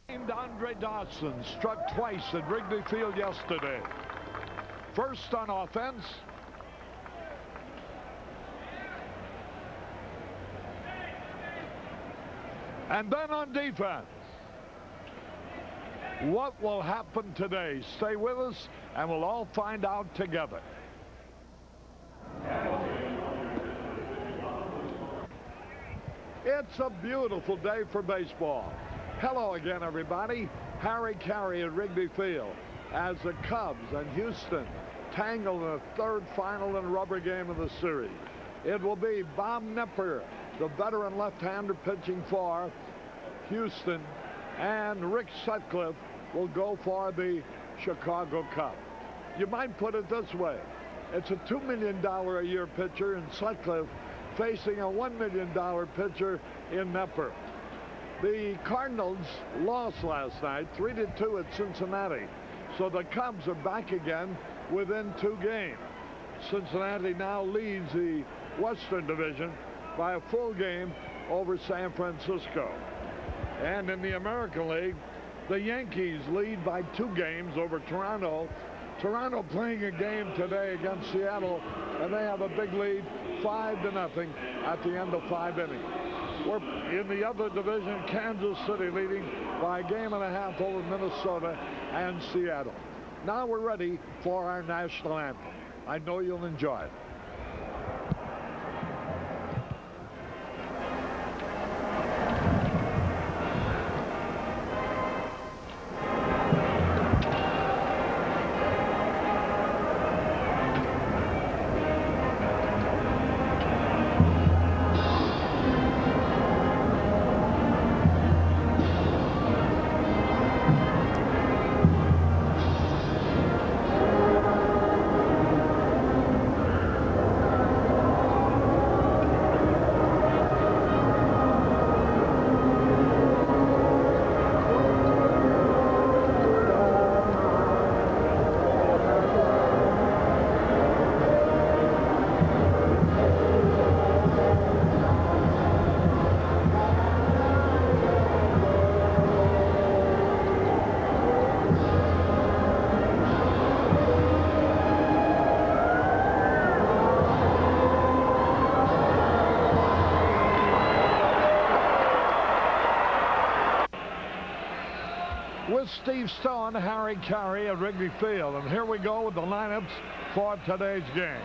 Named Andre Dawson struck twice at Wrigley Field yesterday. First on offense. And then on defense. What will happen today? Stay with us and we'll all find out together. It's a beautiful day for baseball. Hello again, everybody. Harry Carey at Wrigley Field as the Cubs and Houston tangle in the third final and rubber game of the series. It will be Bob Knepper, the veteran left-hander, pitching for Houston, and Rick Sutcliffe will go for the Chicago Cubs. You might put it this way. It's a $2 million a year pitcher in Sutcliffe facing a $1 million pitcher in Knepper. The Cardinals lost last night, 3-2 at Cincinnati. So the Cubs are back again within 2 games. Cincinnati now leads the Western Division by a full game over San Francisco. And in the American League, the Yankees lead by 2 games over Toronto. Toronto playing a game today against Seattle, and they have a big lead, 5-0 at the end of 5 innings. We're in the other division, Kansas City leading by a game and a half over Minnesota and Seattle. Now we're ready for our national anthem. I know you'll enjoy it. With Steve Stone, Harry Carey at Wrigley Field. And here we go with the lineups for today's game.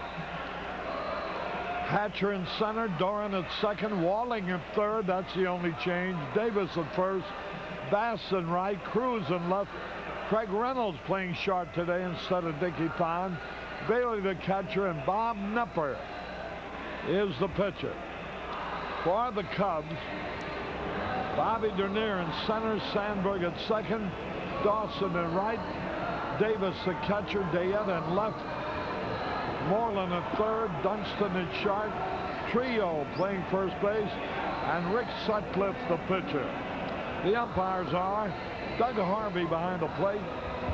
Hatcher in center, Doran at second, Walling at third. That's the only change. Davis at first, Bass in right, Cruz in left. Craig Reynolds playing short today instead of Dickie Pond. Bailey the catcher, and Bob Knepper is the pitcher. For the Cubs, Bobby Dernier in center, Sandberg at second, Dawson in right, Davis the catcher, Dayette in left, Moreland at third, Dunston at short, Trio playing first base, and Rick Sutcliffe the pitcher. The umpires are Doug Harvey behind the plate,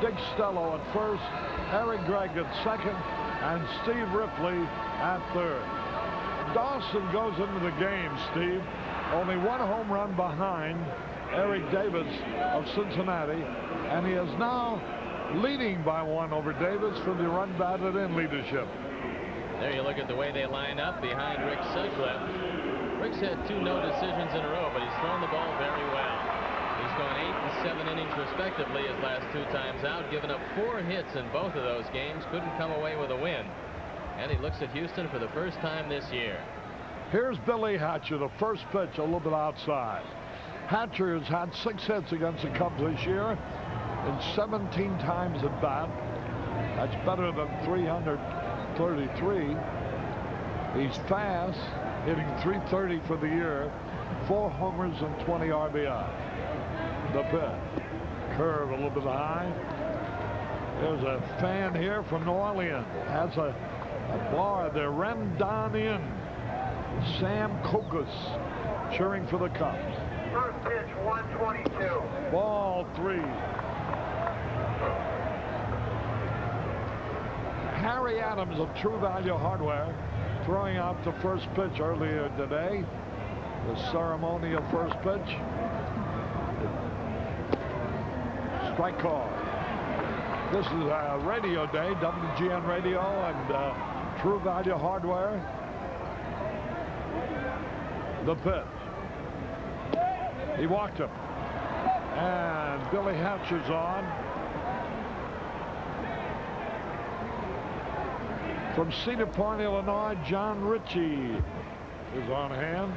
Dick Stello at first, Eric Gregg at second, and Steve Ripley at third. Dawson goes into the game, Steve, only 1 home run behind Eric Davis of Cincinnati, and he is now leading by 1 over Davis for the run batted in leadership. There you look at the way they line up behind Rick Sutcliffe. Rick's had 2 no decisions in a row, but he's thrown the ball very well. He's gone 8 and 7 innings respectively his last 2 times out, giving up 4 hits in both of those games, couldn't come away with a win. And he looks at Houston for the first time this year. Here's Billy Hatcher, the first pitch, a little bit outside. Hatcher has had 6 hits against the Cubs this year and 17 times at bat. That's better than 333. He's fast, hitting .330 for the year, 4 homers and 20 RBI. The pitch. Curve a little bit high. There's a fan here from New Orleans. Has a bar there, Rendon in. Sam Kokos cheering for the Cubs. First pitch, 122. Ball 3. Harry Adams of True Value Hardware throwing out the first pitch earlier today. The ceremonial first pitch. strike call. This is radio day, WGN Radio and True Value Hardware. The pitch. He walked him. And Billy Hatcher's on. From Cedar Point, Illinois, John Ritchie is on hand.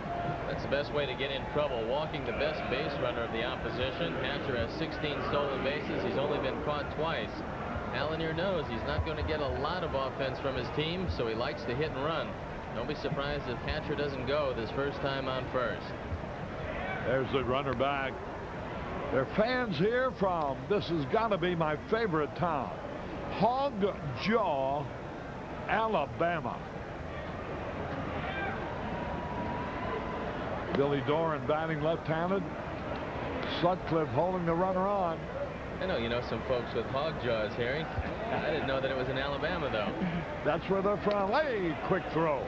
That's the best way to get in trouble, walking the best base runner of the opposition. Hatcher has 16 stolen bases. He's only been caught twice. Alanier knows he's not going to get a lot of offense from his team, so he likes to hit and run. Don't be surprised if Hatcher doesn't go this first time on first. There's the runner back. There are fans here from, this has got to be my favorite town, Hog Jaw, Alabama. Billy Doran batting left-handed. Sutcliffe holding the runner on. I know you know some folks with hog jaws, Harry. I didn't know that it was in Alabama, though. That's where they're from. Hey, quick throw.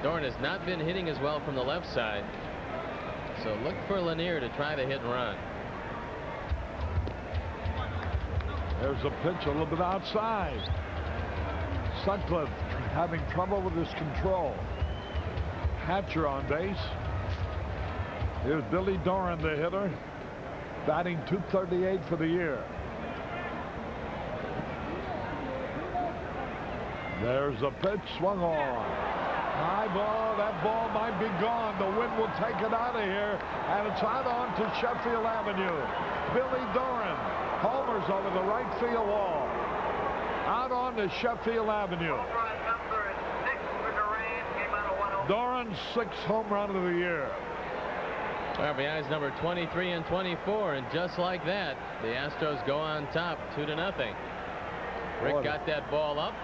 Doran has not been hitting as well from the left side. So look for Lanier to try to hit and run. There's a pitch a little bit outside. Sutcliffe having trouble with his control. Hatcher on base. Here's Billy Doran, the hitter, batting .238 for the year. There's a pitch swung on. High ball. That ball might be gone. The wind will take it out of here, and it's out on to Sheffield Avenue. Billy Doran homers over the right field wall. Out on to Sheffield Avenue. Doran's 6th home run of the year. RBI's number 23 and 24, and just like that, the Astros go on top 2-0. Rick got that ball up,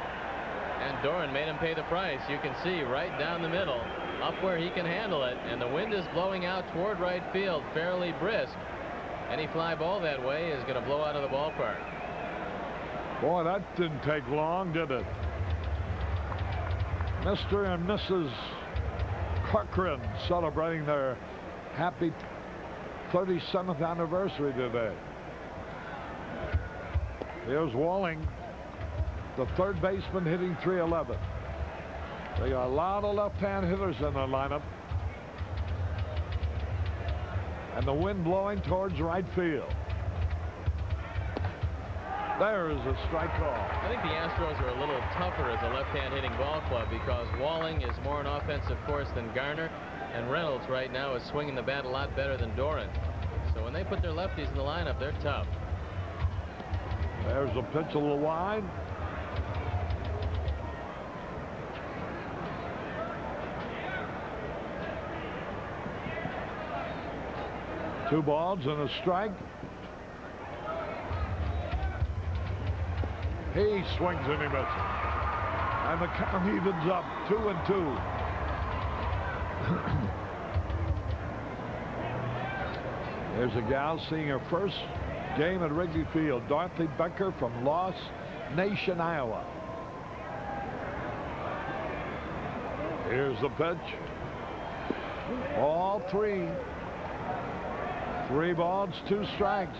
and Doran made him pay the price. You can see right down the middle, up where he can handle it, and the wind is blowing out toward right field fairly brisk. Any fly ball that way is going to blow out of the ballpark. Boy, that didn't take long, did it? Mr. and Mrs. Corcoran celebrating their happy 37th anniversary today. Here's Walling, the third baseman, hitting .311. They got a lot of left-hand hitters in their lineup. And the wind blowing towards right field. There is a strike call. I think the Astros are a little tougher as a left-hand hitting ball club because Walling is more an offensive force than Garner, and Reynolds right now is swinging the bat a lot better than Doran. So when they put their lefties in the lineup, they're tough. There's a pitch a little wide. Two balls and a strike. He swings and he misses. And the count evens up 2-2. There's a gal seeing her first game at Wrigley Field. Dorothy Becker from Lost Nation, Iowa. Here's the pitch. All three. 3 balls, 2 strikes.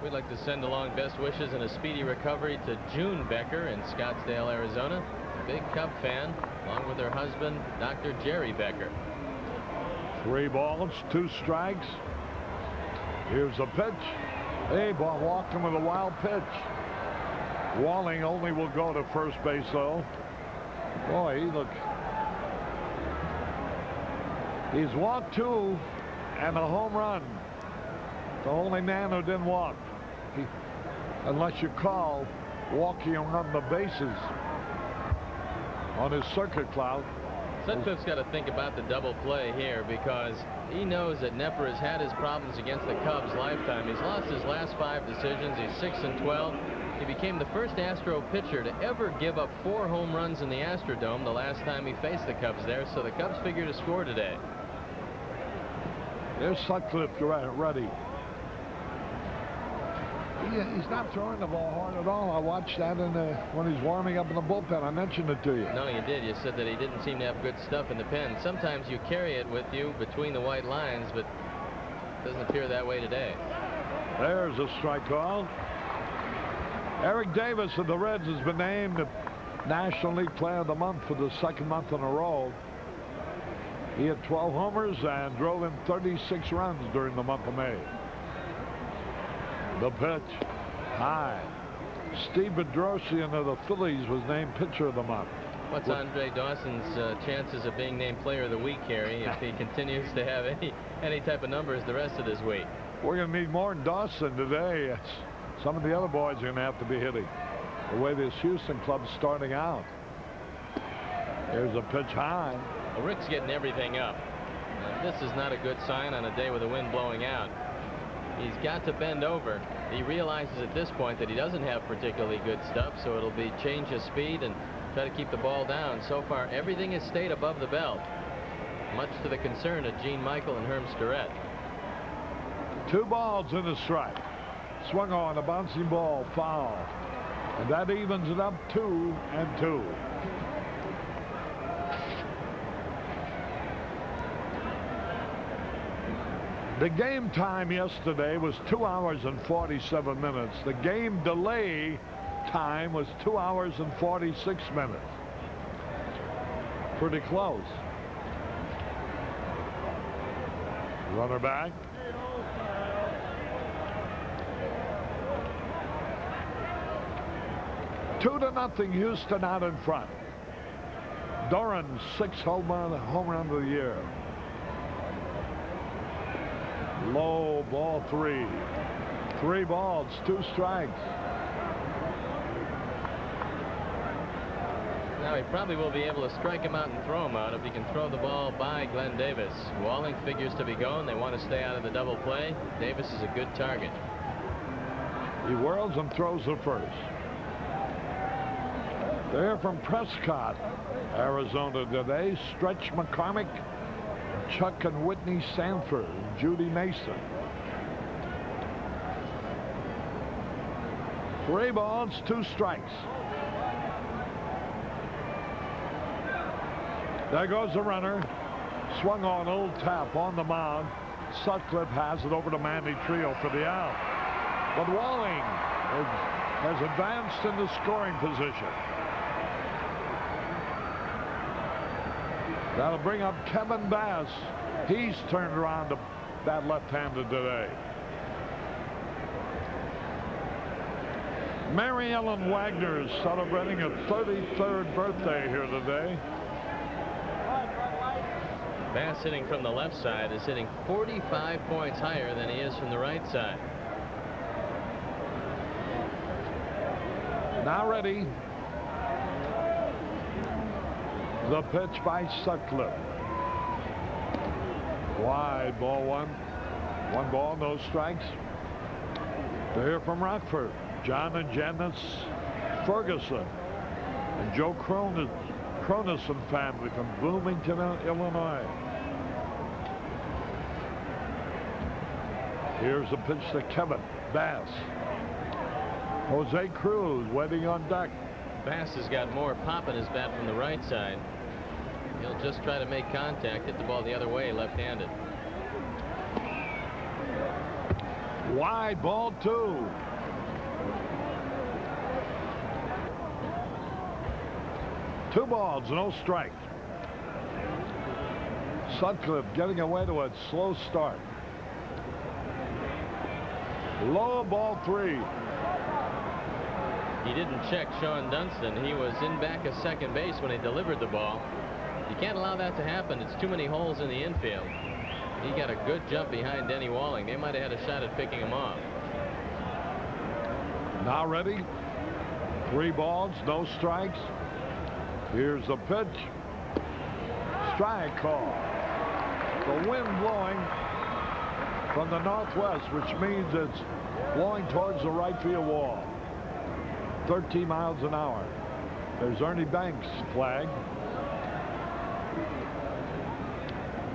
We'd like to send along best wishes and a speedy recovery to June Becker in Scottsdale, Arizona. A big Cub fan, along with her husband, Dr. Jerry Becker. 3 balls, 2 strikes. Here's a pitch. Hey, ball walked him with a wild pitch. Walling only will go to first base, though. Boy, he's walked 2 and a home run. The only man who didn't walk. Unless you call walking around the bases on his circuit cloud. Sutcliffe's got to think about the double play here because he knows that Nepper has had his problems against the Cubs lifetime. He's lost his last 5 decisions. He's 6-12. He became the first Astro pitcher to ever give up 4 home runs in the Astrodome the last time he faced the Cubs there, so the Cubs figure to score today. There's Sutcliffe ready. He's not throwing the ball hard at all. I watched that when he's warming up in the bullpen. I mentioned it to you. No, you did. You said that he didn't seem to have good stuff in the pen. Sometimes you carry it with you between the white lines, but Doesn't appear that way today. There's a strike call. Eric Davis of the Reds has been named National League Player of the Month for the second month in a row. He had 12 homers and drove in 36 runs during the month of May. The pitch, high. Steve Bedrosian of the Phillies was named Pitcher of the Month. What's Andre Dawson's chances of being named Player of the Week, Harry, if he continues to have any type of numbers the rest of this week? We're going to need more than Dawson today. Some of the other boys are going to have to be hitting. The way this Houston club's starting out. Here's a pitch high. Well, Rick's getting everything up. This is not a good sign on a day with the wind blowing out. He's got to bend over. He realizes at this point that he doesn't have particularly good stuff, so it'll be change his speed and try to keep the ball down. So far, everything has stayed above the belt, much to the concern of Gene Michael and Herm Starrett. 2 balls and a strike. Swung on a bouncing ball, foul. And that evens it up 2-2. The game time yesterday was 2 hours and 47 minutes. The game delay time was 2 hours and 46 minutes. Pretty close. Runner back. Two to nothing, Houston out in front. Doran's 6th home run of the year. Low, ball 3. 3 balls, 2 strikes. Now he probably will be able to strike him out and throw him out if he can throw the ball by Glenn Davis. Walling figures to be going. They want to stay out of the double play. Davis is a good target. He whirls and throws the first. They're from Prescott, Arizona today. Stretch McCormick, Chuck and Whitney Sanford, Judy Mason. 3 balls, 2 strikes. There goes the runner. Swung on, old tap on the mound. Sutcliffe has it over to Manny Trio for the out. But Walling has advanced into scoring position. That'll bring up Kevin Bass. He's turned around to bat left-handed today. Mary Ellen Wagner is celebrating her 33rd birthday here today. Bass hitting from the left side is hitting 45 points higher than he is from the right side. Now ready. The pitch by Sutcliffe. Wide, ball 1. 1 ball, no strikes. To hear from Rockford, John and Janice Ferguson and Joe Cronison family from Bloomington, Illinois. Here's the pitch to Kevin Bass. Jose Cruz waiting on deck. Bass has got more pop in his bat from the right side. He'll just try to make contact, hit the ball the other way, left-handed. Wide, ball 2. Two balls, no strikes. Sutcliffe getting away to a slow start. Low, ball 3. He didn't check Sean Dunston. He was in back of second base when he delivered the ball. You can't allow that to happen. It's too many holes in the infield. He got a good jump behind Denny Walling. They might have had a shot at picking him off. Now ready. 3 balls, no strikes. Here's the pitch. Strike call. The wind blowing from the northwest, which means it's blowing towards the right field wall. 13 miles an hour. There's Ernie Banks' flag.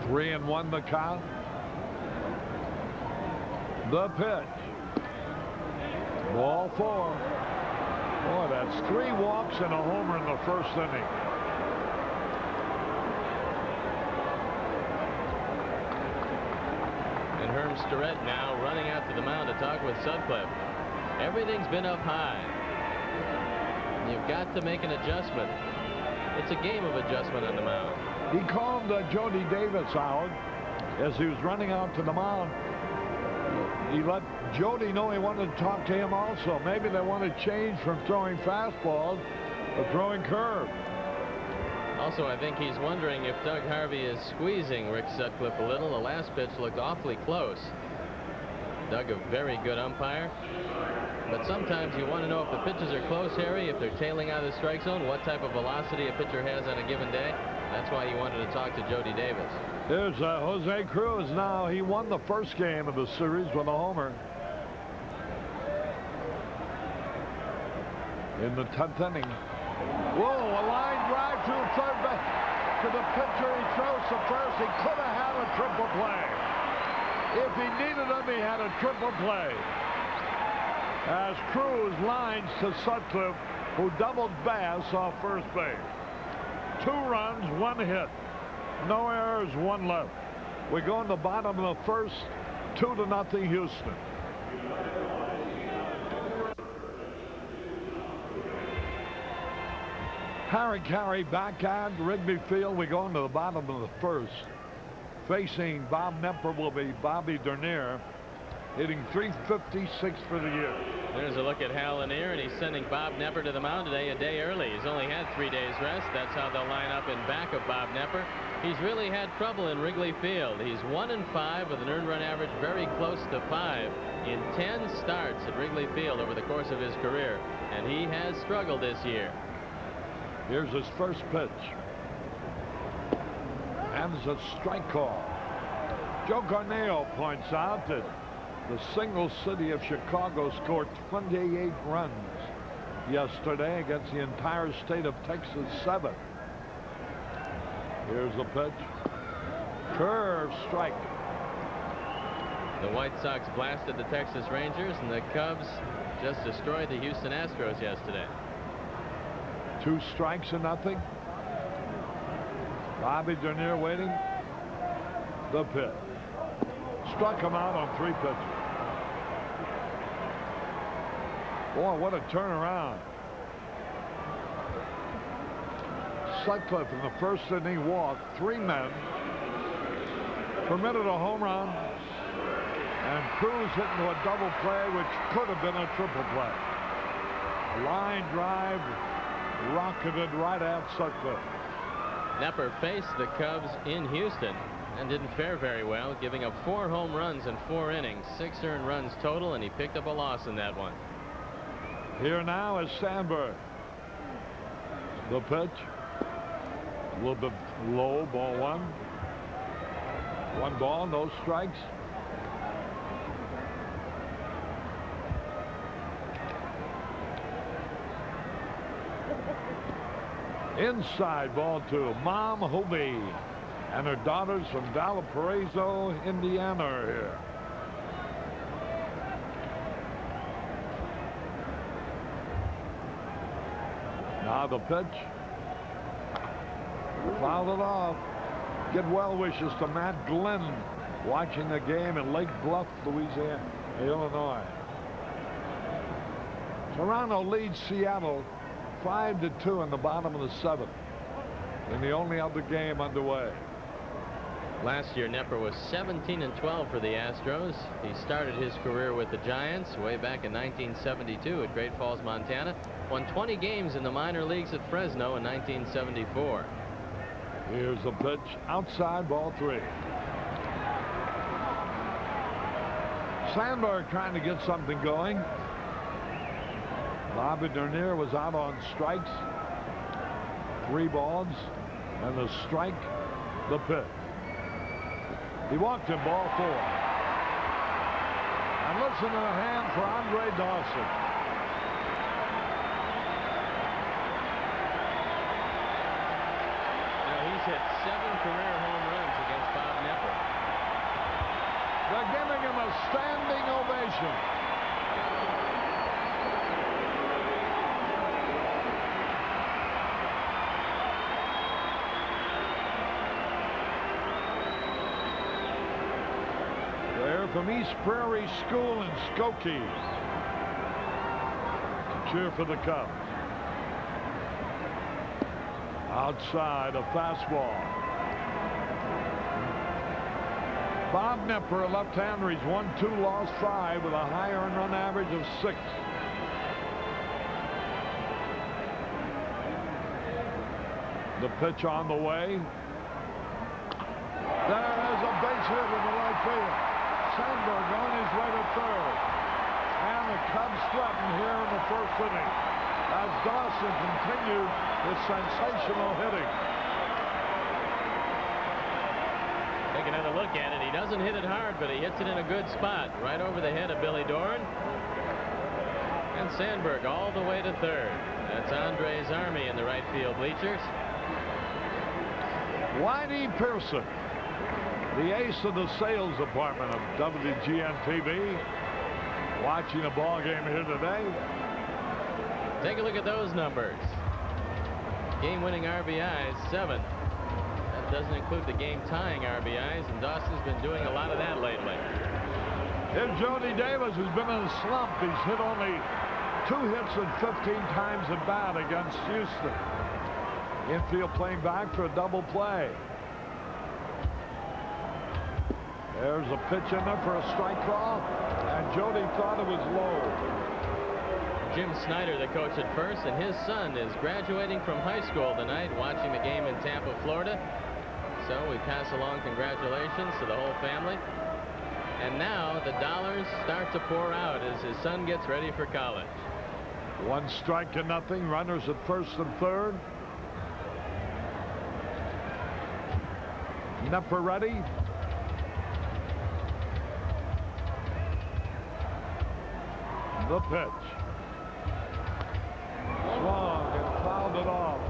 3-1 the count. The pitch. Ball 4. Boy, that's 3 walks and a homer in the first inning. And Herm Starrett now running out to the mound to talk with Sutcliffe. Everything's been up high. You've got to make an adjustment. It's a game of adjustment on the mound. He called Jody Davis out as he was running out to the mound. He let Jody know he wanted to talk to him also. Maybe they want to change from throwing fastballs to throwing curve. Also, I think he's wondering if Doug Harvey is squeezing Rick Sutcliffe a little. The last pitch looked awfully close. Doug, a very good umpire. But sometimes you want to know if the pitches are close, Harry, if they're tailing out of the strike zone, what type of velocity a pitcher has on a given day. That's why he wanted to talk to Jody Davis. Here's Jose Cruz now. He won the first game of the series with a homer. In the 10th inning. Whoa, a line drive to third base. To the pitcher, he throws to first. He could have had a triple play. If he needed him, he had a triple play. As Cruz lines to Sutcliffe, who doubled Bass off first base. 2 runs, 1 hit. No errors, 1 left. We go in the bottom of the first, 2-0 Houston. Harry Carey back at Wrigley Field. We go into the bottom of the first. Facing Bob Knepper will be Bobby Dernier, hitting .356 for the year. There's a look at Hal Lanier, and he's sending Bob Knepper to the mound today a day early. He's only had 3 days rest. That's how they'll line up in back of Bob Knepper. He's really had trouble in Wrigley Field. He's 1-5 with an earned run average very close to 5 in 10 starts at Wrigley Field over the course of his career, and he has struggled this year. Here's his first pitch. And it's a strike call. Joe Corneo points out that the single city of Chicago scored 28 runs yesterday against the entire state of Texas 7. Here's the pitch. Curve strike. The White Sox blasted the Texas Rangers, and the Cubs just destroyed the Houston Astros yesterday. 2 strikes and nothing. Bobby Dernier waiting. The pitch. Struck him out on 3 pitches. Boy, what a turnaround. Sutcliffe in the first inning walked 3 men. Permitted a home run. And Cruz hit into a double play, which could have been a triple play. A line drive rocketed right at Sutcliffe. Knepper faced the Cubs in Houston and didn't fare very well, giving up 4 home runs in 4 innings, 6 earned runs total, and he picked up a loss in that one. Here now is Sandberg. The pitch. A little bit low, ball 1. 1 ball, no strikes. Inside, ball 2. Mom Hobie and her daughters from Valparaiso, Indiana are here. Now the pitch. Fouled it off. Get well wishes to Matt Glenn watching the game in Lake Bluff, Louisiana, Illinois. Toronto leads Seattle 5-2 in the bottom of the 7th in the only other game underway. Last year, Knepper was 17-12 for the Astros. He started his career with the Giants way back in 1972 at Great Falls, Montana. Won 20 games in the minor leagues at Fresno in 1974. Here's the pitch. Outside, ball 3. Sandberg trying to get something going. Bobby Dernier was out on strikes. 3 balls. And the strike, the pitch. He walked him, ball 4. And listen to the hand for Andre Dawson. Now he's hit 7 career home runs against Bob Knepper. They're giving him a standing ovation. here from East Prairie School in Skokie to cheer for the Cubs. Outside, a fastball. Bob Nepper, a left-hander. He's won 2, lost 5 with a high earned run average of 6. The pitch on the way. There is a base hit in the right field. Sandberg on his way to third. And the Cubs threaten here in the first inning as Dawson continued his sensational hitting. Take another look at it. He doesn't hit it hard, but he hits it in a good spot right over the head of Billy Doran. And Sandberg all the way to third. That's Andre's Army in the right field bleachers. Whitey Pearson, the ace of the sales department of WGN-TV, watching a ball game here today. Take a look at those numbers. Game-winning RBIs, 7. That doesn't include the game-tying RBIs, and Dawson's been doing a lot of that lately. If Jody Davis has been in a slump, he's hit only 2 hits and 15 times at bat against Houston. Infield playing back for a double play. There's a pitch in there for a strike call, and Jody thought it was low. Jim Snyder, the coach at first, and his son is graduating from high school tonight, watching the game in Tampa, Florida. So we pass along congratulations to the whole family. And now the dollars start to pour out as his son gets ready for college. 1 strike to nothing. Runners at first and third. Nepper ready. The pitch. Swung and fouled it off.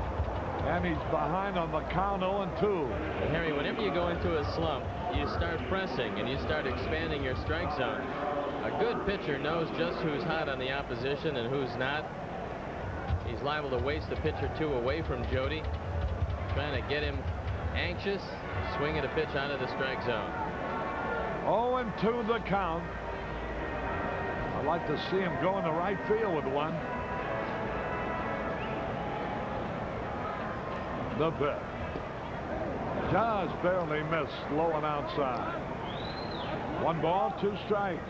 And he's behind on the count, 0-2. And Harry, whenever you go into a slump, you start pressing and you start expanding your strike zone. A good pitcher knows just who's hot on the opposition and who's not. He's liable to waste a pitch or 2 away from Jody, trying to get him anxious, swinging a pitch out of the strike zone. 0-2 the count. I'd like to see him go in the right field with one. The pitch. Just barely missed, low and outside. 1 ball, 2 strikes.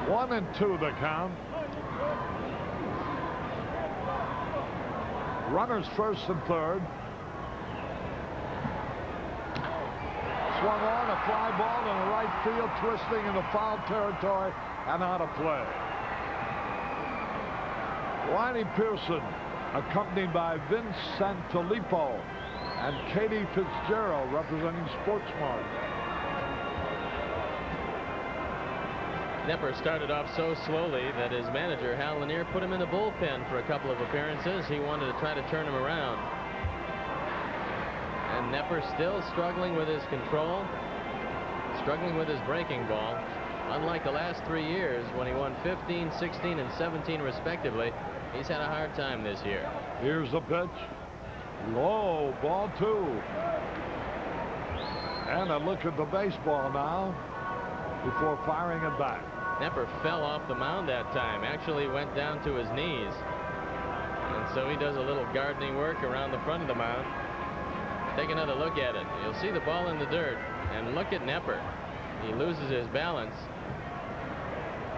One and 2 the count. Runners first and third. Swung on, a fly ball in the right field, twisting into foul territory and out of play. Whitey Pearson, accompanied by Vince Santolipo and Katie Fitzgerald, representing Sportsmart. Nepper started off so slowly that his manager, Hal Lanier, put him in the bullpen for a couple of appearances. He wanted to try to turn him around. And Nepper still struggling with his control, struggling with his breaking ball. Unlike the last 3 years when he won 15, 16, and 17 respectively, he's had a hard time this year. Here's the pitch. Low, ball 2. And a look at the baseball now before firing it back. Nepper fell off the mound that time, actually went down to his knees. And so he does a little gardening work around the front of the mound. Take another look at it. You'll see the ball in the dirt. And look at Nepper. He loses his balance.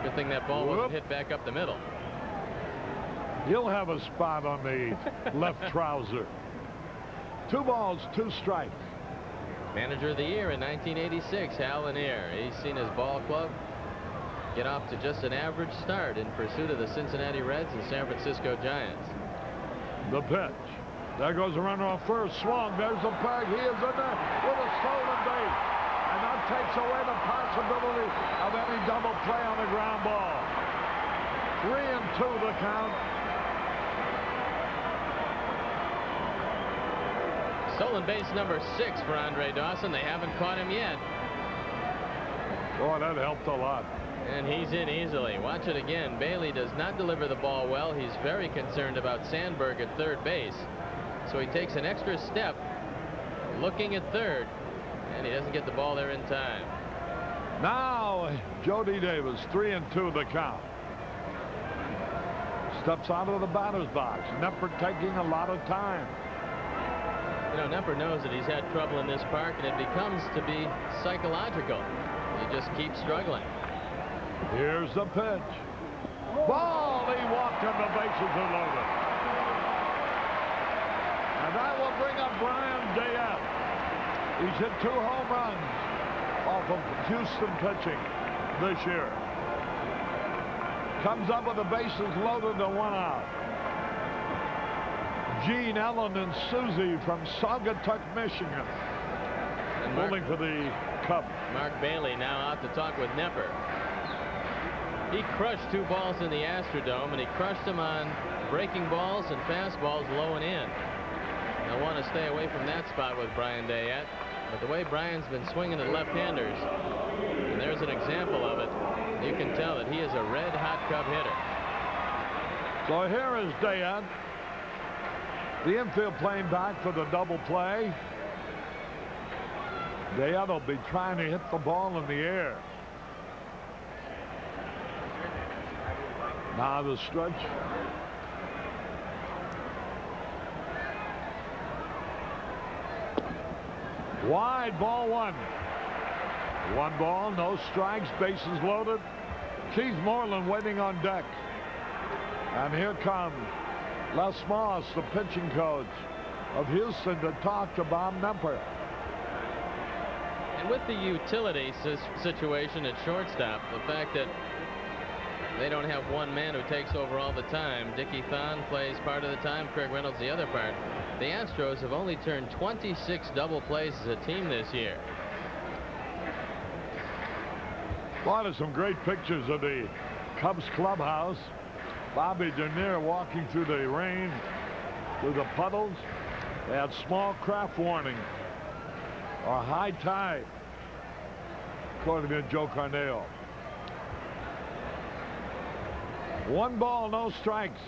Good thing that ball wasn't hit back up the middle. He'll have a spot on the left trouser. 2 balls, 2 strikes. Manager of the year in 1986, Hal Lanier. He's seen his ball club get off to just an average start in pursuit of the Cincinnati Reds and San Francisco Giants. The pitch. There goes the runner on first. Swung. There's the peg. He is in there with a stolen base. And that takes away the possibility of any double play on the ground ball. 3-2 the count. Stolen base number 6 for Andre Dawson. They haven't caught him yet. Boy, that helped a lot. And he's in easily. Watch it again. Bailey does not deliver the ball well. He's very concerned about Sandberg at third base. So he takes an extra step looking at third, and he doesn't get the ball there in time. Now Jody Davis, 3-2 the count. Steps out of the batter's box. Knepper taking a lot of time. You know, Knepper knows that he's had trouble in this park, and it becomes to be psychological. He just keeps struggling. Here's the pitch. Ball, he walked and the bases are loaded. And that will bring up Brian Dayette. He's hit 2 home runs off of Houston pitching this year. Comes up with the bases loaded and 1 out. Gene, Ellen, and Susie from Saugatuck, Michigan. And pulling for the Cubs. Mark Bailey now out to talk with Knepper. He crushed 2 balls in the Astrodome, and he crushed them on breaking balls and fastballs low and in. They'll want to stay away from that spot with Brian Dayette. But the way Brian's been swinging at left-handers, and there's an example of it, you can tell that he is a red-hot Cub hitter. So here is Dayette. The infield playing back for the double play. Dayette will be trying to hit the ball in the air. Now the stretch. Wide, ball 1. 1 ball, no strikes, bases loaded. Keith Moreland waiting on deck. And here comes Les Moss, the pitching coach of Houston, to talk to Bob Knepper. And with the utility situation at shortstop, the fact that they don't have one man who takes over all the time. Dickie Thon plays part of the time, Craig Reynolds the other part. The Astros have only turned 26 double plays as a team this year. Boy, there's some great pictures of the Cubs clubhouse. Bobby Dernier walking through the rain, through the puddles. They had small craft warning or high tide, according to Joe Carneo. 1 ball, no strikes.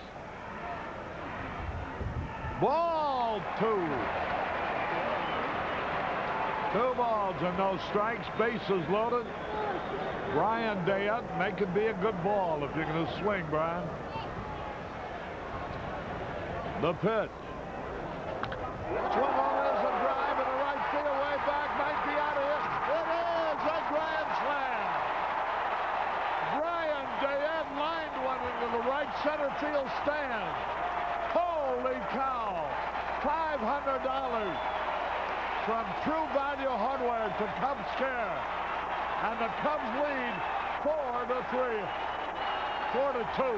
Ball 2. 2 balls and no strikes. Bases loaded. Brian Dayette, make it be a good ball if you're going to swing, Brian. The pitch. Swung on as a drive in the right field, way back, might be out of here. It is a grand slam. Brian Dayette lined one into the right center field stand. Holy cow! $500 from True Value Hardware to Cubs Care. And the Cubs lead 4-3. 4-2.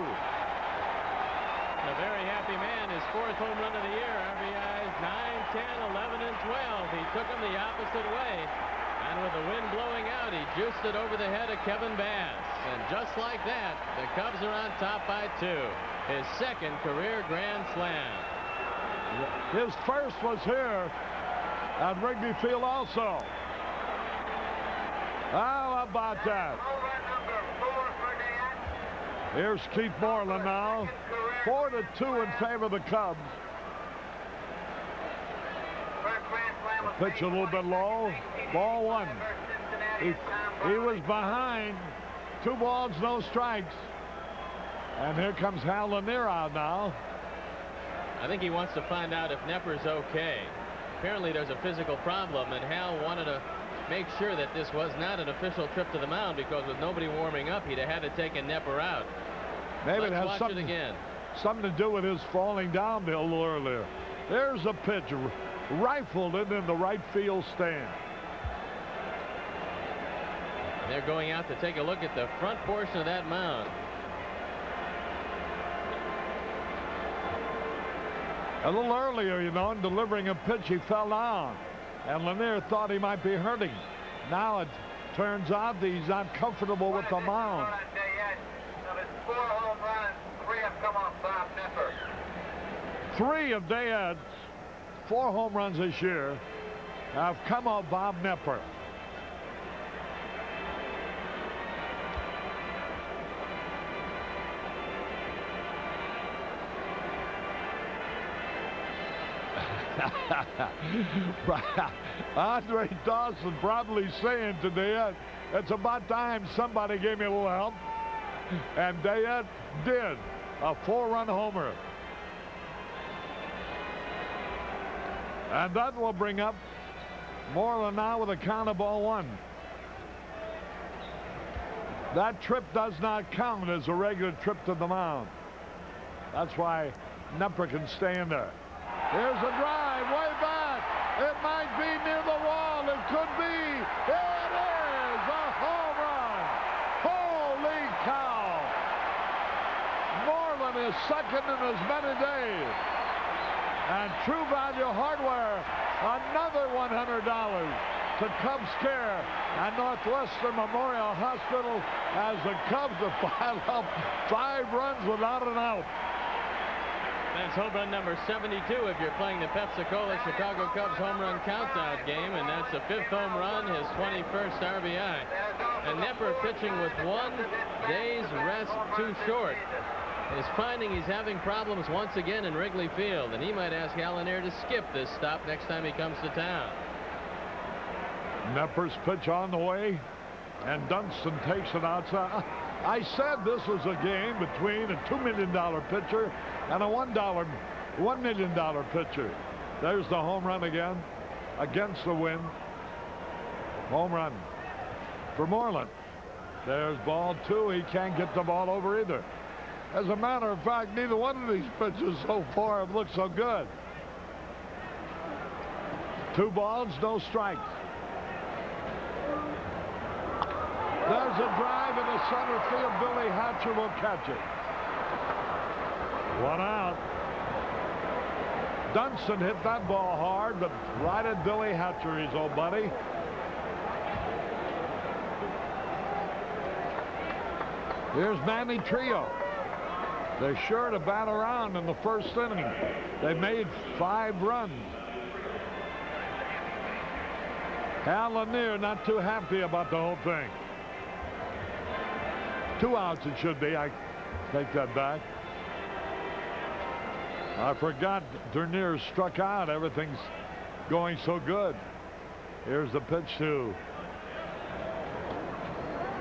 A very happy man. His 4th home run of the year. RBIs 9, 10, 11, and 12. He took them the opposite way. And with the wind blowing out, he juiced it over the head of Kevin Bass. And just like that, the Cubs are on top by 2. His 2nd career grand slam. His first was here at Wrigley Field also. How about that? Here's Keith Moreland now. 4-2 in favor of the Cubs. The pitch a little bit low. Ball 1. He was behind. 2 balls, no strikes. And here comes Hal Lanier out now. I think he wants to find out if Knepper's okay. Apparently there's a physical problem, and Hal wanted to make sure that this was not an official trip to the mound, because with nobody warming up, he'd have had to take Knepper out. Maybe Let's it has watch something, it again. Something to do with his falling down a little earlier. There's a pitch rifled in the right field stand. They're going out to take a look at the front portion of that mound. A little earlier, you know, in delivering a pitch, he fell down. And Lanier thought he might be hurting. Now it turns out that he's not comfortable with the mound. 4 home runs, 3 have come off Bob Knepper. 3 of Dayette's 4 home runs this year have come off Bob Knepper. Andre Dawson probably saying to Dayette, it's about time somebody gave me a little help. And Dayette did. A 4-run homer. And that will bring up Moreland now with a count of ball 1. That trip does not count as a regular trip to the mound. That's why Knepper can stay in there. Here's a drive way back. It might be near the wall. It could be. It is a home run. Holy cow. Moreland is second in as many days. And True Value Hardware, another $100 to Cubs Care and Northwestern Memorial Hospital as the Cubs have piled up 5 runs without an out. That's home run number 72 if you're playing the Pepsi-Cola Chicago Cubs home run countdown game, and that's the 5th home run, his 21st RBI. And Knepper pitching with 1 day's rest too short is finding he's having problems once again in Wrigley Field, and he might ask Allenier to skip this stop next time he comes to town. Knepper's pitch on the way, and Dunston takes it outside. I said this was a game between a $2 million pitcher and a $1 million pitcher. There's the home run again against the wind. Home run for Moreland. There's ball 2. He can't get the ball over either. As a matter of fact, neither one of these pitches so far have looked so good. 2 balls, no strikes. There's a drive in the center field. Billy Hatcher will catch it. 1 out. Dunston hit that ball hard, but right at Billy Hatcher, his old buddy. Here's Manny Trio. They're sure to bat around in the first inning. They made 5 runs. Allenier not too happy about the whole thing. 2 outs it should be. I take that back. I forgot Dernier struck out. Everything's going so good. Here's the pitch to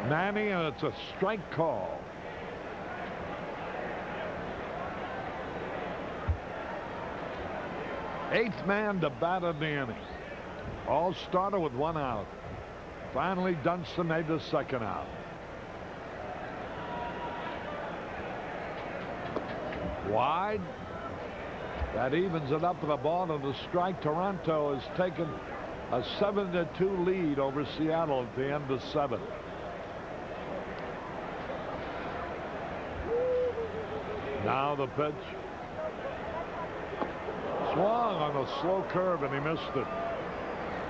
Manny, and it's a strike call. Eighth man to bat in the inning. All started with 1 out. Finally, Dunston made the 2nd out. Wide. That evens it up with a ball to the strike. Toronto has taken a 7-2 lead over Seattle at the end of 7. Now the pitch. Swung on a slow curve and he missed it.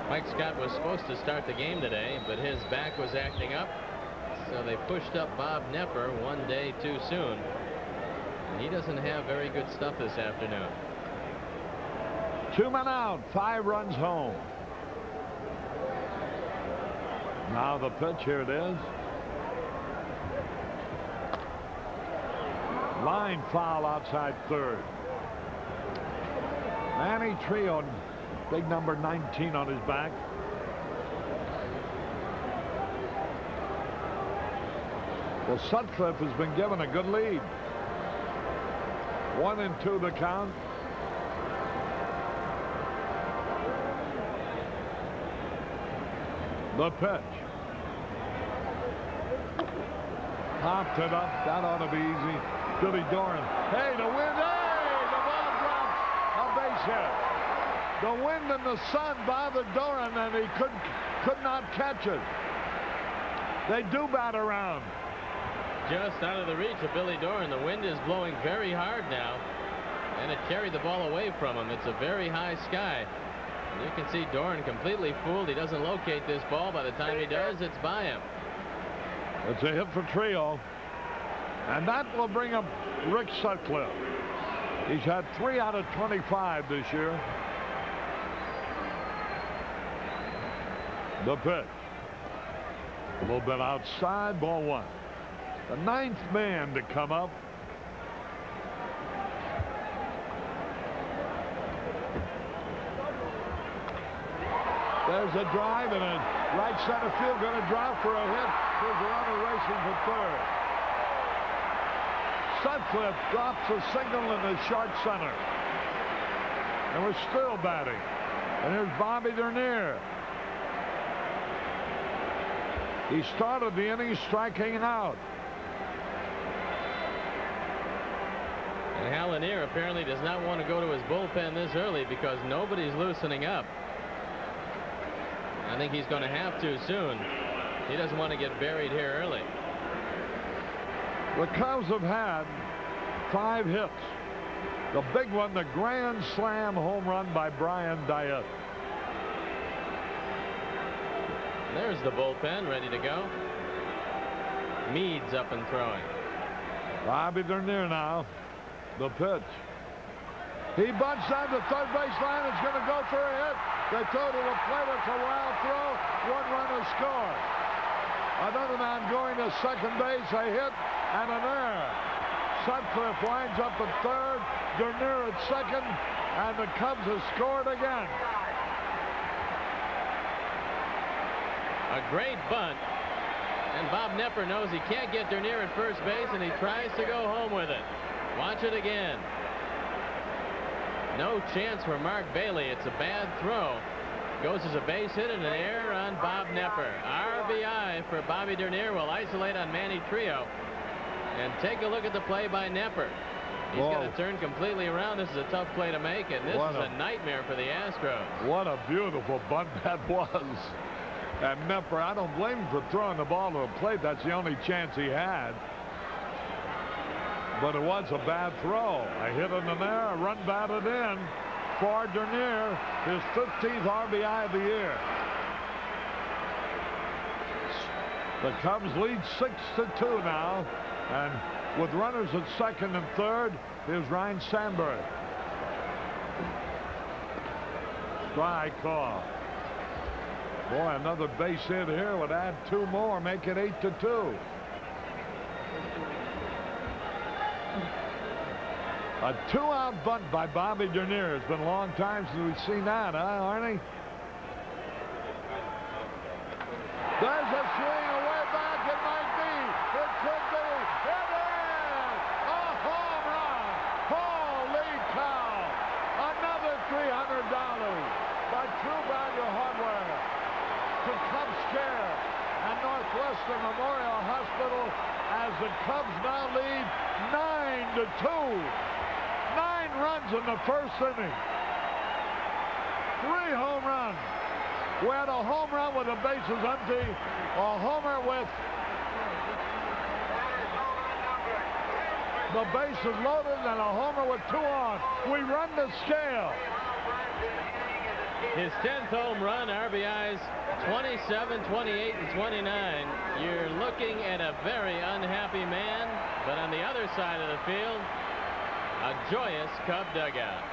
Mike Scott was supposed to start the game today, but his back was acting up, so they pushed up Bob Knepper 1 day too soon. And he doesn't have very good stuff this afternoon. 2 men out, 5 runs home. Now the pitch, here it is. Line foul outside third. Manny Trio, big number 19 on his back. Well, Sutcliffe has been given a good lead. 1-2 the count. The pitch. Popped it up. That ought to be easy. Billy Doran. Hey, the wind. Hey, the ball drops. A base hit. The wind and the sun bothered Doran, and he could not catch it. They do bat around. Just out of the reach of Billy Doran. The wind is blowing very hard now, and it carried the ball away from him. It's a very high sky. And you can see Doran completely fooled. He doesn't locate this ball. By the time he does, it's by him. It's a hit for Trio. And that will bring up Rick Sutcliffe. He's had 3 out of 25 this year. The pitch. A little bit outside, ball 1. The 9th man to come up. There's a drive and a right center field going to drop for a hit. There's a runner racing for third. Sutcliffe drops a single in the short center. And we're still batting. And here's Bobby Dernier. He started the inning striking out. And Hal Lanier apparently does not want to go to his bullpen this early because nobody's loosening up. I think he's going to have to soon. He doesn't want to get buried here early. The Cubs have had 5 hits. The big one, the grand slam home run by Brian Diet. There's the bullpen ready to go. Meade's up and throwing. Bobby Dernier now. The pitch. He bunts down the third base line. It's going to go for a hit. They throw to the plate. It's a wild throw. 1 runner scores. Another man going to second base. A hit and an error. Sutcliffe winds up at third. Dernier at second. And the Cubs have scored again. A great bunt. And Bob Knepper knows he can't get Dernier at first base, and he tries to go home with it. Watch it again. No chance for Mark Bailey. It's a bad throw. Goes as a base hit and an error on Bob Knepper. RBI for Bobby Dernier. Will isolate on Manny Trio. And take a look at the play by Knepper. He's got to turn completely around. This is a tough play to make, and this is a nightmare for the Astros. What a beautiful bunt that was. And Knepper, I don't blame him for throwing the ball to the plate. That's the only chance he had. But it was a bad throw. A hit in the air, a run batted in for Dernier, his 15th RBI of the year. The Cubs lead 6-2 now. And with runners at second and third, here's Ryan Sandberg. Strike call. Boy, another base hit here would add 2 more, make it 8-2. A 2-out bunt by Bobby Dernier. It's been a long time since we've seen that, huh, Arnie? There's a swing away back. It might be. It could be. It is a home run. Holy cow. Another $300 by True Value Hardware to Cubs Care and Northwestern Memorial Hospital as the Cubs now lead 9-2. 9 runs in the first inning. 3 home runs. We had a home run with the bases empty, a homer with the bases loaded, and a homer with 2 on. We run the scale. His 10th home run, RBIs 27, 28, and 29. You're looking at a very unhappy man, but on the other side of the field, a joyous Cub dugout.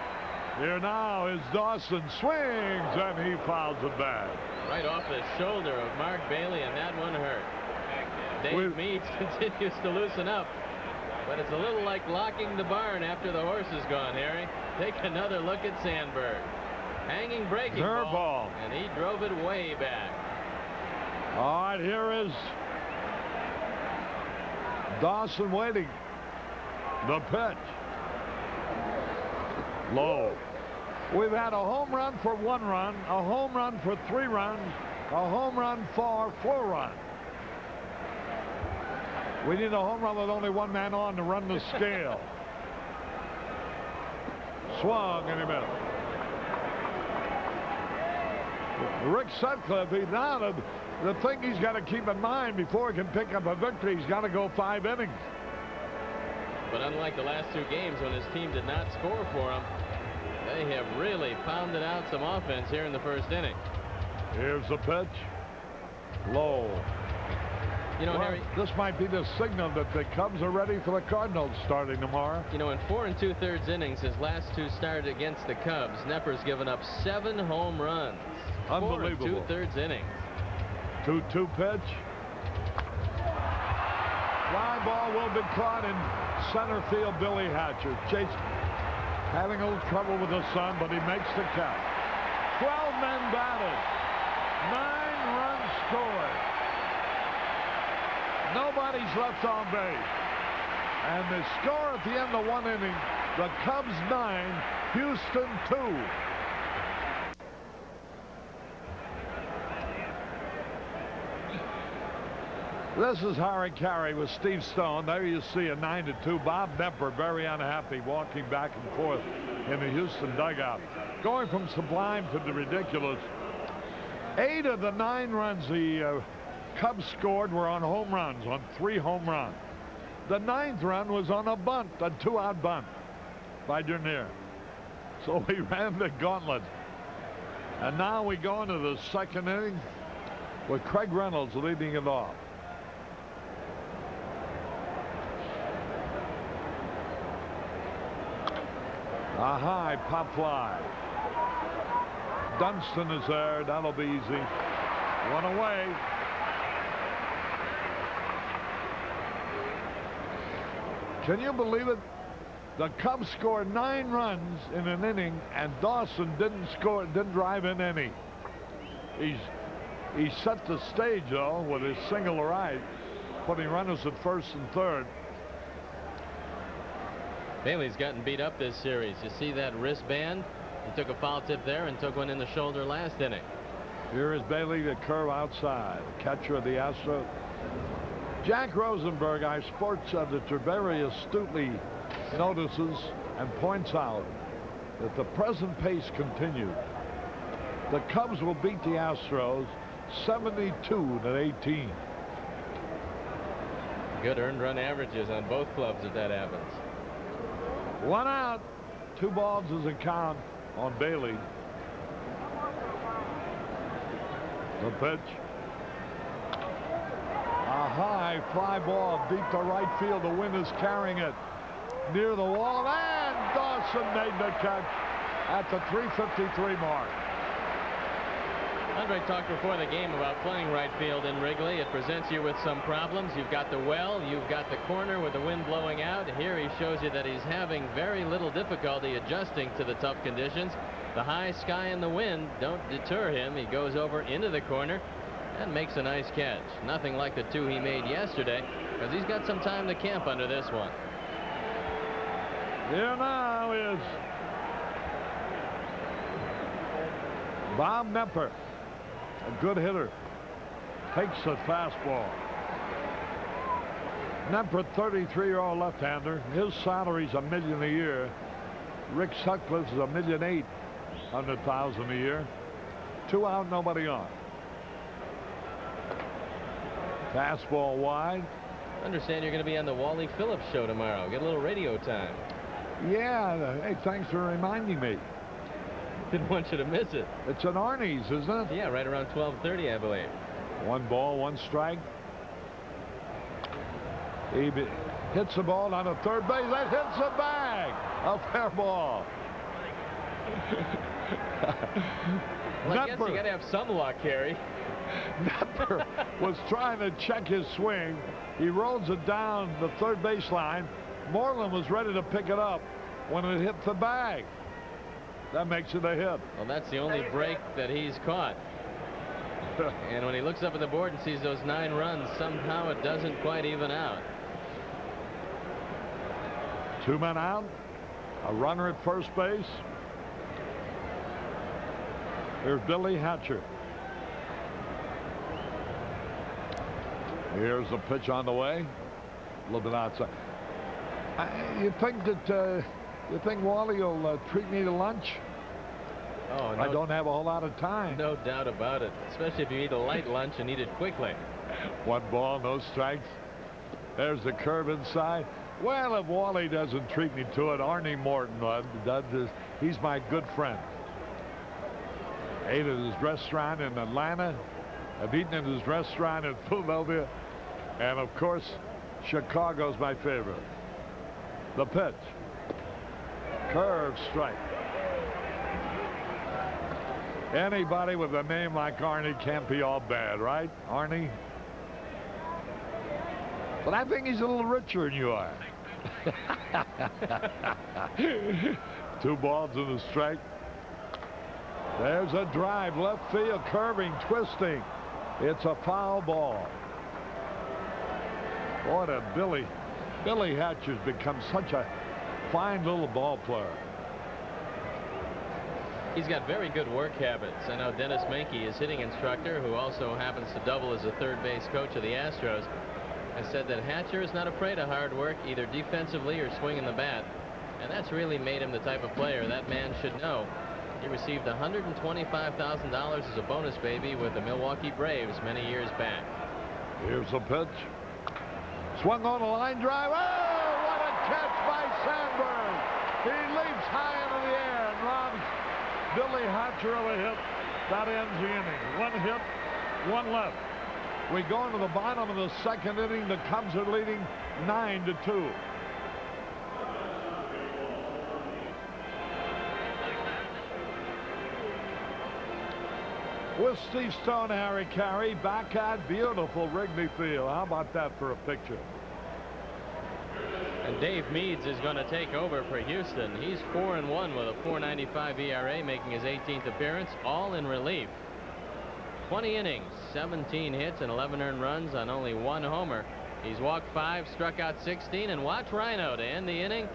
Here now is Dawson, swings, and he fouls it back. Right off the shoulder of Mark Bailey, and that one hurt. Dave Meads continues to loosen up, but it's a little like locking the barn after the horse is gone, Harry. Take another look at Sandberg. Hanging breaking ball, and he drove it way back. All right, here is Dawson waiting. The pitch. Low. We've had a home run for 1 run, a home run for 3 runs, a home run for 4 runs. We need a home run with only 1 man on to run the scale. Swung in the middle. Rick Sutcliffe, the thing he's got to keep in mind before he can pick up a victory, he's got to go 5 innings. But unlike the last 2 games when his team did not score for him, they have really pounded out some offense here in the first inning. Here's the pitch. Low. You know, Harry, this might be the signal that the Cubs are ready for the Cardinals starting tomorrow. You know, in 4 2/3 innings, his last 2 started against the Cubs, Knepper's given up 7 home runs. Unbelievable. 4 2/3 innings. 2-2 pitch. Fly ball will be caught in center field. Billy Hatcher. Chase having a little trouble with the sun, but he makes the catch. 12 men batted. 9 runs scored. Nobody's left on base. And the score at the end of 1 inning, the Cubs 9, Houston 2. This is Harry Carey with Steve Stone. There you see a 9-2. Bob Knepper very unhappy walking back and forth in the Houston dugout. Going from sublime to the ridiculous. 8 of the 9 runs the Cubs scored were on home runs, on 3 home runs. The 9th run was on a bunt, a 2-out bunt by Dernier. So we ran the gauntlet. And now we go into the 2nd inning with Craig Reynolds leading it off. A high pop fly. Dunston is there. That'll be easy. 1 away. Can you believe it? The Cubs scored 9 runs in an inning, and Dawson didn't drive in any. He set the stage though with his single right, putting runners at 1st and 3rd. Bailey's gotten beat up this series. You see that wristband? He took a foul tip there and took one in the shoulder last inning. Here is Bailey, the curve outside. Catcher of the Astros. Jack Rosenberg, our sports editor, very astutely notices and points out that the present pace continues. The Cubs will beat the Astros 72-18. Good earned run averages on both clubs if that happens. 1 out, 2 balls is a count on Bailey. The pitch. A high fly ball deep to right field. The wind is carrying it near the wall, and Dawson made the catch at the 3:53 mark. Andre talked before the game about playing right field in Wrigley. It presents you with some problems. You've got the well, you've got the corner with the wind blowing out. Here he shows you that he's having very little difficulty adjusting to the tough conditions. The high sky and the wind don't deter him. He goes over into the corner and makes a nice catch. Nothing like the 2 he made yesterday, because he's got some time to camp under this one. Here now is Bob Knepper. A good hitter. Takes a fastball. Knepper, 33-year-old left-hander. His salary's $1 million a year. Rick Sutcliffe's $1.8 million a year. 2 out, nobody on. Fastball wide. I understand you're going to be on the Wally Phillips show tomorrow. Get a little radio time. Yeah, hey, thanks for reminding me. Didn't want you to miss it. It's an Arnie's, isn't it? Yeah, right around 12:30, I believe. 1 ball, 1 strike. He hits the ball down to 3rd base. That hits the bag. A fair ball. Well, I guess you got to have some luck, Harry. Knepper was trying to check his swing. He rolls it down the 3rd baseline. Moreland was ready to pick it up when it hit the bag. That makes it a hit. Well, that's the only break that he's caught. And when he looks up at the board and sees those 9 runs, somehow it doesn't quite even out. 2 men out. A runner at 1st base. Here's Billy Hatcher. Here's the pitch on the way. A little bit outside. You think that you think Wally will treat me to lunch? Oh, no, I don't have a whole lot of time. No doubt about it, especially if you eat a light lunch and eat it quickly. 1 ball, no strikes. There's the curve inside. Well, if Wally doesn't treat me to it, Arnie Morton does. He's my good friend. Ate at his restaurant in Atlanta. I've eaten at his restaurant in Philadelphia. And, of course, Chicago's my favorite. The pitch. Curve strike. Anybody with a name like Arnie can't be all bad, right, Arnie? But I think he's a little richer than you are. 2 balls and a strike. There's a drive, left field, curving, twisting. It's a foul ball. Boy, that Billy Hatcher's become such a fine little ball player. He's got very good work habits. I know Dennis Menke, his hitting instructor, who also happens to double as a third base coach of the Astros, has said that Hatcher is not afraid of hard work, either defensively or swinging the bat. And that's really made him the type of player that man should know. He received $125,000 as a bonus baby with the Milwaukee Braves many years back. Here's a pitch. Swung on a line drive. Oh, what a catch by Sandberg. He leaps high into the air and robs Billy Hatcher of a hit. That ends the inning. One hit, one left. We go into the bottom of the second inning. The Cubs are leading 9-2. With Steve Stone, Harry Carey, back at beautiful Wrigley Field. How about that for a picture? And Dave Meads is going to take over for Houston. He's 4-1 with a 4.95 ERA, making his 18th appearance, all in relief. 20 innings, 17 hits, and 11 earned runs on only 1 homer. He's walked 5, struck out 16, and watch Rhino to end the inning.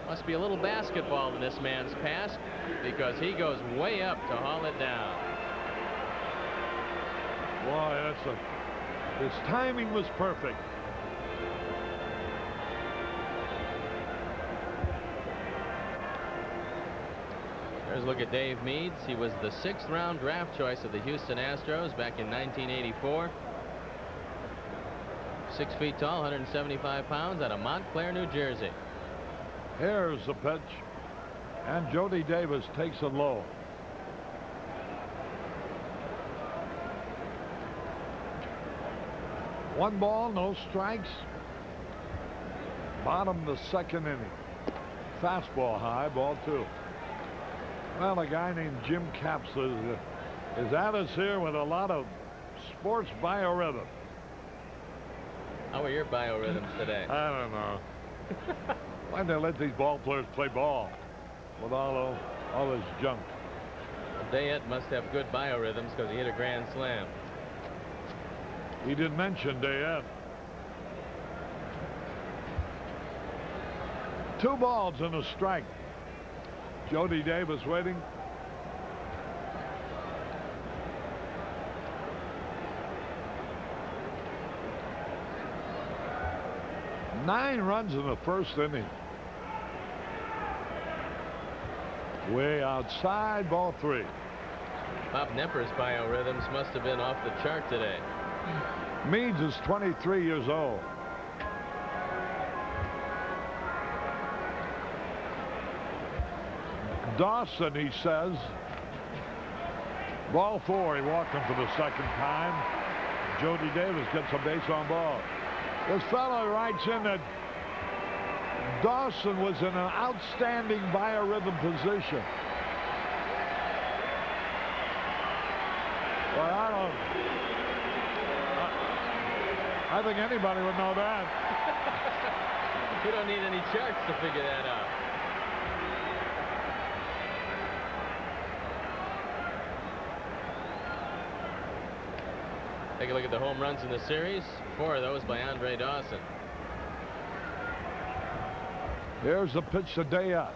Must be a little basketball in this man's past, because he goes way up to haul it down. Boy, his timing was perfect. There's a look at Dave Meads. He was the 6th round draft choice of the Houston Astros back in 1984. 6 feet tall, 175 pounds, out of Montclair, New Jersey. Here's the pitch. And Jody Davis takes it low. One ball, no strikes. Bottom of the second inning. Fastball high, ball 2. Well, a guy named Jim Kapsler is at us here with a lot of sports biorhythm. How are your biorhythms today? I don't know. Why'd they let these ball players play ball with all this junk? Dayette must have good biorhythms because he hit a grand slam. He did mention Dayette. 2 balls and a strike. Jody Davis waiting. Nine runs in the first inning. Way outside, ball 3. Bob Knepper's biorhythms must have been off the chart today. Meads is 23 years old. Dawson, he says. Ball 4. He walked him for the second time. Jody Davis gets a base on ball. This fellow writes in that Dawson was in an outstanding biorhythm position. Well, I think anybody would know that. You don't need any charts to figure that out. Take a look at the home runs in the series. 4 of those by Andre Dawson. Here's the pitch to Dayette.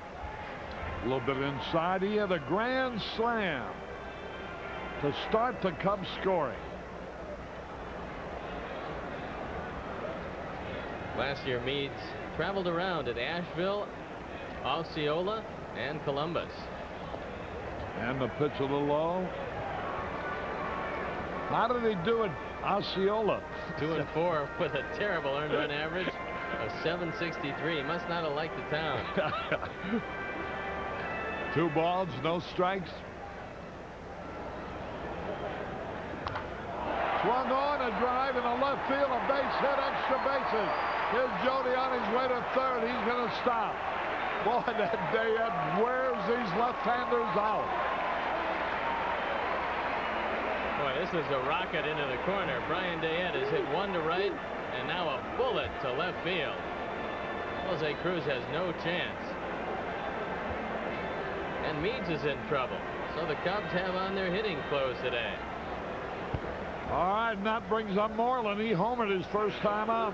A little bit inside. He had a grand slam to start the Cubs scoring. Last year, Meads traveled around at Asheville, Osceola, and Columbus. And the pitch a little low. How did he do it, Osceola? 2-4 with a terrible earned run average of 763. He must not have liked the town. 2 balls, no strikes. Swung on a drive in the left field, a base hit, extra bases. Here's Jody on his way to third. He's going to stop. Boy, that Dayette wears these left-handers out. Boy, this is a rocket into the corner. Brian Dayette has hit 1 to right, and now a bullet to left field. Jose Cruz has no chance. And Meads is in trouble. So the Cubs have on their hitting clothes today. All right, and that brings up Moreland. He homered his first time up.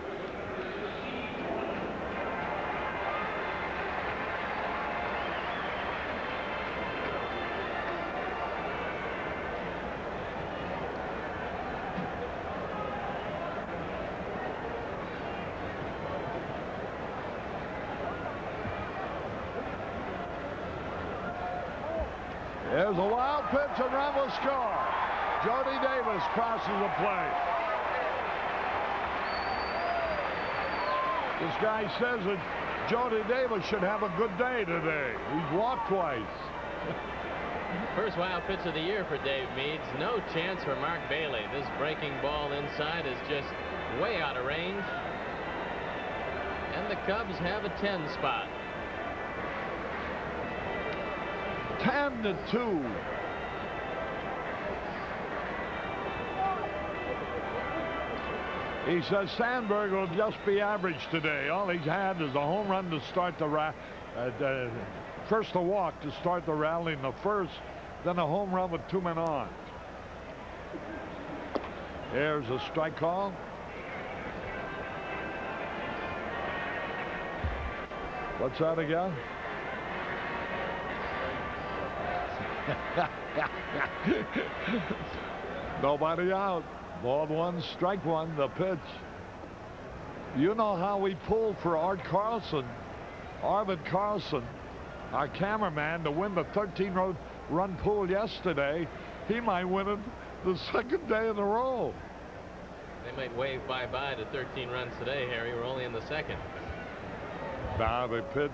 There's a wild pitch, and run will score. Jody Davis crosses the plate. This guy says that Jody Davis should have a good day today. He's walked twice. First wild pitch of the year for Dave Meads. No chance for Mark Bailey. This breaking ball inside is just way out of range. And the Cubs have a 10 spot. 10-2. He says Sandberg will just be average today. All he's had is a home run to start the first a walk to start the rally in the first, then a home run with 2 men on. Here's a strike call. What's that again? Nobody out. Ball 1, strike 1, the pitch. You know how we pulled for Arvid Carlson, our cameraman, to win the 13-run pool yesterday. He might win it the second day in a row. They might wave bye-bye to 13 runs today, Harry. We're only in the second. Now the pitch.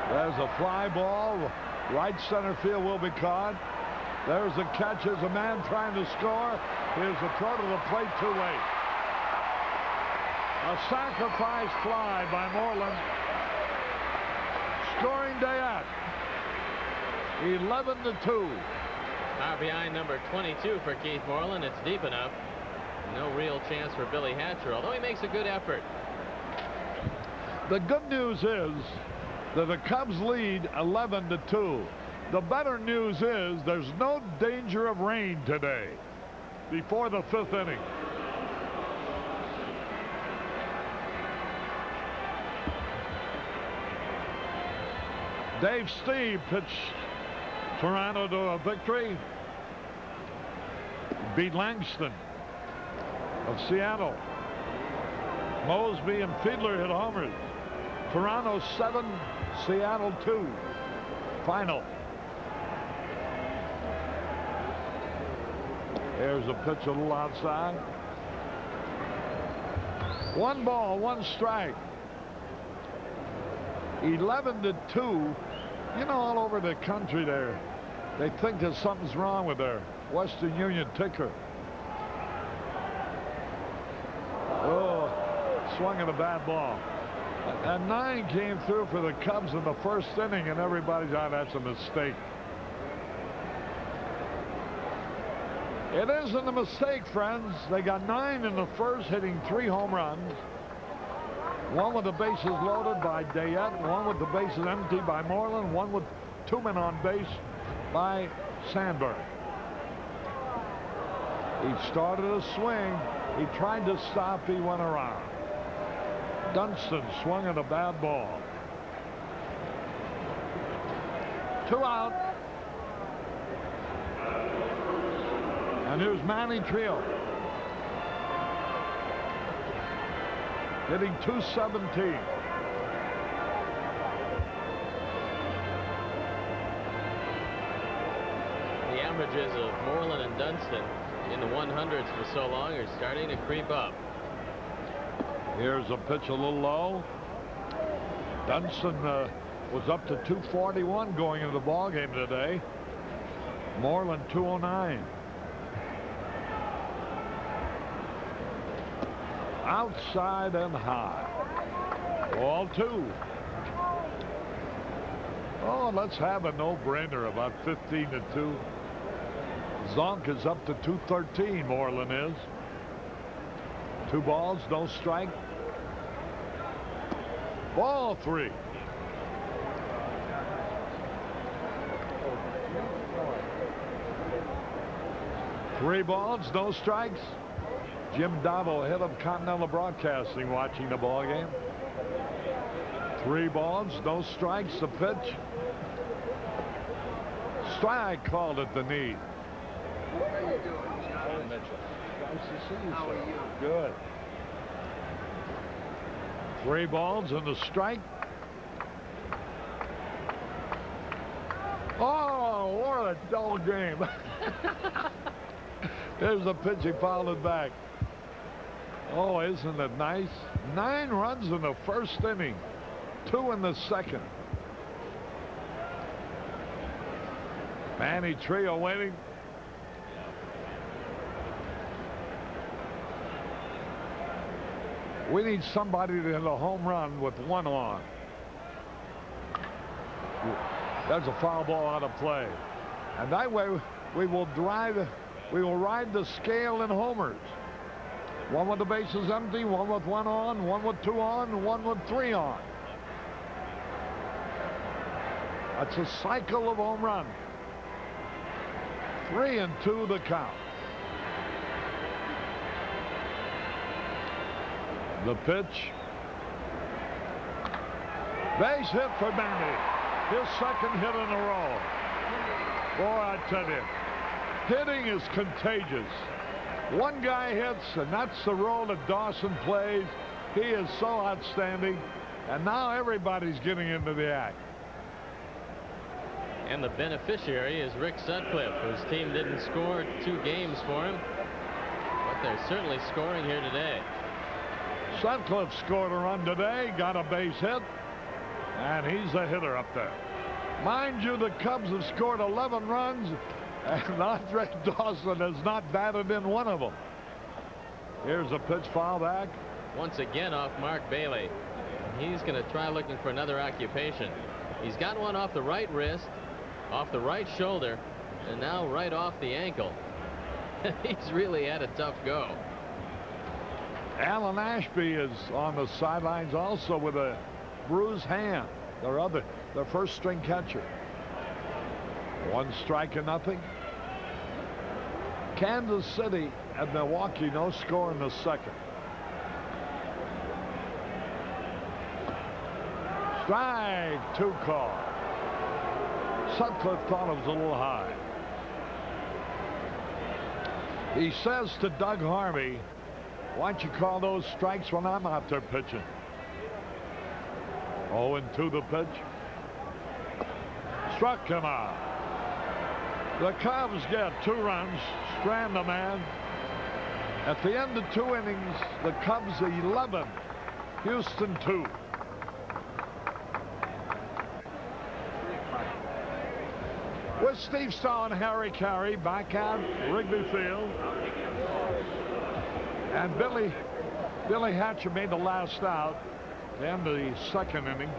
There's a fly ball. Right center field will be caught. There's a catch. There's a man trying to score. Here's a throw to the plate too late. A sacrifice fly by Moreland. Scoring Dayat. 11-2. RBI number 22 for Keith Moreland. It's deep enough. No real chance for Billy Hatcher, although he makes a good effort. The good news is that the Cubs lead 11-2. The better news is there's no danger of rain today before the 5th inning. Dave Steve pitched Toronto to a victory. Beat Langston of Seattle. Mosby and Fiedler hit homers. Toronto 7, Seattle 2. Final. Here's a pitch a little outside. 1 ball, 1 strike. 11-2. You know, all over the country there, they think that something's wrong with their Western Union ticker. Oh, swung at a bad ball. And 9 came through for the Cubs in the first inning, and everybody thought that's a mistake. It isn't a mistake, friends. They got 9 in the first, hitting 3 home runs. 1 with the bases loaded by Dayat, 1 with the bases empty by Moreland, 1 with 2 men on base by Sandberg. He started a swing. He tried to stop. He went around. Dunston swung at a bad ball. 2 out. And here's Manny Trio. Hitting .217. The averages of Moreland and Dunston in the 100s for so long are starting to creep up. Here's a pitch a little low. Dunston was up to .241 going into the ball game today. Moreland .209. Outside and high. Ball 2. Oh, let's have a no-brainer about 15-2. Zonk is up to .213, Moreland is. 2 balls, no strike. Ball 3. 3 balls, no strikes. Jim Dowdle, head of Continental Broadcasting, watching the ball game. 3 balls, no strikes. The pitch. Strike called at the knee. How are you doing, John? Nice to see you, How sir. are you? Good. 3 balls and a strike. Oh, what a dull game. There's the pitch. He fouled it back. Oh, isn't it nice? 9 runs in the first inning. 2 in the second. Manny Trio waiting. We need somebody to hit a home run with 1 on. That's a foul ball out of play. And that way we will ride the scale in homers. 1 with the bases empty, 1 with 1 on, 1 with 2 on, 1 with 3 on. That's a cycle of home runs. 3-2 the count. The pitch. Base hit for Manny. His second hit in a row. Boy, I tell you, hitting is contagious. One guy hits, and that's the role that Dawson plays. He is so outstanding, and now everybody's getting into the act. And the beneficiary is Rick Sutcliffe, whose team didn't score 2 games for him, but they're certainly scoring here today. Sutcliffe scored a run today, got a base hit, and he's a hitter up there. Mind you, the Cubs have scored 11 runs, and Andre Dawson has not batted in 1 of them. Here's a pitch, foul back. Once again off Mark Bailey. He's going to try looking for another occupation. He's got one off the right wrist, off the right shoulder, and now right off the ankle. He's really had a tough go. Alan Ashby is on the sidelines also with a bruised hand. Their first string catcher. 1 strike and nothing. Kansas City and Milwaukee, no score in the second. Strike 2 call. Sutcliffe thought it was a little high. He says to Doug Harvey, why don't you call those strikes when I'm out there pitching? 0-2 the pitch. Struck him out. The Cubs get 2 runs, strand a man. At the end of 2 innings, the Cubs 11, Houston 2. With Steve Starr and Harry Carey back at Wrigley Field. And Billy Hatcher made the last out at the end of the second inning.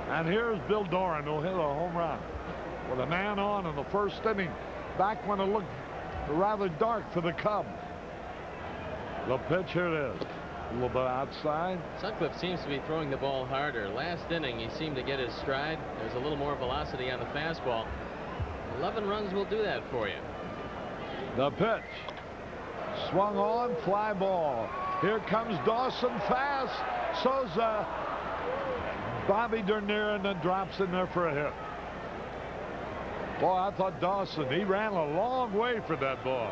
And here's Bill Doran, who hit a home run with a man on in the first inning, back when it looked rather dark for the Cubs. The pitch, here it is. A little bit outside. Sutcliffe seems to be throwing the ball harder. Last inning, he seemed to get his stride. There's a little more velocity on the fastball. 11 runs will do that for you. The pitch. Swung on, fly ball. Here comes Dawson fast. Souza. Bobby Dernier, and then drops in there for a hit. Boy, I thought Dawson, he ran a long way for that ball.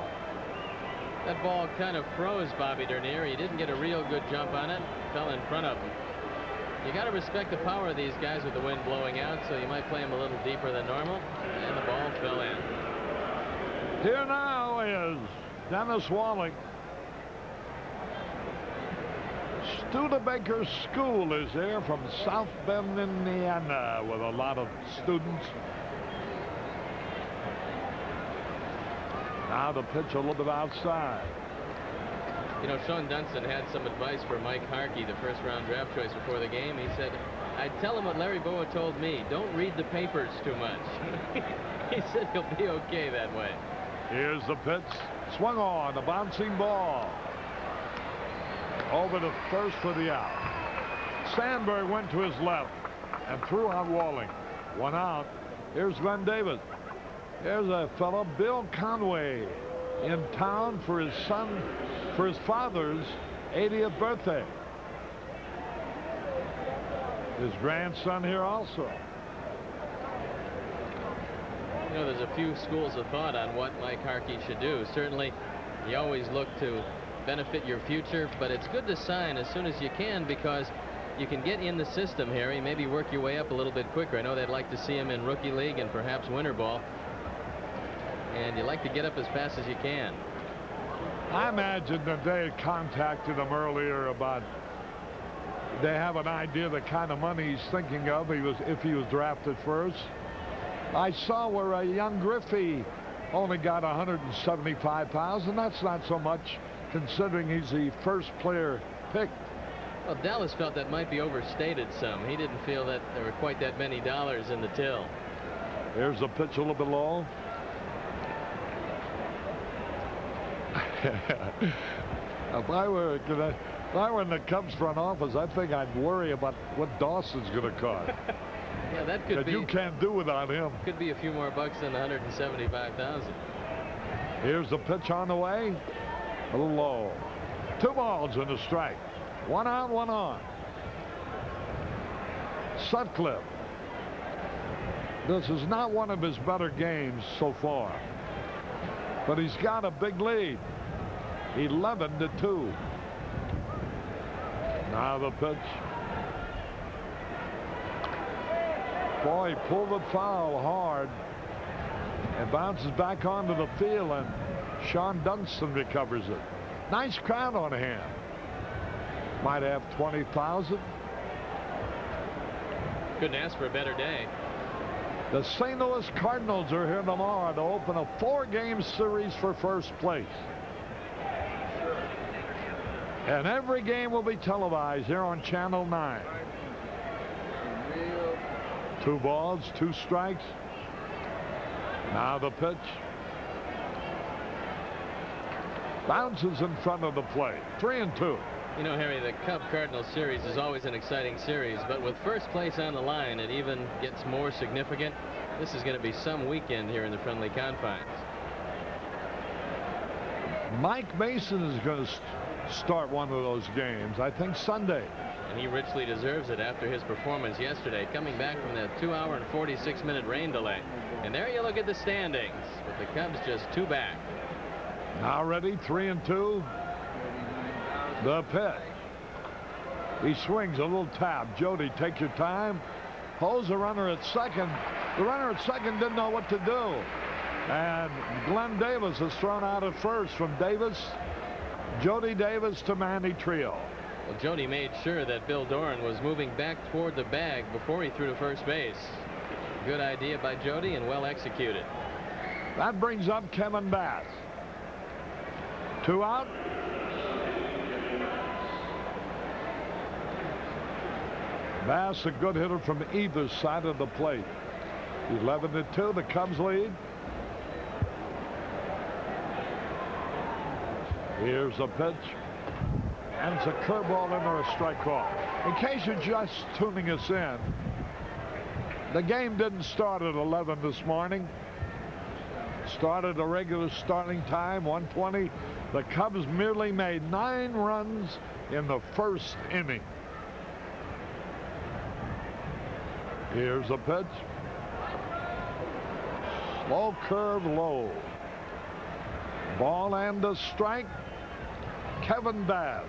That ball kind of froze Bobby Dernier. He didn't get a real good jump on it. Fell in front of him. You got to respect the power of these guys with the wind blowing out, so you might play him a little deeper than normal. And the ball fell in. Here now is Dennis Walling. Studebaker School is there from South Bend, Indiana, with a lot of students. Now the pitch a little bit outside. You know, Sean Dunston had some advice for Mike Harkey, the first-round draft choice, before the game. He said, I'd tell him what Larry Bowa told me. Don't read the papers too much. He said he'll be okay that way. Here's the pitch. Swung on, a bouncing ball. Over to first for the out. Sandberg went to his left and threw out Walling. 1 out. Here's Glenn Davis. There's a fellow, Bill Conway, in town for his father's 80th birthday. His grandson here also. You know, there's a few schools of thought on what Mike Harkey should do. Certainly, you always look to benefit your future, but it's good to sign as soon as you can because you can get in the system, Harry, maybe work your way up a little bit quicker. I know they'd like to see him in rookie league and perhaps winter ball, and you like to get up as fast as you can. I imagine that they had contacted him earlier about they have an idea the kind of money he's thinking of if he was drafted first. I saw where a young Griffey only got $175,000. That's not so much considering he's the first player picked. Well, Dallas felt that might be overstated some. He didn't feel that there were quite that many dollars in the till. Here's a pitch a little bit low. If I were in the Cubs front office, I think I'd worry about what Dawson's going to cost. Yeah, that could that be. You can't do without him. Could be a few more bucks than 175,000. Here's the pitch on the way. A little low. 2 balls and a strike. 1 out, 1 on. Sutcliffe. This is not one of his better games so far, but he's got a big lead. 11-2. Now the pitch. Boy, he pulled it foul hard. It bounces back onto the field, and Sean Dunston recovers it. Nice crowd on hand. Might have 20,000. Couldn't ask for a better day. The St. Louis Cardinals are here tomorrow to open a 4-game series for first place. And every game will be televised here on Channel 9. 2 balls, 2 strikes. Now the pitch. Bounces in front of the plate. 3-2. You know, Harry, the Cub-Cardinals series is always an exciting series, but with first place on the line, it even gets more significant. This is going to be some weekend here in the friendly confines. Mike Mason is going to start one of those games, I think Sunday. And he richly deserves it after his performance yesterday, coming back from that 2-hour and 46-minute rain delay. And there you look at the standings, with the Cubs just 2 back. Now ready, 3-2. The pitch. He swings a little tap. Jody, take your time. Holds the runner at second. The runner at second didn't know what to do. And Glenn Davis is thrown out at first from Davis. Jody Davis to Manny Trio. Well, Jody made sure that Bill Doran was moving back toward the bag before he threw to first base. Good idea by Jody and well executed. That brings up Kevin Bass. 2 out. Bass, a good hitter from either side of the plate. 11-2, the Cubs lead. Here's a pitch. And it's a curveball in or a strike call. In case you're just tuning us in, the game didn't start at 11 this morning. Started a regular starting time, 1:20. The Cubs merely made 9 runs in the first inning. Here's a pitch. Slow curve low. Ball and a strike. Kevin Bass.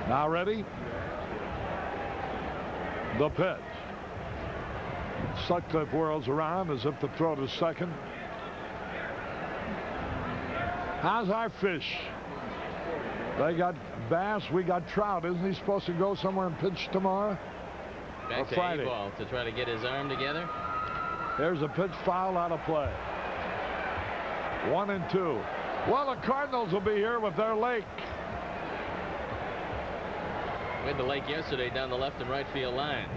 Now ready? The pitch. Sutcliffe whirls around as if to throw to second. How's our fish? They got Bass, we got Trout. Isn't he supposed to go somewhere and pitch tomorrow? Back to Friday. A-ball to try to get his arm together. There's a pitch foul out of play. 1-2. Well, the Cardinals will be here with their lake. We had the lake yesterday down the left and right field line.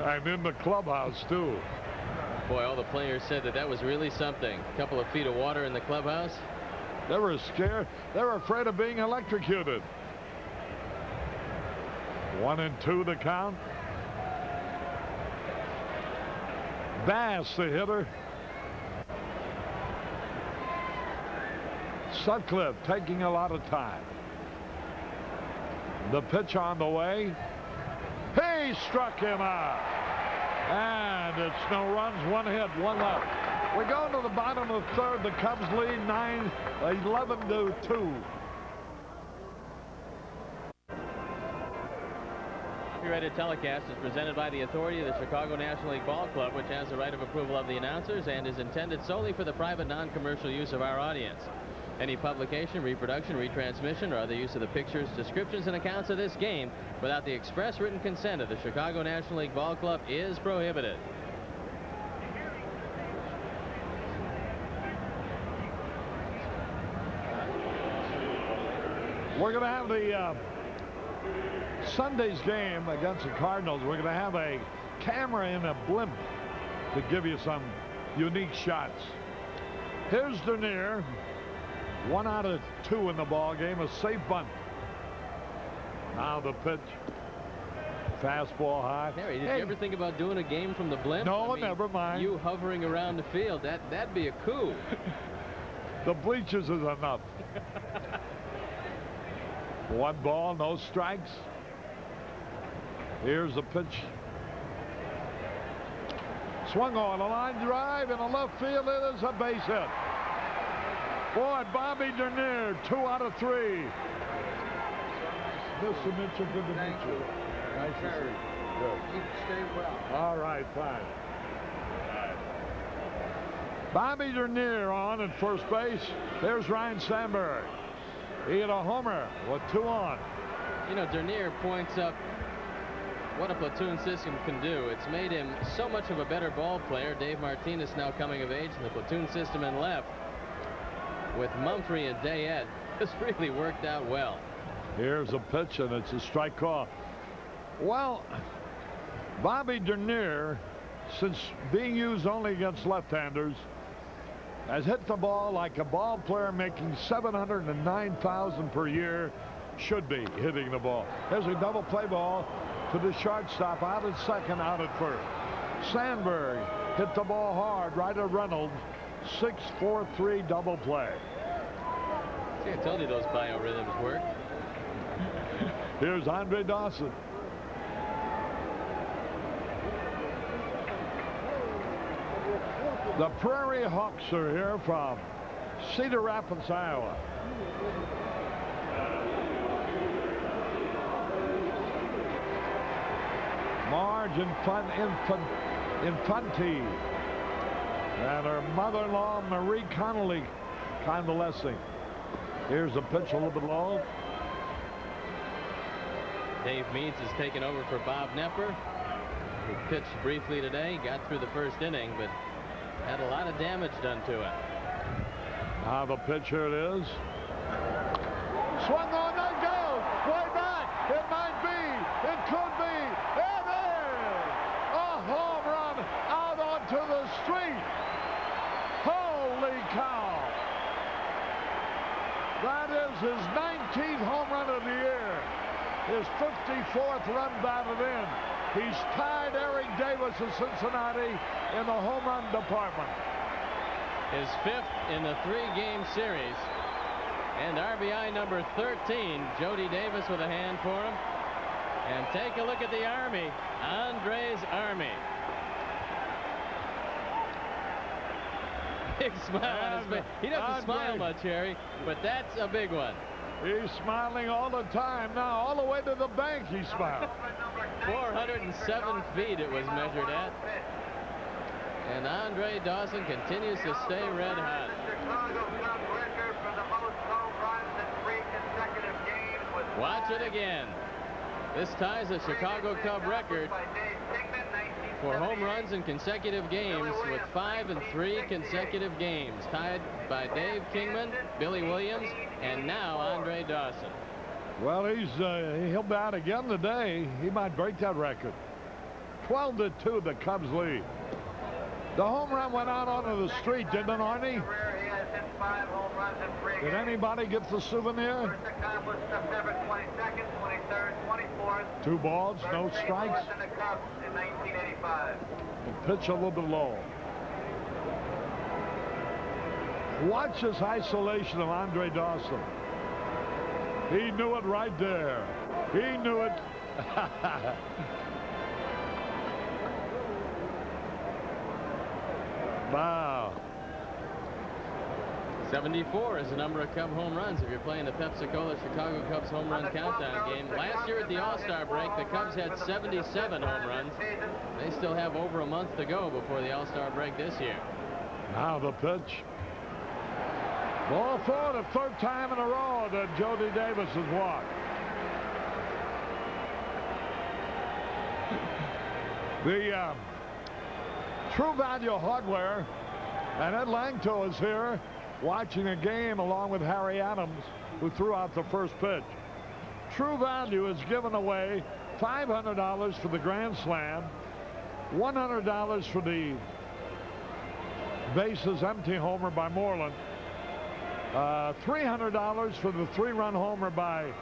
And in the clubhouse, too. Boy, all the players said that was really something. A couple of feet of water in the clubhouse. They were scared. They were afraid of being electrocuted. 1-2 the count. Bass, the hitter. Sutcliffe taking a lot of time. The pitch on the way. He struck him out. And it's no runs, 1 hit, 1 left. We go to the bottom of the third. The Cubs lead 11-2. Copyrighted telecast is presented by the authority of the Chicago National League Ball Club, which has the right of approval of the announcers and is intended solely for the private non-commercial use of our audience. Any publication, reproduction, retransmission, or other use of the pictures, descriptions, and accounts of this game without the express written consent of the Chicago National League Ball Club is prohibited. We're going to have the Sunday's game against the Cardinals. We're going to have a camera in a blimp to give you some unique shots. Here's Dernier. 1 out of 2 in the ball game. A safe bunt. Now the pitch. Fastball high. Harry, did you ever think about doing a game from the blimp? No, never mind. You hovering around the field, that'd be a coup. The bleachers is enough. 1 ball, no strikes. Here's the pitch. Swung on a line drive in the left field. It is a base hit. Boy, Bobby Dernier, 2 out of 3. Mr. Mitchell, good to meet you. Nice to see you. Good. You stay well. All right, fine. Bobby Dernier on at first base. There's Ryan Sandberg. He hit a homer with 2 on. You know, Dernier points up what a platoon system can do. It's made him so much of a better ball player. Dave Martinez now coming of age in the platoon system and left with Mumphrey and Dayette. This really worked out well. Here's a pitch, and it's a strike call. Well, Bobby Dernier, since being used only against left-handers, has hit the ball like a ball player making $709,000 per year should be hitting the ball. There's a double play ball to the shortstop, out at second, out at first. Sandberg hit the ball hard right at Reynolds. 6-4-3 double play. See, I told you those biorhythms work. Here's Andre Dawson. The Prairie Hawks are here from Cedar Rapids, Iowa. Marge Infanti and her mother-in-law Marie Connolly convalescing. Here's a pitch a little bit low. Dave Meads has taken over for Bob Knepper, who pitched briefly today, got through the first inning, but had a lot of damage done to it. Now the pitch, here it is. Swung on, that goes. Way back. It might be. It could be. It is. A home run out onto the street. Holy cow. That is his 19th home run of the year. His 54th run batted in. He's tied Eric Davis of Cincinnati in the home run department. His 5th in the 3-game series. And RBI number 13, Jody Davis with a hand for him. And take a look at the Army, Andre's Army. Big smile on his face. He doesn't smile much, Harry, but that's a big one. He's smiling all the time now. All the way to the bank he smiled. 407 feet it was measured at. And Andre Dawson continues to stay red hot. Watch it again. This ties a Chicago Cub record for home runs in consecutive games with 5 and 3 consecutive games, tied by Dave Kingman, Billy Williams, and now Andre Dawson. Well, he'll bat again today. He might break that record. 12-2, the Cubs lead. The home run went out onto the street, didn't it, Arnie? 5 home runs in 3 Did games. anybody get the souvenir? First accomplished September 22nd, 23rd, 24th. 2 balls, no First St. strikes. Louis and the Cubs in 1985. The pitch a little bit low. Watch this isolation of Andre Dawson. He knew it right there. He knew it. Wow. 74 is the number of Cub home runs if you're playing the Pepsi-Cola Chicago Cubs home run countdown game. Last year at the All-Star break, the Cubs had 77 home runs. They still have over a month to go before the All-Star break this year. Now the pitch. Ball 4, the 3rd time in a row that Jody Davis has walked. The True Value Hardware and Ed Langto is here watching a game along with Harry Adams, who threw out the first pitch. True Value is giving away $500 for the Grand Slam, $100 for the bases empty homer by Moreland, $300 for the 3-run homer by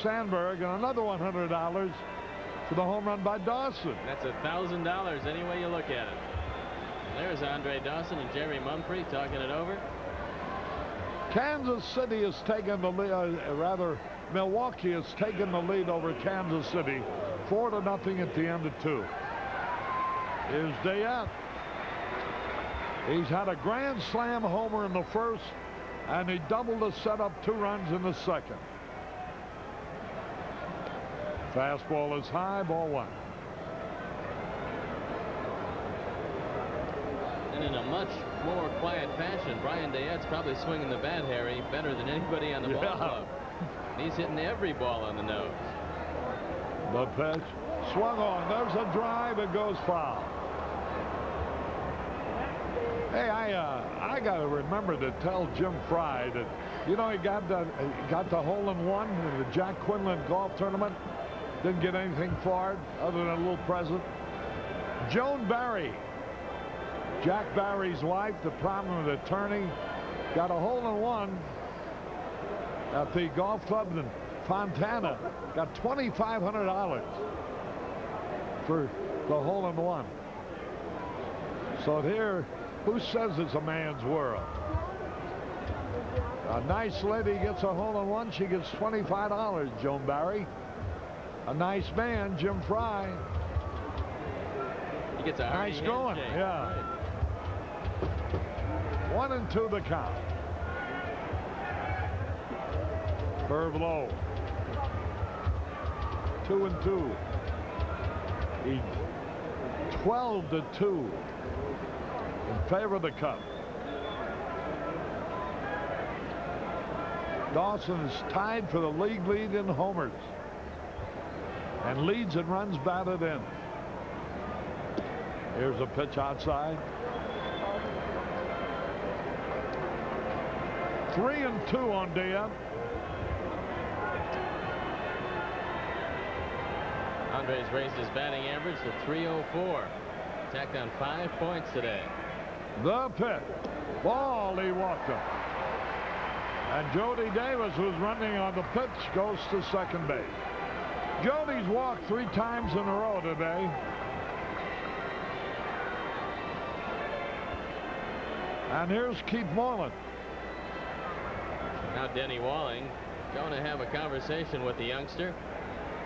Sandberg, and another $100 for the home run by Dawson. That's $1,000 any way you look at it. There's Andre Dawson and Jerry Mumphrey talking it over. Kansas City has taken the lead, Milwaukee has taken the lead over Kansas City 4-0 at the end of 2. Here's Dayette. He's had a Grand Slam homer in the first, and he doubled to set up 2 runs in the second. Fastball is high, ball 1. And in a much more quiet fashion, Brian Dayette's probably swinging the bat, Harry, better than anybody on the ball club. He's hitting every ball on the nose. The pitch swung on. There's a drive. It goes foul. Hey, I got to remember to tell Jim Fry that, you know, he got the hole-in-one in the Jack Quinlan golf tournament. Didn't get anything for it other than a little present. Joan Barry, Jack Barry's wife, the prominent attorney, got a hole-in-one at the golf club in Fontana. Got $2,500 for the hole-in-one. So here, who says it's a man's world? A nice lady gets a hole-in-one, she gets $25, Joan Barry. A nice man, Jim Fry. He gets a nice going, handshake. yeah. Right. 1-2 the count. Curve low. 2-2. He 12-2 in favor of the Cubs. Dawson is tied for the league lead in homers and leads and runs batted in. Here's a pitch outside. 3-2 on Dayette. Andre's raised his batting average to .304. Tacked on 5 points today. The pitch. Ball, he walked up. And Jody Davis, who's running on the pitch, goes to second base. Jody's walked 3 times in a row today. And here's Keith Moreland. Now Denny Walling going to have a conversation with the youngster.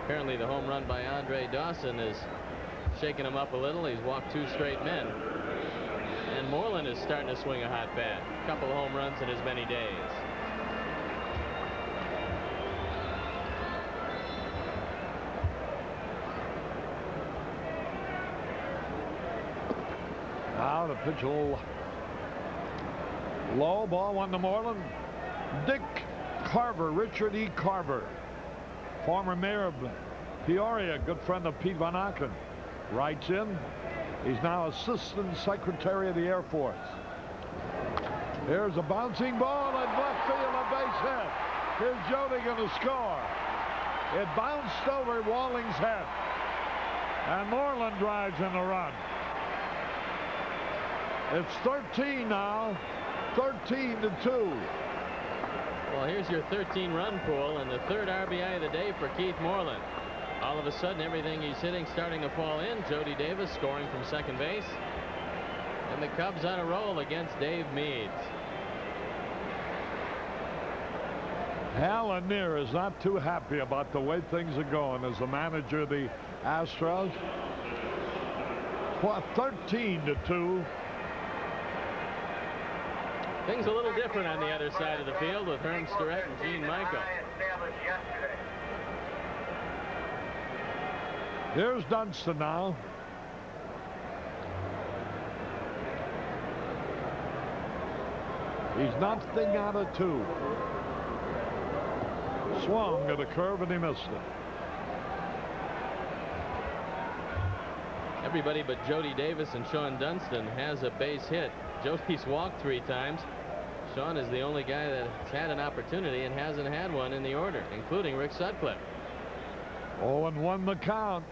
Apparently the home run by Andre Dawson is shaking him up a little. He's walked 2 straight men. And Moreland is starting to swing a hot bat. A couple of home runs in as many days. Now the pitch a little low. Ball 1 to Moreland. Dick Carver, Richard E. Carver, former mayor of Peoria, good friend of Pete Van Aken, writes in. He's now Assistant Secretary of the Air Force. Here's a bouncing ball at left field, a base hit. Here's Jody going to score. It bounced over Walling's head. And Moreland drives in the run. It's 13 now 13-2. Well, here's your 13-run pool and the third RBI of the day for Keith Moreland. All of a sudden, everything he's hitting starting to fall in. Jody Davis scoring from second base. And the Cubs on a roll against Dave Meads. Hal Lanier is not too happy about the way things are going as the manager of the Astros. 13-2. Things a little different on the other side of the field with Herm Starrett and Gene Michael. Here's Dunston now. He's nothing out of 2. Swung at a curve and he missed it. Everybody but Jody Davis and Sean Dunston has a base hit. Jody's walked 3 times. Sean is the only guy that's had an opportunity and hasn't had one in the order, including Rick Sutcliffe. 0-1 the count.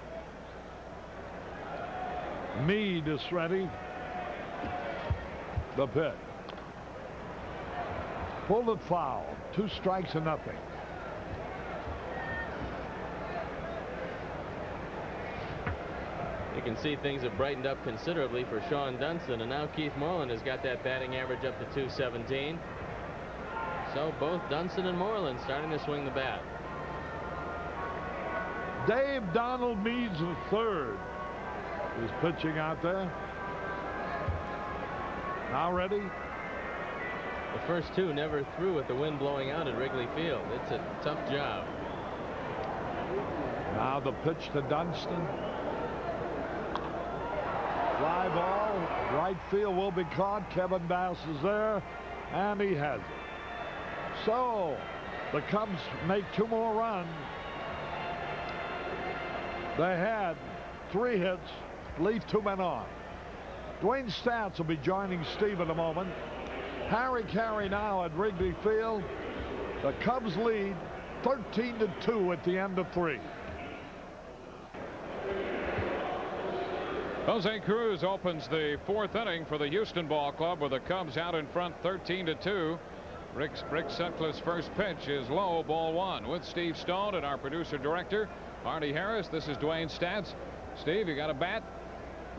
Mead is ready. The pitch. Pulled it foul. 2 strikes and nothing. You can see things have brightened up considerably for Sean Dunston, and now Keith Moreland has got that batting average up to 217. So both Dunston and Moreland starting to swing the bat. Dave Donald Meads III is pitching out there. Now ready. The first 2 never threw with the wind blowing out at Wrigley Field. It's a tough job. Now the pitch to Dunston. Fly ball. Right field will be caught. Kevin Bass is there, and he has it. So the Cubs make 2 more runs. They had 3 hits, leave 2 men on. Dwayne Stats will be joining Steve in a moment. Harry Carey now at Wrigley Field. The Cubs lead 13-2 at the end of 3. Jose Cruz opens the 4th inning for the Houston Ball Club with the Cubs out in front 13-2. Rick Sutcliffe's first pitch is low, ball 1. With Steve Stone and our producer director Artie Harris, this is Dwayne Stats. Steve, you got a bat?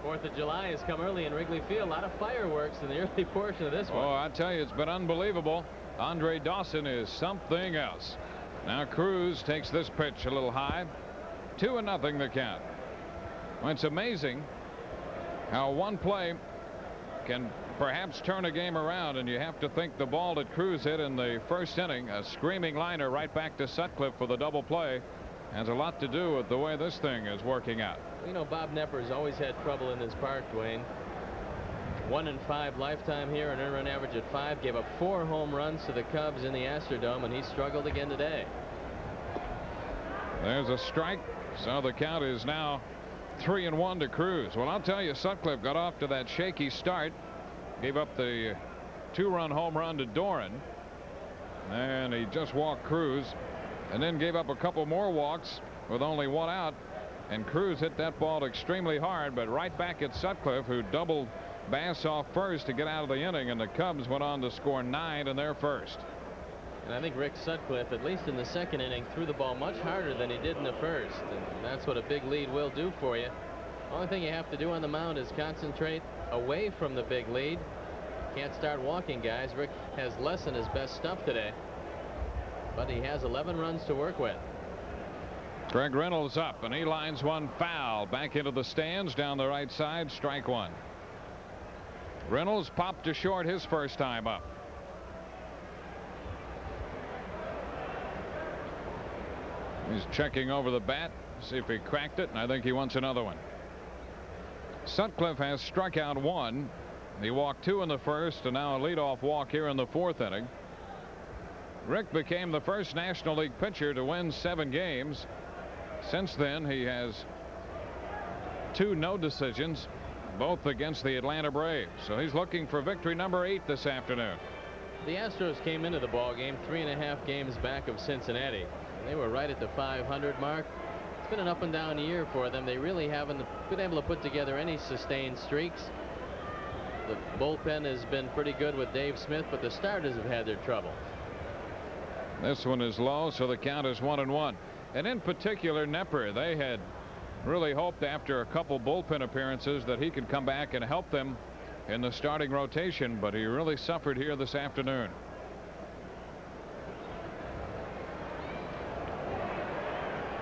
4th of July has come early in Wrigley Field. A lot of fireworks in the early portion of this one. Oh, I tell you, it's been unbelievable. Andre Dawson is something else. Now Cruz takes this pitch a little high. 2-0 the count. Well, it's amazing how one play can perhaps turn a game around, and you have to think the ball that Cruz hit in the first inning, a screaming liner right back to Sutcliffe for the double play, has a lot to do with the way this thing is working out. You know, Bob Knepper's always had trouble in this park, Dwayne. 1-5 lifetime here, an earned run average at 5. Gave up 4 home runs to the Cubs in the Astrodome, and he struggled again today. There's a strike, so the count is now 3-1 to Cruz. Well, I'll tell you, Sutcliffe got off to that shaky start. Gave up the 2-run home run to Doran, and he just walked Cruz, and then gave up a couple more walks with only 1 out. And Cruz hit that ball extremely hard, but right back at Sutcliffe, who doubled Bass off first to get out of the inning, and the Cubs went on to score 9 in their first. And I think Rick Sutcliffe, at least in the second inning, threw the ball much harder than he did in the first, and that's what a big lead will do for you. Only thing you have to do on the mound is concentrate away from the big lead. Can't start walking guys. Rick has less than his best stuff today, but he has 11 runs to work with. Greg Reynolds up, and he lines one foul back into the stands down the right side. Strike 1. Reynolds popped to short his first time up. He's checking over the bat, see if he cracked it, and I think he wants another one. Sutcliffe has struck out 1. He walked 2 in the first, and now a leadoff walk here in the 4th inning. Rick became the first National League pitcher to win 7 games. Since then, he has 2 no decisions, both against the Atlanta Braves. So he's looking for victory number 8 this afternoon. The Astros came into the ball game 3.5 games back of Cincinnati. They were right at the 500 mark. It's been an up and down year for them. They really haven't been able to put together any sustained streaks. The bullpen has been pretty good with Dave Smith, but the starters have had their trouble. This one is low, so the count is 1-1. And in particular, Knepper, they had really hoped after a couple bullpen appearances that he could come back and help them in the starting rotation, but he really suffered here this afternoon.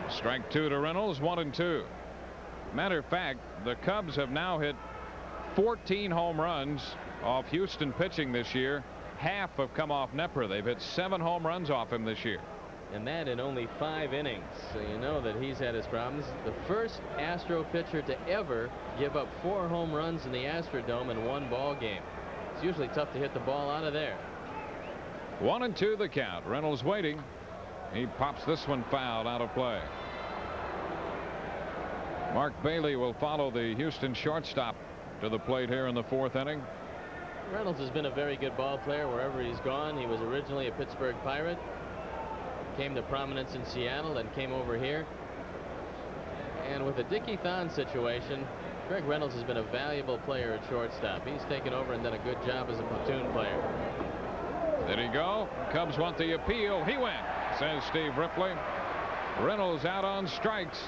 Strike 2 to Reynolds, 1-2. Matter of fact, the Cubs have now hit 14 home runs off Houston pitching this year. Half have come off Knepper. They've hit 7 home runs off him this year. And that in only 5 innings. So you know that he's had his problems. The first Astro pitcher to ever give up 4 home runs in the Astrodome in 1 ball game. It's usually tough to hit the ball out of there. 1-2 the count. Reynolds waiting. He pops this one foul out of play. Mark Bailey will follow the Houston shortstop to the plate here in the 4th inning. Reynolds has been a very good ball player wherever he's gone. He was originally a Pittsburgh Pirate, came to prominence in Seattle, and came over here. And with the Dickie Thon situation, Greg Reynolds has been a valuable player at shortstop. He's taken over and done a good job as a platoon player. Did he go? Cubs want the appeal. He went, says Steve Ripley. Reynolds out on strikes.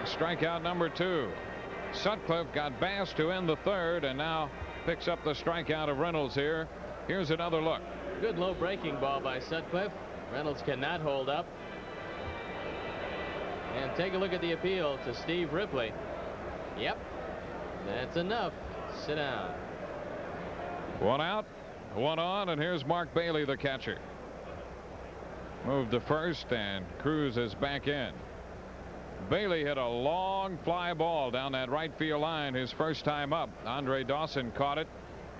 Strikeout number 2. Sutcliffe got Bass to end the 3rd and now picks up the strikeout of Reynolds here. Here's another look. Good low breaking ball by Sutcliffe. Reynolds cannot hold up. And take a look at the appeal to Steve Ripley. Yep, that's enough. Sit down. 1 out, 1 on, and here's Mark Bailey, the catcher. Moved to first, and Cruz is back in. Bailey hit a long fly ball down that right field line his first time up. Andre Dawson caught it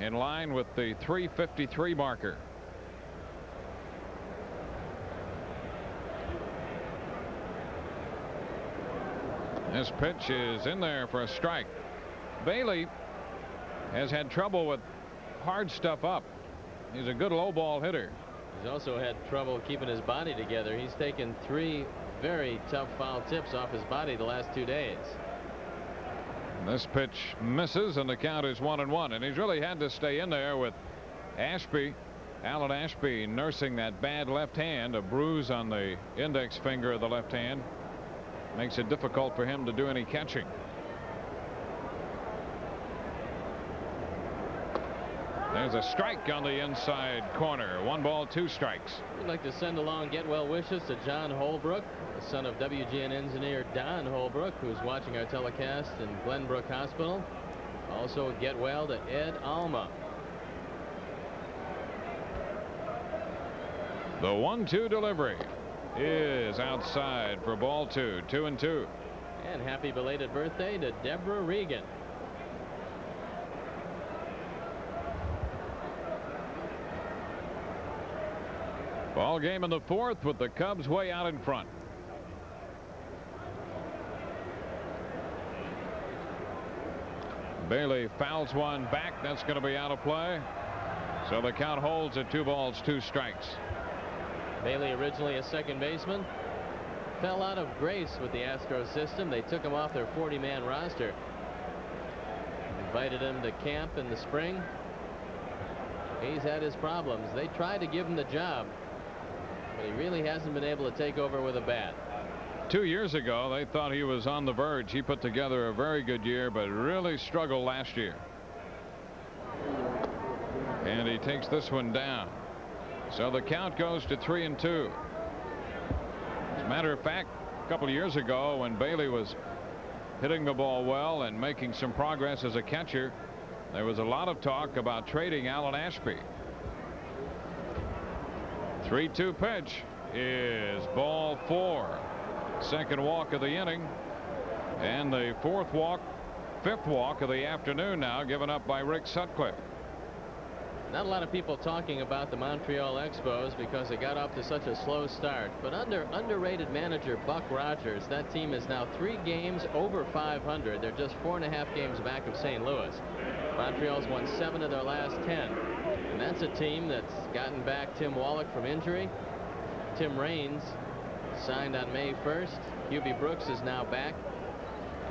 in line with the 353 marker. This pitch is in there for a strike. Bailey has had trouble with hard stuff up. He's a good low ball hitter. He's also had trouble keeping his body together. He's taken 3 very tough foul tips off his body the last 2 days. This pitch misses, and the count is 1-1. And he's really had to stay in there with Ashby. Alan Ashby nursing that bad left hand, a bruise on the index finger of the left hand. Makes it difficult for him to do any catching. There's a strike on the inside corner. 1 ball, 2 strikes. We'd like to send along get well wishes to John Holbrook, the son of WGN engineer Don Holbrook, who's watching our telecast in Glenbrook Hospital. Also get well to Ed Alma. The 1-2 delivery is outside for ball 2. 2-2. And happy belated birthday to Deborah Regan. Ball game in the 4th with the Cubs way out in front. Bailey fouls one back. That's going to be out of play. So the count holds at 2 balls, 2 strikes. Bailey, originally a second baseman, fell out of grace with the Astros system. They took him off their 40-man roster. Invited him to camp in the spring. He's had his problems. They tried to give him the job, but he really hasn't been able to take over with a bat. 2 years ago, they thought he was on the verge. He put together a very good year, but really struggled last year. And he takes this one down. So the count goes to 3-2. As a matter of fact, a couple of years ago, when Bailey was hitting the ball well and making some progress as a catcher, there was a lot of talk about trading Alan Ashby. 3-2 pitch is ball 4. Second walk of the inning, and the 4th walk, 5th walk of the afternoon now given up by Rick Sutcliffe. Not a lot of people talking about the Montreal Expos because it got off to such a slow start, but under underrated manager Buck Rogers, that team is now 3 games over 500. They're just 4.5 games back of St. Louis. Montreal's won 7 of their last 10, and that's a team that's gotten back Tim Wallach from injury. Tim Raines signed on May 1st. Hubie Brooks is now back,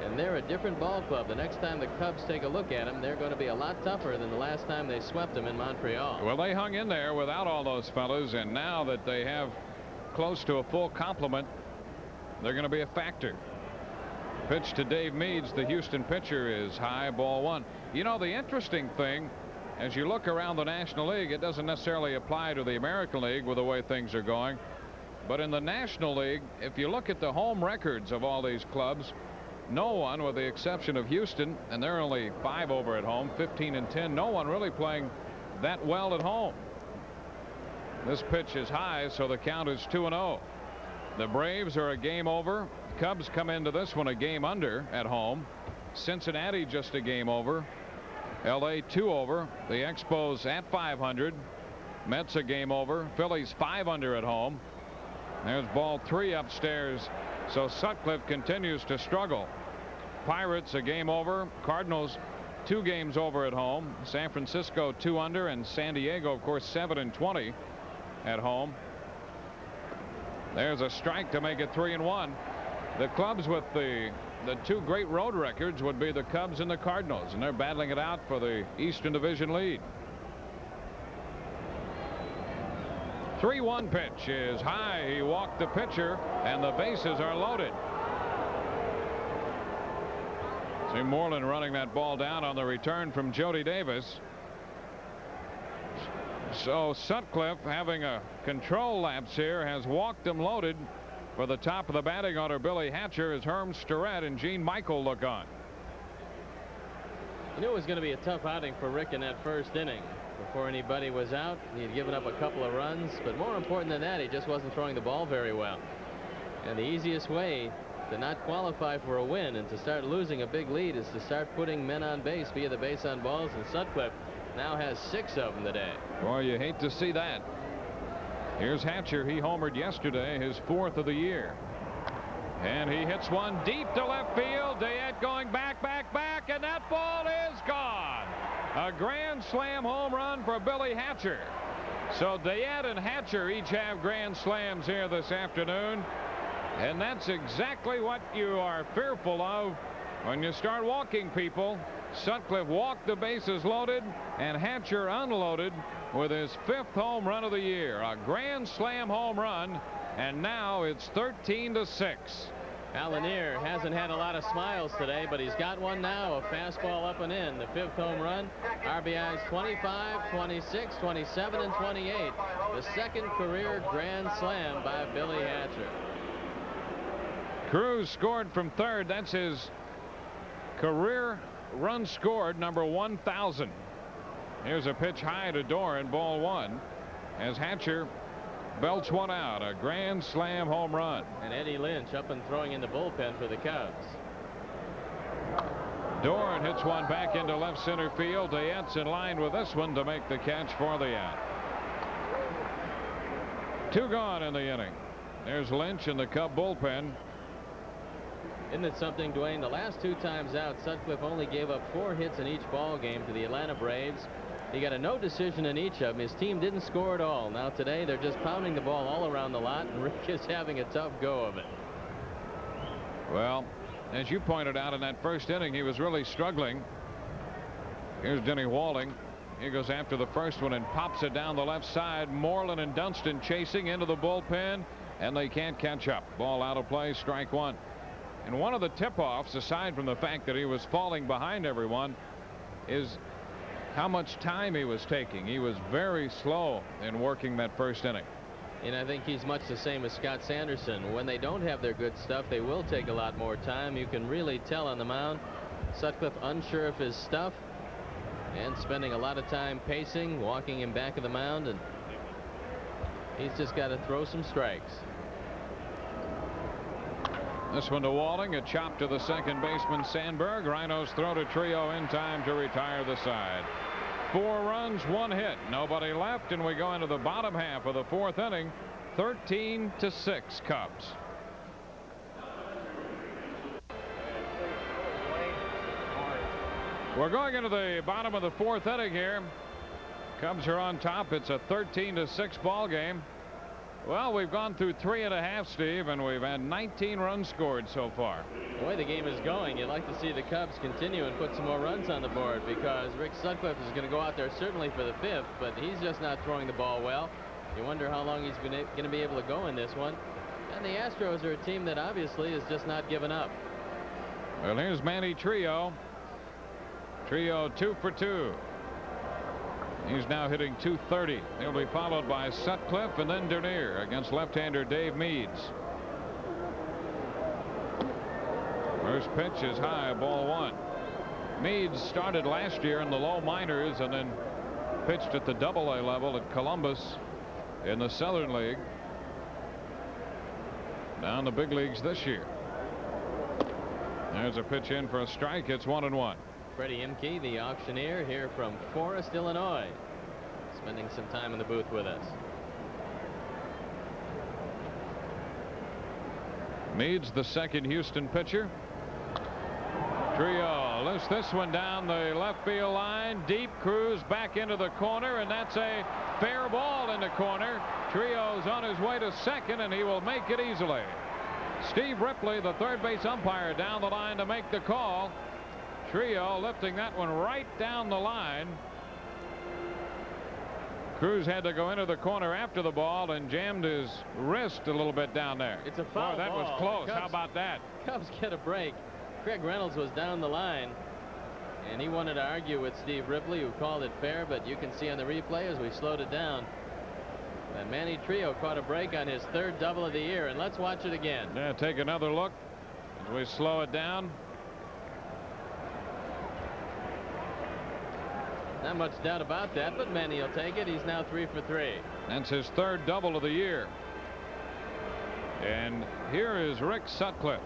And they're a different ball club. The next time the Cubs take a look at them, they're going to be a lot tougher than the last time they swept them in Montreal. Well, they hung in there without all those fellas, and now that they have close to a full complement, they're going to be a factor. Pitch to Dave Meads, the Houston pitcher, is high, ball one. You know, the interesting thing, as you look around the National League, it doesn't necessarily apply to the American League with the way things are going. But in the National League, if you look at the home records of all these clubs, no one, with the exception of Houston, and they're only 5 over at home, 15-10, no one really playing that well at home. This pitch is high, so the count is 2-0. The Braves are a game over. Cubs come into this one a game under at home. Cincinnati just a game over. LA 2 over. The Expos at 500. Mets a game over. Phillies 5 under at home. There's ball 3 upstairs. So Sutcliffe continues to struggle. Pirates a game over. Cardinals 2 games over at home. San Francisco 2 under, and San Diego, of course, 7-20 at home. There's a strike to make it 3-1. The clubs with the 2 great road records would be the Cubs and the Cardinals, and they're battling it out for the Eastern Division lead. 3-1 pitch is high. He walked the pitcher, and the bases are loaded. See Moreland running that ball down on the return from Jody Davis. So Sutcliffe, having a control lapse here, has walked them loaded. For the top of the batting order, Billy Hatcher, as Herm Starrett and Gene Michael look on. You knew it was going to be a tough outing for Rick in that first inning. Before anybody was out, he had given up a couple of runs, but more important than that, he just wasn't throwing the ball very well. And the easiest way to not qualify for a win and to start losing a big lead is to start putting men on base via the base on balls, and Sutcliffe now has 6 of them today. Boy, you hate to see that. Here's Hatcher. He homered yesterday, his 4th of the year. And he hits one deep to left field. Dayette going back, and that ball is gone. A grand slam home run for Billy Hatcher. So Dayette and Hatcher each have grand slams here this afternoon. And that's exactly what you are fearful of when you start walking people. Sutcliffe walked the bases loaded, and Hatcher unloaded with his 5th home run of the year. A grand slam home run, and now it's 13-6. Al Lanier hasn't had a lot of smiles today, but he's got one now. A fastball up and in. The 5th home run. RBIs 25, 26, 27, and 28. The 2nd career grand slam by Billy Hatcher. Cruz scored from 3rd. That's his career run scored, number 1,000. Here's a pitch high to Doran, ball 1, as Hatcher belts one out. A grand slam home run. And Eddie Lynch up and throwing in the bullpen for the Cubs. Doran hits one back into left center field. Dayette's in line with this one to make the catch for the out. 2 gone in the inning. There's Lynch in the Cub bullpen. Isn't it something, Dwayne? The last 2 times out, Sutcliffe only gave up 4 hits in each ball game to the Atlanta Braves. He got a no decision in each of them. His team didn't score at all. Now today they're just pounding the ball all around the lot, and Rick is having a tough go of it. Well, as you pointed out in that first inning, he was really struggling. Here's Denny Walling. He goes after the first one and pops it down the left side. Moreland and Dunston chasing into the bullpen, and they can't catch up. Ball out of play, strike 1. And one of the tip-offs, aside from the fact that he was falling behind everyone, is how much time he was taking. He was very slow in working that first inning. And I think he's much the same as Scott Sanderson. When they don't have their good stuff, they will take a lot more time. You can really tell on the mound. Sutcliffe unsure of his stuff and spending a lot of time pacing, walking him back of the mound, and he's just got to throw some strikes. This one to Walling, a chop to the second baseman Sandberg. Rhinos throw to Trio in time to retire the side. 4 runs, 1 hit, nobody left, and we go into the bottom half of the 4th inning. 13-6 Cubs. We're going into the bottom of the 4th inning here. Cubs are on top. It's a 13-6 ball game. Well, we've gone through 3.5, Steve, and we've had 19 runs scored so far. The way the game is going, you'd like to see the Cubs continue and put some more runs on the board, because Rick Sutcliffe is going to go out there certainly for the 5th, but he's just not throwing the ball well. You wonder how long he's going to be able to go in this one. And the Astros are a team that obviously is just not giving up. Well, here's Manny Trio. Trio 2 for 2. He's now hitting .230. He'll be followed by Sutcliffe and then Dernier against left-hander Dave Meads. First pitch is high, ball 1. Meads started last year in the low minors and then pitched at the Double-A level at Columbus in the Southern League. Down the big leagues this year. There's a pitch in for a strike. It's 1-1. Freddie Imke, the auctioneer, here from Forest, Illinois, spending some time in the booth with us. Meads, the second Houston pitcher. Trio lifts this one down the left field line. Deep. Cruz back into the corner, and that's a fair ball in the corner. Trio's on his way to second, and he will make it easily. Steve Ripley, the third base umpire, down the line to make the call. Trio lifting that one right down the line. Cruz had to go into the corner after the ball and jammed his wrist a little bit down there. It's a foul Boy, that ball. was close. Cubs, how about that? Cubs get a break. Craig Reynolds was down the line, and he wanted to argue with Steve Ripley, who called it fair, but you can see on the replay as we slowed it down that Manny Trio caught a break on his 3rd double of the year. And let's watch it again. Yeah, take another look as we slow it down. Not much doubt about that, but Manny will take it. He's now 3 for 3. That's his 3rd double of the year. And here is Rick Sutcliffe.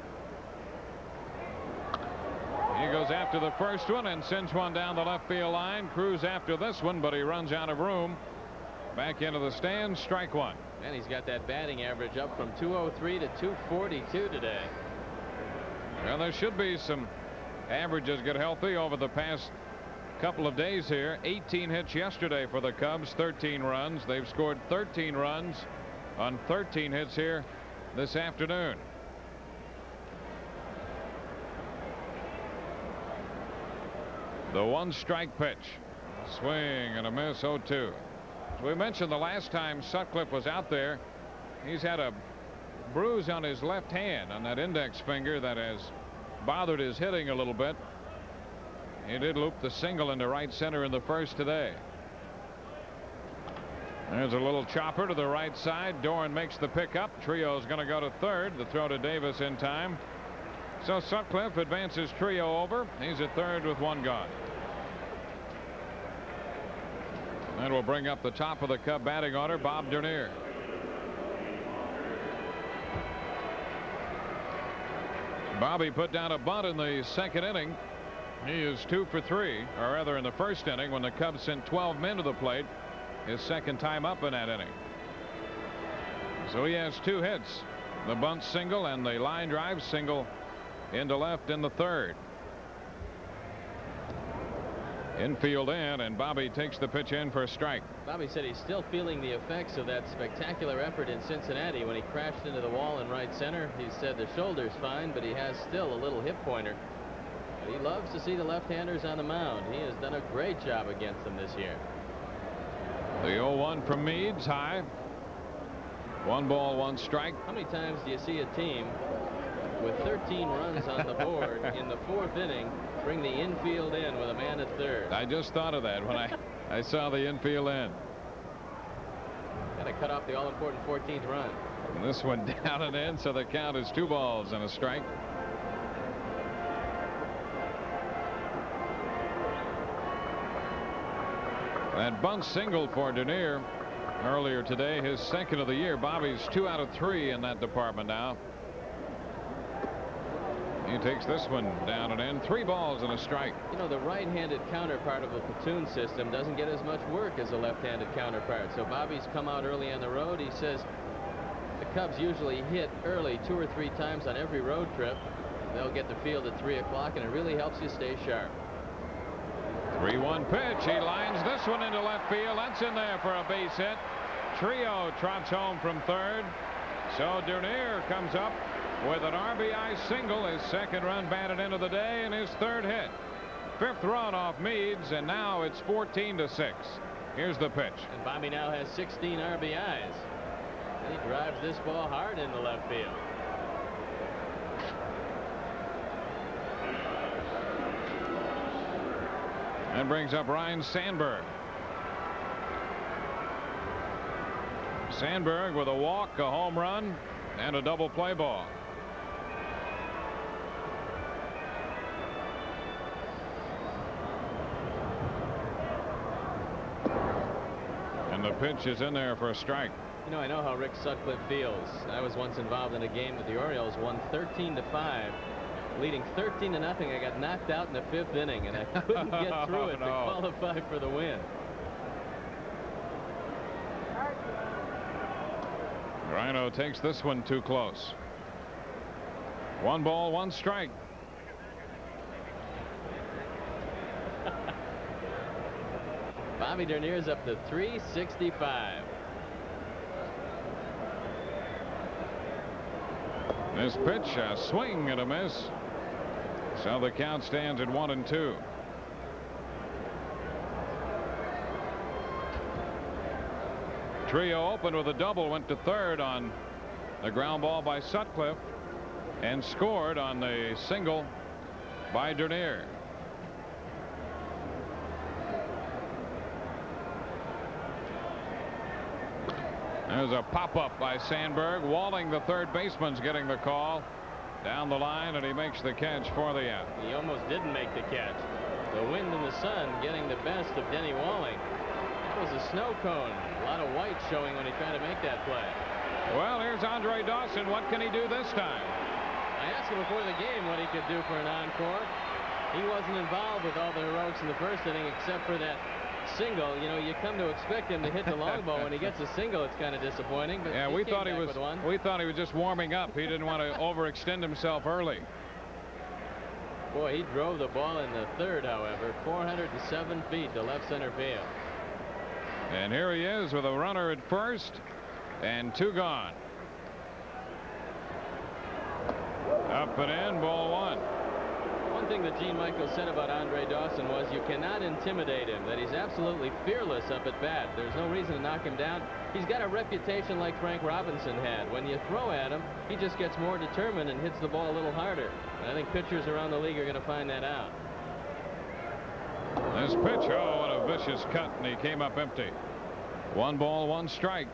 He goes after the first one and sends one down the left field line. Cruz after this one, but he runs out of room. Back into the stands, strike 1. And he's got that batting average up from .203 to .242 today. Well, there should be some averages get healthy over the past couple of days here. 18 hits yesterday for the Cubs, 13 runs. They've scored 13 runs on 13 hits here this afternoon. The 1-strike pitch. Swing and a miss, 0-2. As we mentioned the last time Sutcliffe was out there, he's had a bruise on his left hand, on that index finger, that has bothered his hitting a little bit. He did loop the single into right center in the first today. There's a little chopper to the right side. Doran makes the pickup. Trio's going to go to third. The throw to Davis in time. So Sutcliffe advances Trio over. He's at third with 1 gone. And we'll bring up the top of the Cub batting order, Bob Dernier. Bobby put down a bunt in the second inning. He is 2 for 3, or rather in the first inning when the Cubs sent 12 men to the plate. His second time up in that inning. So he has 2 hits. The bunt single and the line drive single into left in the third. Infield in, and Bobby takes the pitch in for a strike. Bobby said he's still feeling the effects of that spectacular effort in Cincinnati when he crashed into the wall in right center. He said the shoulder's fine, but he has still a little hip pointer. But he loves to see the left-handers on the mound. He has done a great job against them this year. The 0-1 from Meads, high. 1 ball, 1 strike. How many times do you see a team with 13 runs on the board in the 4th inning bring the infield in with a man at third? I just thought of that when I saw the infield in. Got to cut off the all-important 14th run. And this one down and in, so the count is 2 balls and a strike. That bunt single for Dernier earlier today, his 2nd of the year. Bobby's 2 out of 3 in that department now. He takes this one down and in. 3 balls and a strike. You know, the right-handed counterpart of a platoon system doesn't get as much work as a left-handed counterpart. So Bobby's come out early on the road. He says the Cubs usually hit early 2 or 3 times on every road trip. They'll get the field at 3 o'clock, and it really helps you stay sharp. 3-1 pitch. He lines this one into left field. That's in there for a base hit. Trio trots home from third. So Dernier comes up with an RBI single, his second run batted into the day, and his third hit. Fifth run off Meads, and now it's 14-6. Here's the pitch. And Bobby now has 16 RBIs. And he drives this ball hard into left field. That brings up Ryne Sandberg. Sandberg with a walk, a home run, and a double play ball. And the pitch is in there for a strike. You know, I know how Rick Sutcliffe feels. I was once involved in a game with the Orioles, won 13-5. Leading 13-0. I got knocked out in the fifth inning, and I couldn't get through it to qualify for the win. Rhino takes this one too close. 1 ball, 1 strike. Bobby Dernier's up to 365. This pitch, a swing and a miss. So the count stands at 1-2. Trio opened with a double, went to third on the ground ball by Sutcliffe, and scored on the single by Dernier. There's a pop-up by Sandberg. Walling, the third baseman's getting the call down the line, and he makes the catch for the out. He almost didn't make the catch. The wind and the sun getting the best of Denny Walling. That was a snow cone. A lot of white showing when he tried to make that play. Well, here's Andre Dawson. What can he do this time? I asked him before the game what he could do for an encore. He wasn't involved with all the heroics in the first inning except for that single. You know, you come to expect him to hit the long ball. When he gets a single, it's kind of disappointing. But yeah, we thought he was just warming up. He didn't want to overextend himself early. Boy, he drove the ball in the third, however, 407 feet to left center field. And here he is with a runner at first and 2 gone. Up and in, ball 1. One thing that Gene Michaels said about Andre Dawson was you cannot intimidate him, that he's absolutely fearless up at bat. There's no reason to knock him down. He's got a reputation like Frank Robinson had. When you throw at him, he just gets more determined and hits the ball a little harder. And I think pitchers around the league are going to find that out. This pitch, oh, what a vicious cut, and he came up empty. 1 ball, 1 strike.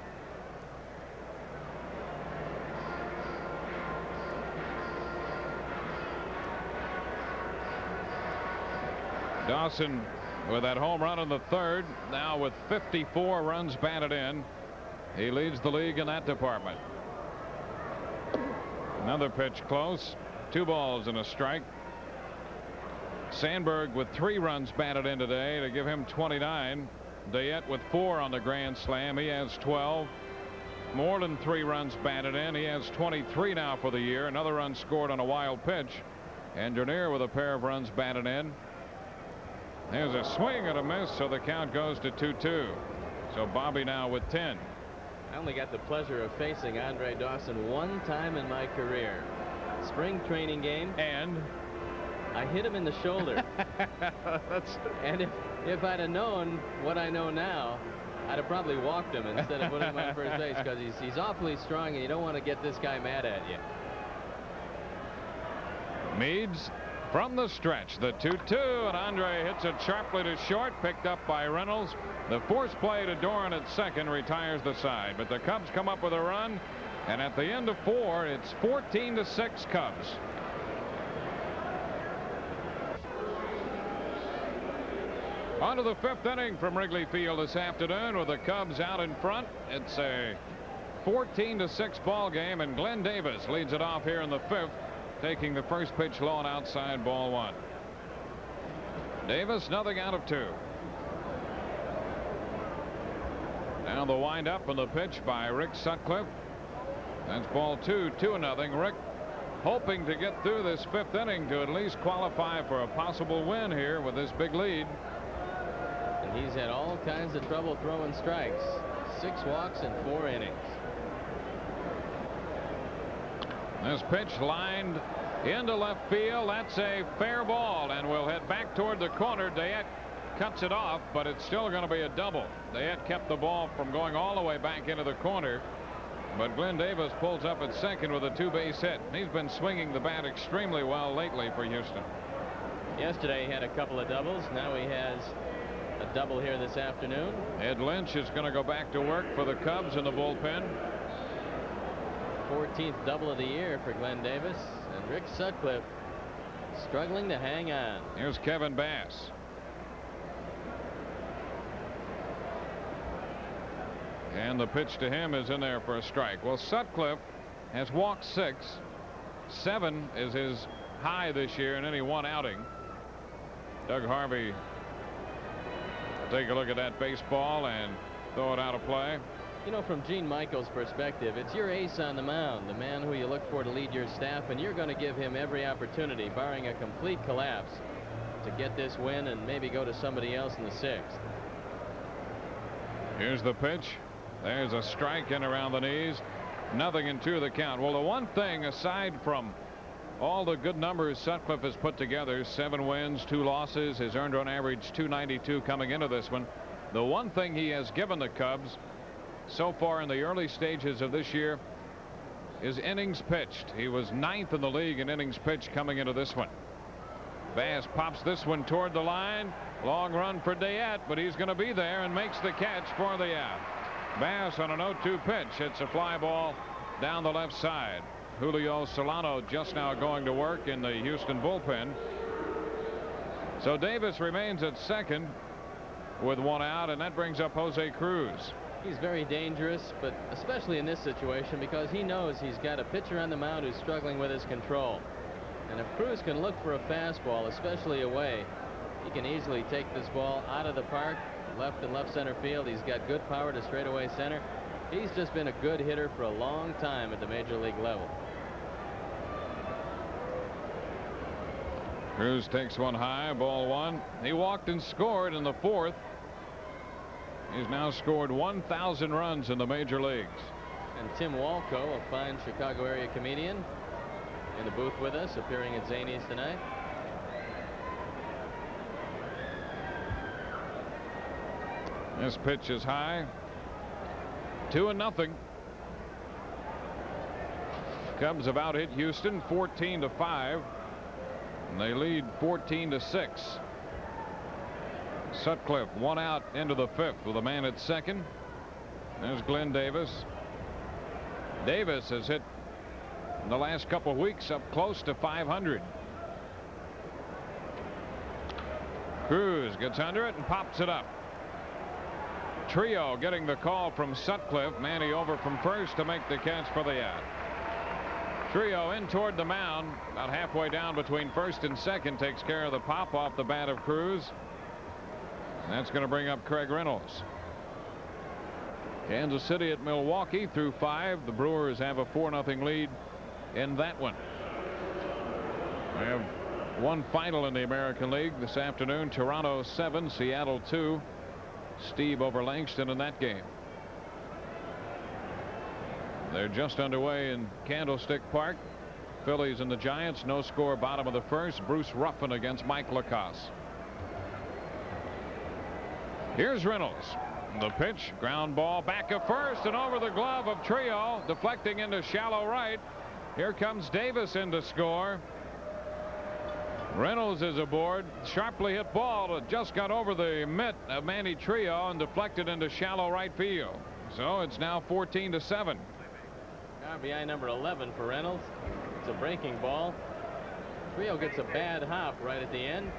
Dawson with that home run in the third, now with 54 runs batted in. He leads the league in that department. Another pitch close. 2 balls and a strike. Sandberg with 3 runs batted in today to give him 29. Dayette with 4 on the grand slam. He has 12. More than 3 runs batted in. He has 23 now for the year. Another run scored on a wild pitch. And Dernier with a pair of runs batted in. There's a swing and a miss, so the count goes to 2-2. So Bobby now with 10. I only got the pleasure of facing Andre Dawson 1 time in my career. Spring training game. And I hit him in the shoulder. And if I'd have known what I know now, I'd have probably walked him instead of putting him on first base, because he's awfully strong and you don't want to get this guy mad at you. Meads from the stretch, the 2-2, and Andre hits it sharply to short, picked up by Reynolds. The force play to Doran at second retires the side, but the Cubs come up with a run, and at the end of 4, it's 14-6 Cubs. On to the 5th inning from Wrigley Field this afternoon with the Cubs out in front. It's a 14-6 ball game, and Glenn Davis leads it off here in the 5th, taking the first pitch low and outside, ball 1. Davis, nothing out of 2. Now the windup and the pitch by Rick Sutcliffe. That's ball 2, 2-0. Rick hoping to get through this 5th inning to at least qualify for a possible win here with this big lead. And he's had all kinds of trouble throwing strikes. 6 walks in 4 innings. This pitch lined into left field. That's a fair ball, and we'll head back toward the corner. Dayette cuts it off, but it's still going to be a double. Dayette kept the ball from going all the way back into the corner, but Glenn Davis pulls up at second with a 2-base hit. He's been swinging the bat extremely well lately for Houston. Yesterday he had a couple of doubles. Now he has a double here this afternoon. Ed Lynch is going to go back to work for the Cubs in the bullpen. 14th double of the year for Glenn Davis, and Rick Sutcliffe struggling to hang on. Here's Kevin Bass. And the pitch to him is in there for a strike. Well, Sutcliffe has walked 6. 7 is his high this year in any one outing. Doug Harvey take a look at that baseball and throw it out of play. You know, from Gene Michael's perspective, it's your ace on the mound, the man who you look for to lead your staff, and you're going to give him every opportunity, barring a complete collapse, to get this win and maybe go to somebody else in the 6th. Here's the pitch. There's a strike in around the knees. Nothing in 2 the count. Well, the one thing, aside from all the good numbers Sutcliffe has put together, 7 wins, 2 losses, his earned run average 292 coming into this one, the one thing he has given the Cubs so far in the early stages of this year is innings pitched. He was 9th in the league in innings pitched coming into this one. Bass pops this one toward the line. Long run for Dayette, but he's going to be there and makes the catch for the out. Bass on an 0-2 pitch hits a fly ball down the left side. Julio Solano just now going to work in the Houston bullpen. So Davis remains at second with 1 out, and that brings up Jose Cruz. He's very dangerous, but especially in this situation, because he knows he's got a pitcher on the mound who's struggling with his control. And if Cruz can look for a fastball, especially away, he can easily take this ball out of the park, left and left center field. He's got good power to straightaway center. He's just been a good hitter for a long time at the major league level. Cruz takes one high, ball 1. He walked and scored in the 4th. He's now scored 1,000 runs in the major leagues. And Tim Walco, a fine Chicago area comedian, in the booth with us, appearing at Zanies tonight. This pitch is high. 2-0. Cubs have out hit Houston 14-5. And they lead 14-6. Sutcliffe 1 out into the 5th with a man at second. There's Glenn Davis. Davis has hit in the last couple of weeks up close to 500. Cruz gets under it and pops it up. Trio getting the call from Sutcliffe. Manny over from first to make the catch for the out. Trio in toward the mound, about halfway down between first and second, takes care of the pop off the bat of Cruz. And that's going to bring up Craig Reynolds. Kansas City at Milwaukee through 5. The Brewers have a 4-0 lead in that one. We have one final in the American League this afternoon. Toronto 7, Seattle 2. Steve over Langston in that game. They're just underway in Candlestick Park. Phillies and the Giants, no score, bottom of the 1st. Bruce Ruffin against Mike Lacoste. Here's Reynolds. The pitch, ground ball back of first and over the glove of Trio, deflecting into shallow right. Here comes Davis in to score. Reynolds is aboard. Sharply hit ball just got over the mitt of Manny Trio and deflected into shallow right field. So it's now 14-7. RBI number 11 for Reynolds. It's a breaking ball. Trio gets a bad hop right at the end,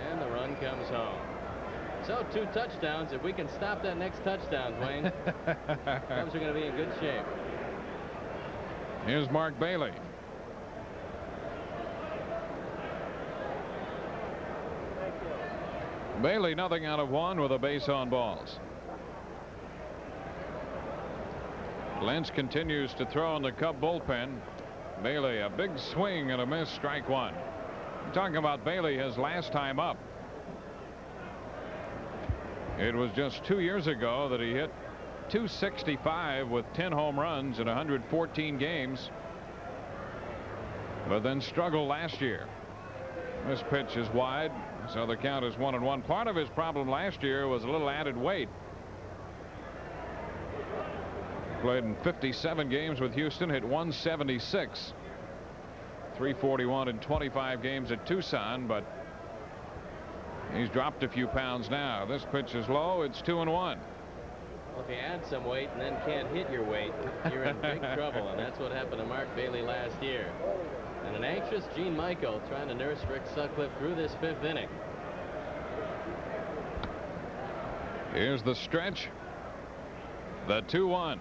and the run comes home. So 2 touchdowns. If we can stop that next touchdown, Dwayne, Cubs are going to be in good shape. Here's Mark Bailey. Bailey nothing out of 1 with a base on balls. Lynch continues to throw in the Cub bullpen. Bailey a big swing and a miss, strike 1. I'm talking about Bailey his last time up. It was just 2 years ago that he hit .265 with 10 home runs in 114 games, but then struggled last year. This pitch is wide, so the count is 1-1. Part of his problem last year was a little added weight. Played in 57 games with Houston, hit 176, 341 in 25 games at Tucson, but he's dropped a few pounds now. This pitch is low. It's 2-1. Well, if you add some weight and then can't hit your weight, you're in big trouble, and that's what happened to Mark Bailey last year. And an anxious Gene Michael trying to nurse Rick Sutcliffe through this 5th inning. Here's the stretch. The 2-1.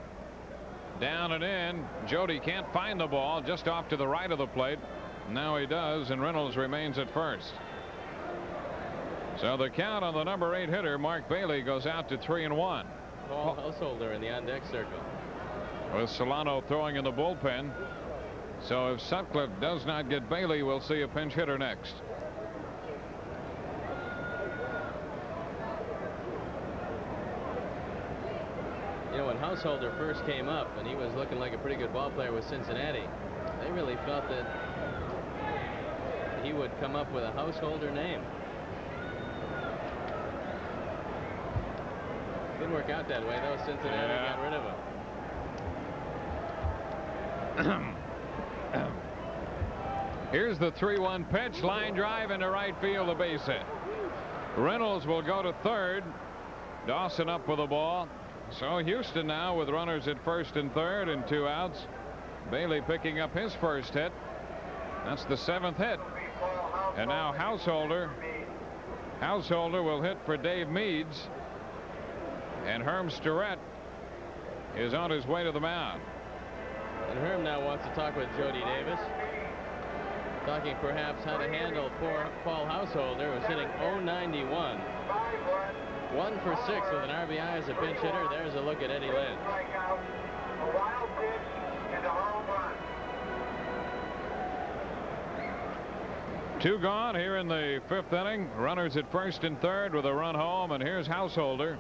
Down and in. Jody can't find the ball, just off to the right of the plate. Now he does, and Reynolds remains at first. So the count on the number 8 hitter, Mark Bailey, goes out to 3-1. Paul Householder in the on-deck circle. With Solano throwing in the bullpen. So if Sutcliffe does not get Bailey, we'll see a pinch hitter next. You know, when Householder first came up and he was looking like a pretty good ball player with Cincinnati, they really felt that he would come up with a Householder name. Didn't work out that way, though. Cincinnati got rid of him. Here's the 3-1 pitch. Line drive into right field, a base hit. Reynolds will go to third. Dawson up with the ball. So Houston now with runners at first and third and 2 outs. Bailey picking up his first hit. That's the 7th hit. And now Householder will hit for Dave Meads. And Herm Starrett is on his way to the mound. And Herm now wants to talk with Jody Davis, talking perhaps how to handle poor Paul Householder, who's hitting .091. 1 for 6 with an RBI as a pinch hitter. There's a look at Eddie Lynch. A wild pitch and a home run. 2 gone here in the 5th inning. Runners at first and third with a run home, and here's Householder.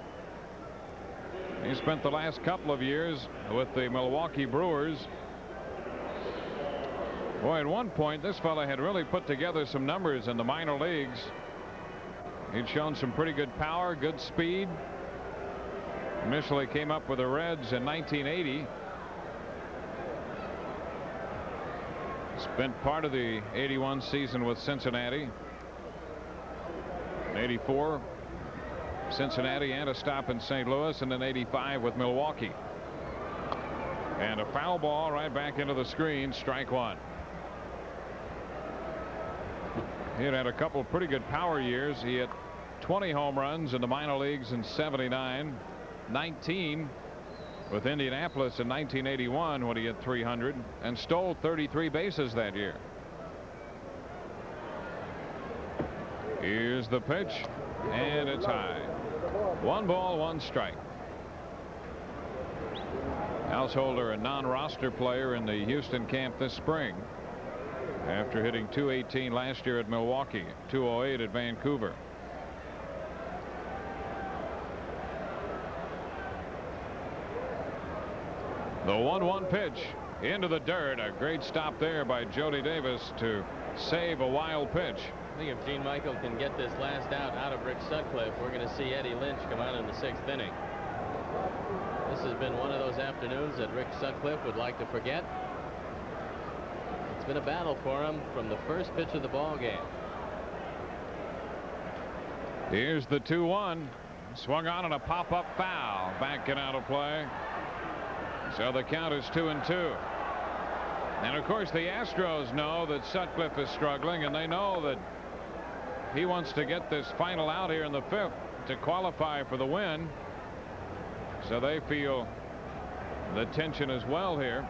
He spent the last couple of years with the Milwaukee Brewers. Boy, at one point this fella had really put together some numbers in the minor leagues. He'd shown some pretty good power, good speed. Initially came up with the Reds in 1980. Spent part of the 81 season with Cincinnati. In 84, Cincinnati, and a stop in St. Louis, and then 85 with Milwaukee. And a foul ball right back into the screen. Strike 1. He had a couple of pretty good power years. He hit 20 home runs in the minor leagues in 79, 19 with Indianapolis in 1981 when he hit 300, and stole 33 bases that year. Here's the pitch, and it's high. 1 ball, 1 strike. Householder, a non-roster player in the Houston camp this spring, after hitting .218 last year at Milwaukee, .208 at Vancouver. The 1-1 pitch into the dirt. A great stop there by Jody Davis to save a wild pitch. I think if Gene Michael can get this last out of Rick Sutcliffe, we're going to see Eddie Lynch come out in the 6th inning. This has been one of those afternoons that Rick Sutcliffe would like to forget. It's been a battle for him from the first pitch of the ball game. Here's the 2-1. Swung on a pop-up foul. Backing out of play. So the count is 2-2. And of course the Astros know that Sutcliffe is struggling, and they know that he wants to get this final out here in the 5th to qualify for the win. So they feel the tension as well here.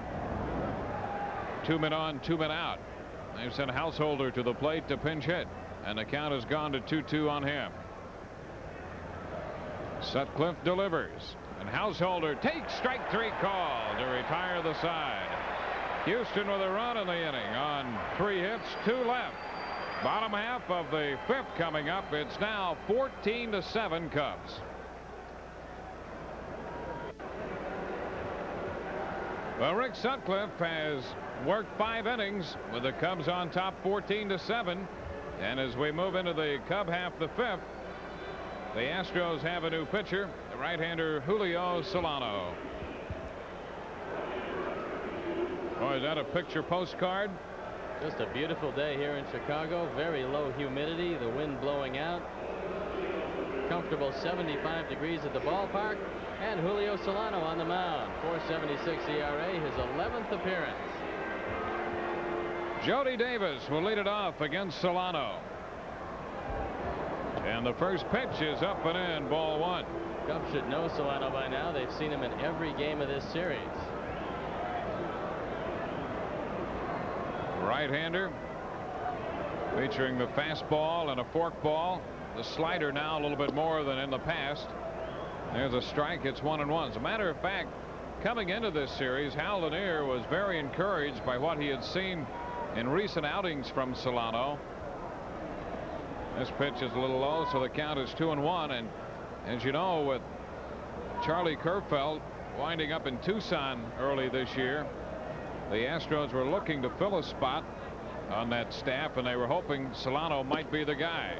2 men on, 2 men out. They've sent Householder to the plate to pinch hit, and the count has gone to 2-2 on him. Sutcliffe delivers, and Householder takes strike 3 call to retire the side. Houston with a run in the inning on 3 hits, 2 left. Bottom half of the 5th coming up. It's now 14-7 Cubs. Well, Rick Sutcliffe has worked 5 innings with the Cubs on top 14-7. And as we move into the Cub half the 5th, the Astros have a new pitcher, the right-hander Julio Solano. Boy, is that a picture postcard? Just a beautiful day here in Chicago. Very low humidity, the wind blowing out. Comfortable 75 degrees at the ballpark. And Julio Solano on the mound. 4.76 ERA, his 11th appearance. Jody Davis will lead it off against Solano. And the first pitch is up and in, ball 1. Cubs should know Solano by now. They've seen him in every game of this series. Right-hander featuring the fastball and a forkball. The slider now a little bit more than in the past. There's a strike. It's 1-1. As a matter of fact, coming into this series, Hal Lanier was very encouraged by what he had seen in recent outings from Solano. This pitch is a little low, so the count is 2-1. And as you know, with Charlie Kerfeld winding up in Tucson early this year, the Astros were looking to fill a spot on that staff, and they were hoping Solano might be the guy.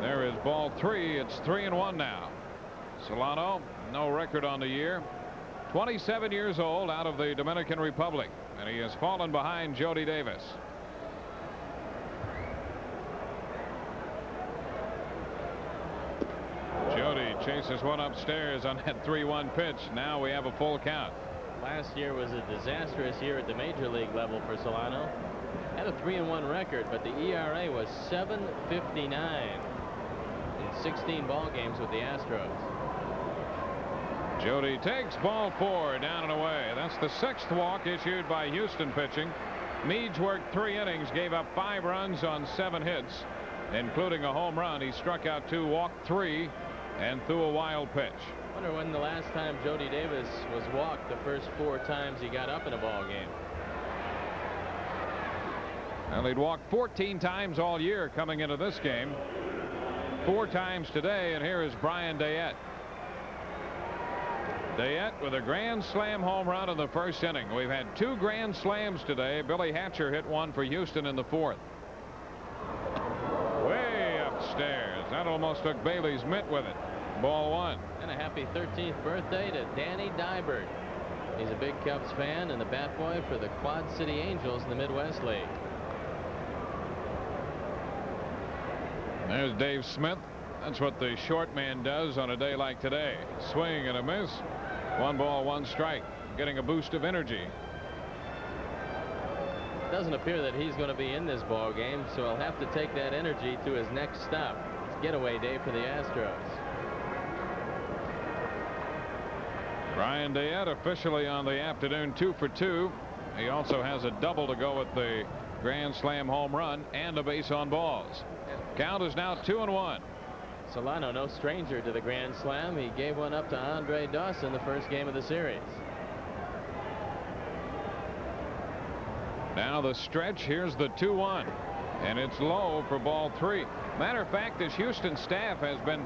There is ball 3. It's 3-1 now. Solano, no record on the year. 27 years old, out of the Dominican Republic, and he has fallen behind Jody Davis. Jody chases one upstairs on that 3-1 pitch. Now we have a full count. Last year was a disastrous year at the major league level for Solano. Had a 3-1 record, but the ERA was 7.59 in 16 ball games with the Astros. Jody takes ball 4 down and away. That's the 6th walk issued by Houston pitching. Meads worked 3 innings, gave up 5 runs on 7 hits, including a home run. He struck out 2, walked 3, and threw a wild pitch. I wonder when the last time Jody Davis was walked the first 4 times he got up in a ball game. Well, he'd walked 14 times all year coming into this game. 4 times today, and here is Brian Dayette. Dayette with a grand slam home run in the first inning. We've had 2 grand slams today. Billy Hatcher hit one for Houston in the 4th. Way upstairs. That almost took Bailey's mitt with it. Ball 1. And a happy 13th birthday to Danny Dybert. He's a big Cubs fan and the bat boy for the Quad City Angels in the Midwest League. There's Dave Smith. That's what the short man does on a day like today. Swing and a miss. 1 ball, 1 strike. Getting a boost of energy. Doesn't appear that he's going to be in this ball game, so he'll have to take that energy to his next stop. It's getaway day for the Astros. Brian Dayette officially on the afternoon 2 for 2. He also has a double to go with the grand slam home run and a base on balls. Count is now 2-1. Solano, no stranger to the grand slam. He gave one up to Andre Dawson the first game of the series. Now the stretch. Here's the 2-1, and it's low for ball 3. Matter of fact, this Houston staff has been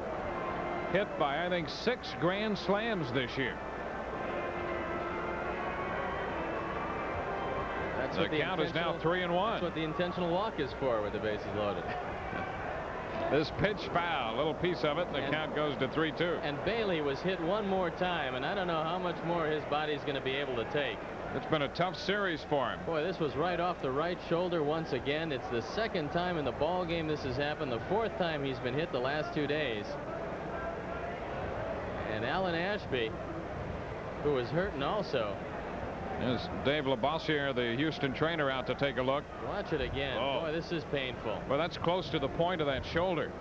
hit by, I think, 6 grand slams this year. The count is now 3-1. That's what the intentional walk is for with the bases loaded. This pitch foul, a little piece of it, and the count goes to 3-2. And Bailey was hit one more time, and I don't know how much more his body's going to be able to take. It's been a tough series for him. Boy, this was right off the right shoulder once again. It's the 2nd time in the ball game this has happened. The 4th time he's been hit the last 2 days. And Alan Ashby, who was hurting also. There's Dave LeBossiere, the Houston trainer, out to take a look. Watch it again. Oh. Boy, this is painful. Well, that's close to the point of that shoulder.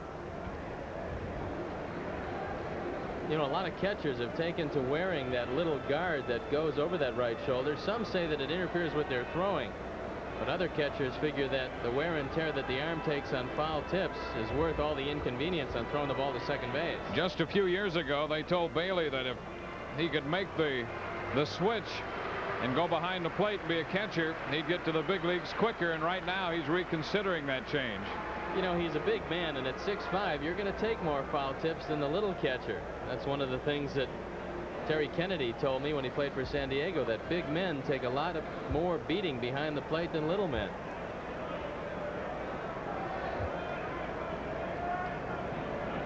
You know, a lot of catchers have taken to wearing that little guard that goes over that right shoulder. Some say that it interferes with their throwing, but other catchers figure that the wear and tear that the arm takes on foul tips is worth all the inconvenience on throwing the ball to second base. Just a few years ago, they told Bailey that if he could make the switch and go behind the plate and be a catcher, he'd get to the big leagues quicker, and right now he's reconsidering that change. You know, he's a big man, and at 6'5", you're going to take more foul tips than the little catcher. That's one of the things that Terry Kennedy told me when he played for San Diego that big men take a lot more beating behind the plate than little men.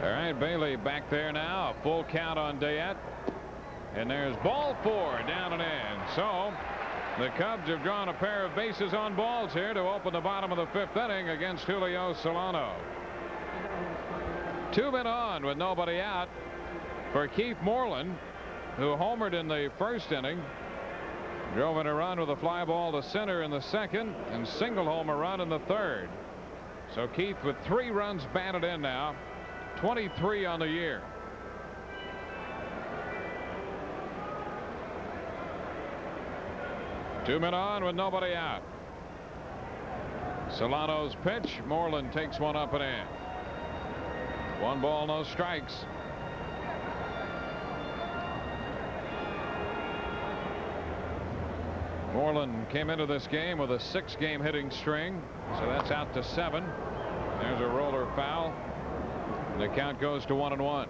All right, Bailey back there now. A full count on Dayette. And there's ball 4 down and in. So the Cubs have drawn a pair of bases on balls here to open the bottom of the 5th inning against Julio Solano. 2 men on with nobody out for Keith Moreland, who homered in the 1st inning, drove in a run with a fly ball to center in the 2nd, and single home a run in the 3rd. So Keith with 3 runs batted in now, 23 on the year. Two men on with nobody out. Solano's pitch. Moreland takes one up and in. 1 ball, no strikes. Moreland came into this game with a 6-game hitting string, so that's out to 7. There's a roller foul. The count goes to 1-1.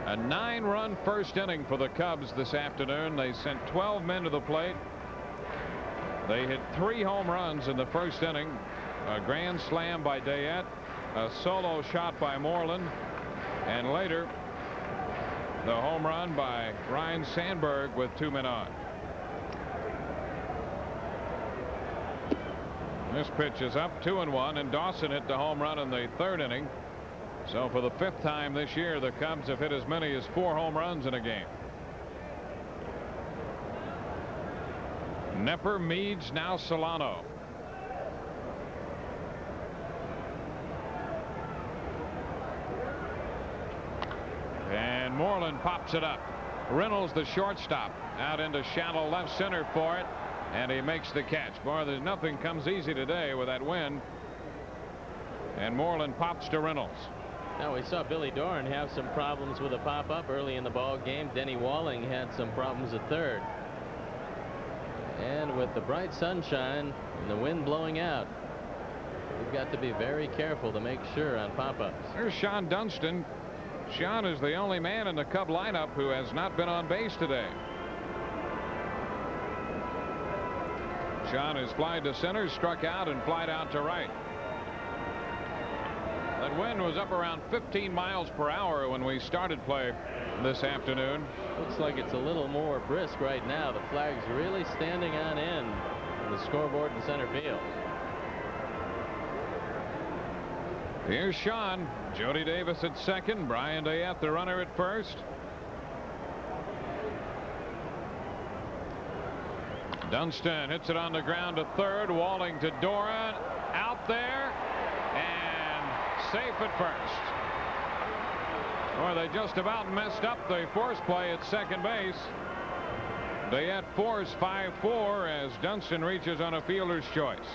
A 9-run 1st inning for the Cubs this afternoon. They sent 12 men to the plate. They hit 3 home runs in the 1st inning. A grand slam by Dayette, a solo shot by Moreland, and later the home run by Ryan Sandberg with 2 men on. This pitch is up 2-1, and Dawson hit the home run in the 3rd inning. So for the 5th time this year, the Cubs have hit as many as 4 home runs in a game. Nepper, Meads, now Solano. And Moreland pops it up. Reynolds, the shortstop, out into shallow left center for it, and he makes the catch. Boy, there's nothing comes easy today with that wind. And Moreland pops to Reynolds. Now we saw Billy Doran have some problems with a pop-up early in the ball game. Denny Walling had some problems at 3rd. And with the bright sunshine and the wind blowing out, we've got to be very careful to make sure on pop-ups. There's Sean Dunston. Sean is the only man in the Cub lineup who has not been on base today. Sean has flied to center, struck out, and flied out to right. That wind was up around 15 miles per hour when we started play this afternoon. Looks like it's a little more brisk right now. The flag's really standing on end on the scoreboard in center field. Here's Sean. Jody Davis at 2nd. Brian Dayette, the runner, at 1st. Dunston hits it on the ground to 3rd. Walling to Doran. Out there. Safe at 1st. Or they just about messed up the force play at 2nd base. Dayette force 5-4 as Dunston reaches on a fielder's choice.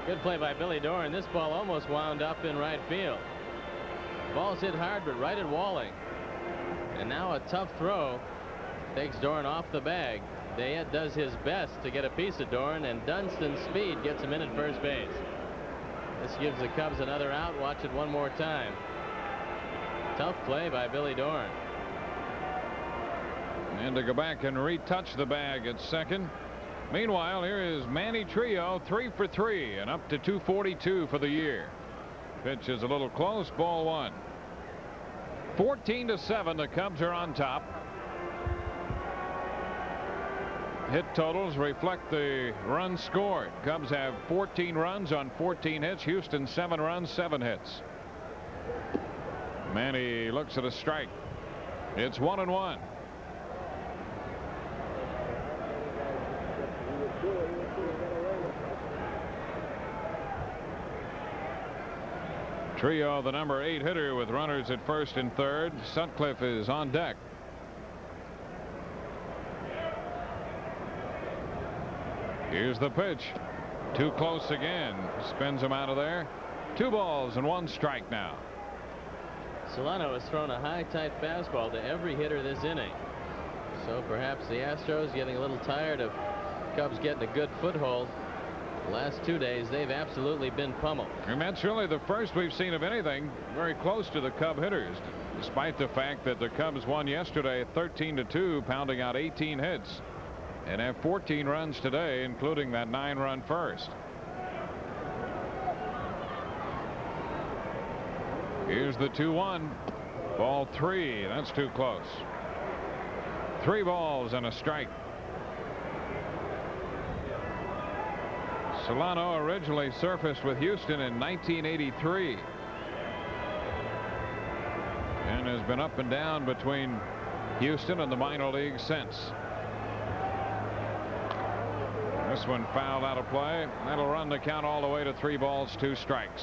Good play by Billy Doran. This ball almost wound up in right field. Ball's hit hard, but right at Walling. And now a tough throw takes Doran off the bag. Dayette does his best to get a piece of Doran, and Dunston's speed gets him in at 1st base. This gives the Cubs another out. Watch it one more time. Tough play by Billy Doran. And to go back and retouch the bag at 2nd. Meanwhile, here is Manny Trio, 3 for 3 and up to 242 for the year. Pitch is a little close. Ball 1. 14-7. The Cubs are on top. Hit totals reflect the runs scored. Cubs have 14 runs on 14 hits. Houston 7 runs, 7 hits. Manny looks at a strike. It's 1-1. Trio, the number 8 hitter, with runners at 1st and 3rd. Sutcliffe is on deck. Here's the pitch. Too close again. Spins him out of there. 2 balls and 1 strike now. Solano has thrown a high, tight fastball to every hitter this inning. So perhaps the Astros getting a little tired of Cubs getting a good foothold. The last 2 days, they've absolutely been pummeled. And that's really the first we've seen of anything very close to the Cub hitters. despite the fact that the Cubs won yesterday 13-2, pounding out 18 hits, and have 14 runs today, including that 9-run first. Here's the 2-1. Ball 3. That's too close. 3 balls and a strike. Solano originally surfaced with Houston in 1983 and has been up and down between Houston and the minor leagues since. This one fouled out of play. That'll run the count all the way to 3 balls, 2 strikes.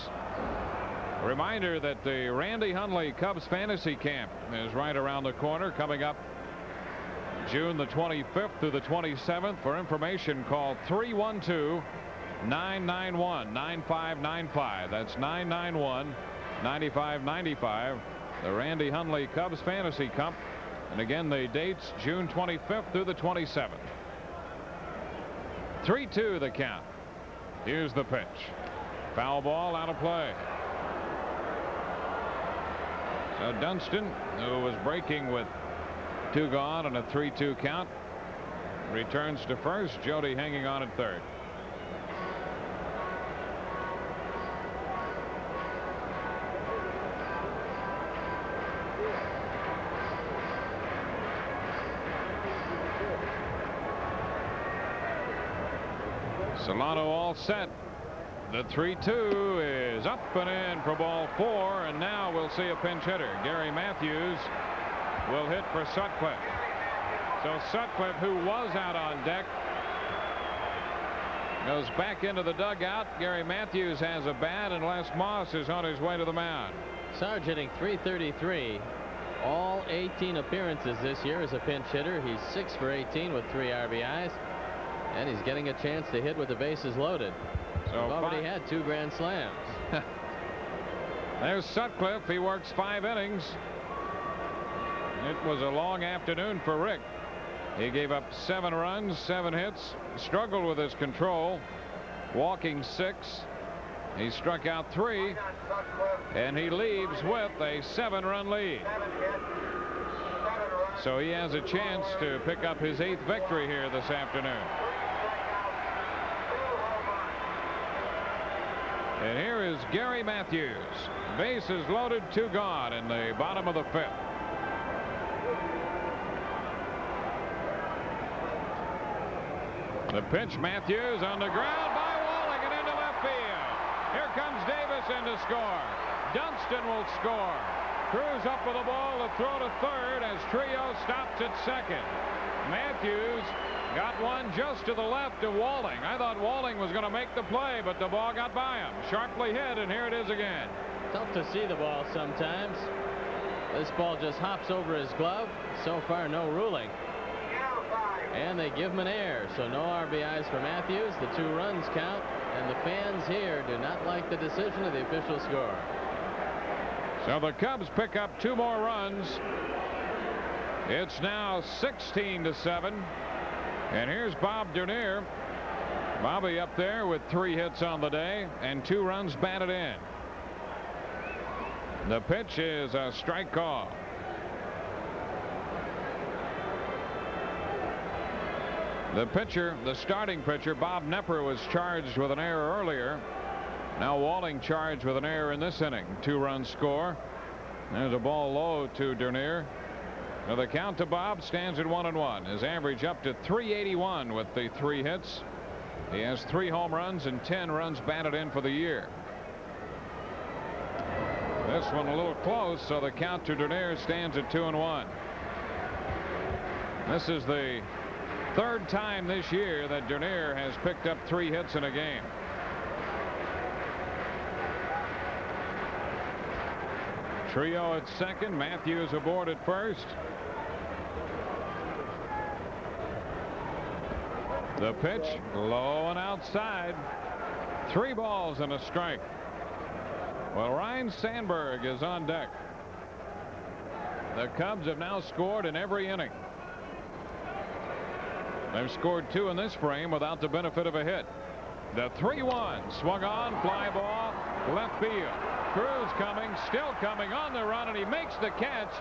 A reminder that the Randy Hundley Cubs fantasy camp is right around the corner, coming up June the 25th through the 27th. For information, call 312-991-9595. That's 991-9595. The Randy Hundley Cubs fantasy cup. And again, the dates June 25th through the 27th. 3-2 the count. Here's the pitch. Foul ball, out of play. So Dunston, who was breaking with 2 gone and a 3-2 count, returns to first. Jody hanging on at third. Solano all set. The 3-2 is up and in for ball 4, and now we'll see a pinch hitter. Gary Matthews will hit for Sutcliffe. So Sutcliffe, who was out on deck, goes back into the dugout. Gary Matthews has a bat, and Les Moss is on his way to the mound. Sarge hitting .333. All 18 appearances this year as a pinch hitter. He's 6 for 18 with 3 RBIs, and he's getting a chance to hit with the bases loaded. So we've already had 2 grand slams. There's Sutcliffe. He works 5 innings. It was a long afternoon for Rick. He gave up 7 runs, 7 hits, struggled with his control, walking 6. He struck out 3, and he leaves with a 7-run lead. So he has a chance to pick up his 8th victory here this afternoon. And here is Gary Matthews. Bases loaded, 2 gone in the bottom of the 5th. The pitch, Matthews on the ground by Walling and into left field. Here comes Davis in to score. Dunston will score. Cruz up with the ball to throw to third as Trio stops at second. Matthews got one just to the left of Walling. I thought Walling was going to make the play, but the ball got by him. Sharply hit, and here it is again. Tough to see the ball sometimes. This ball just hops over his glove. So far, no ruling. And they give him an error, so no RBIs for Matthews. The 2 runs count, and the fans here do not like the decision of the official score. So the Cubs pick up 2 more runs. It's now 16-7. And here's Bob Dernier. Bobby up there with 3 hits on the day and 2 runs batted in. The pitch is a strike call. The pitcher, the starting pitcher, Bob Knepper, was charged with an error earlier. Now Walling charged with an error in this inning. 2-run score. There's a ball low to Dernier. Now the count to Bob stands at 1-1. His average up to .381 with the 3 hits. He has 3 home runs and 10 runs batted in for the year. This one a little close, so the count to Dernier stands at 2-1. This is the 3rd time this year that Dernier has picked up 3 hits in a game. Trio at second, Matthews aboard at first. The pitch low and outside. 3 balls and a strike. Well, Ryan Sandberg is on deck. The Cubs have now scored in every inning. They've scored 2 in this frame without the benefit of a hit. The 3-1 swung on, fly ball, left field. Cruz coming, still coming on the run, and he makes the catch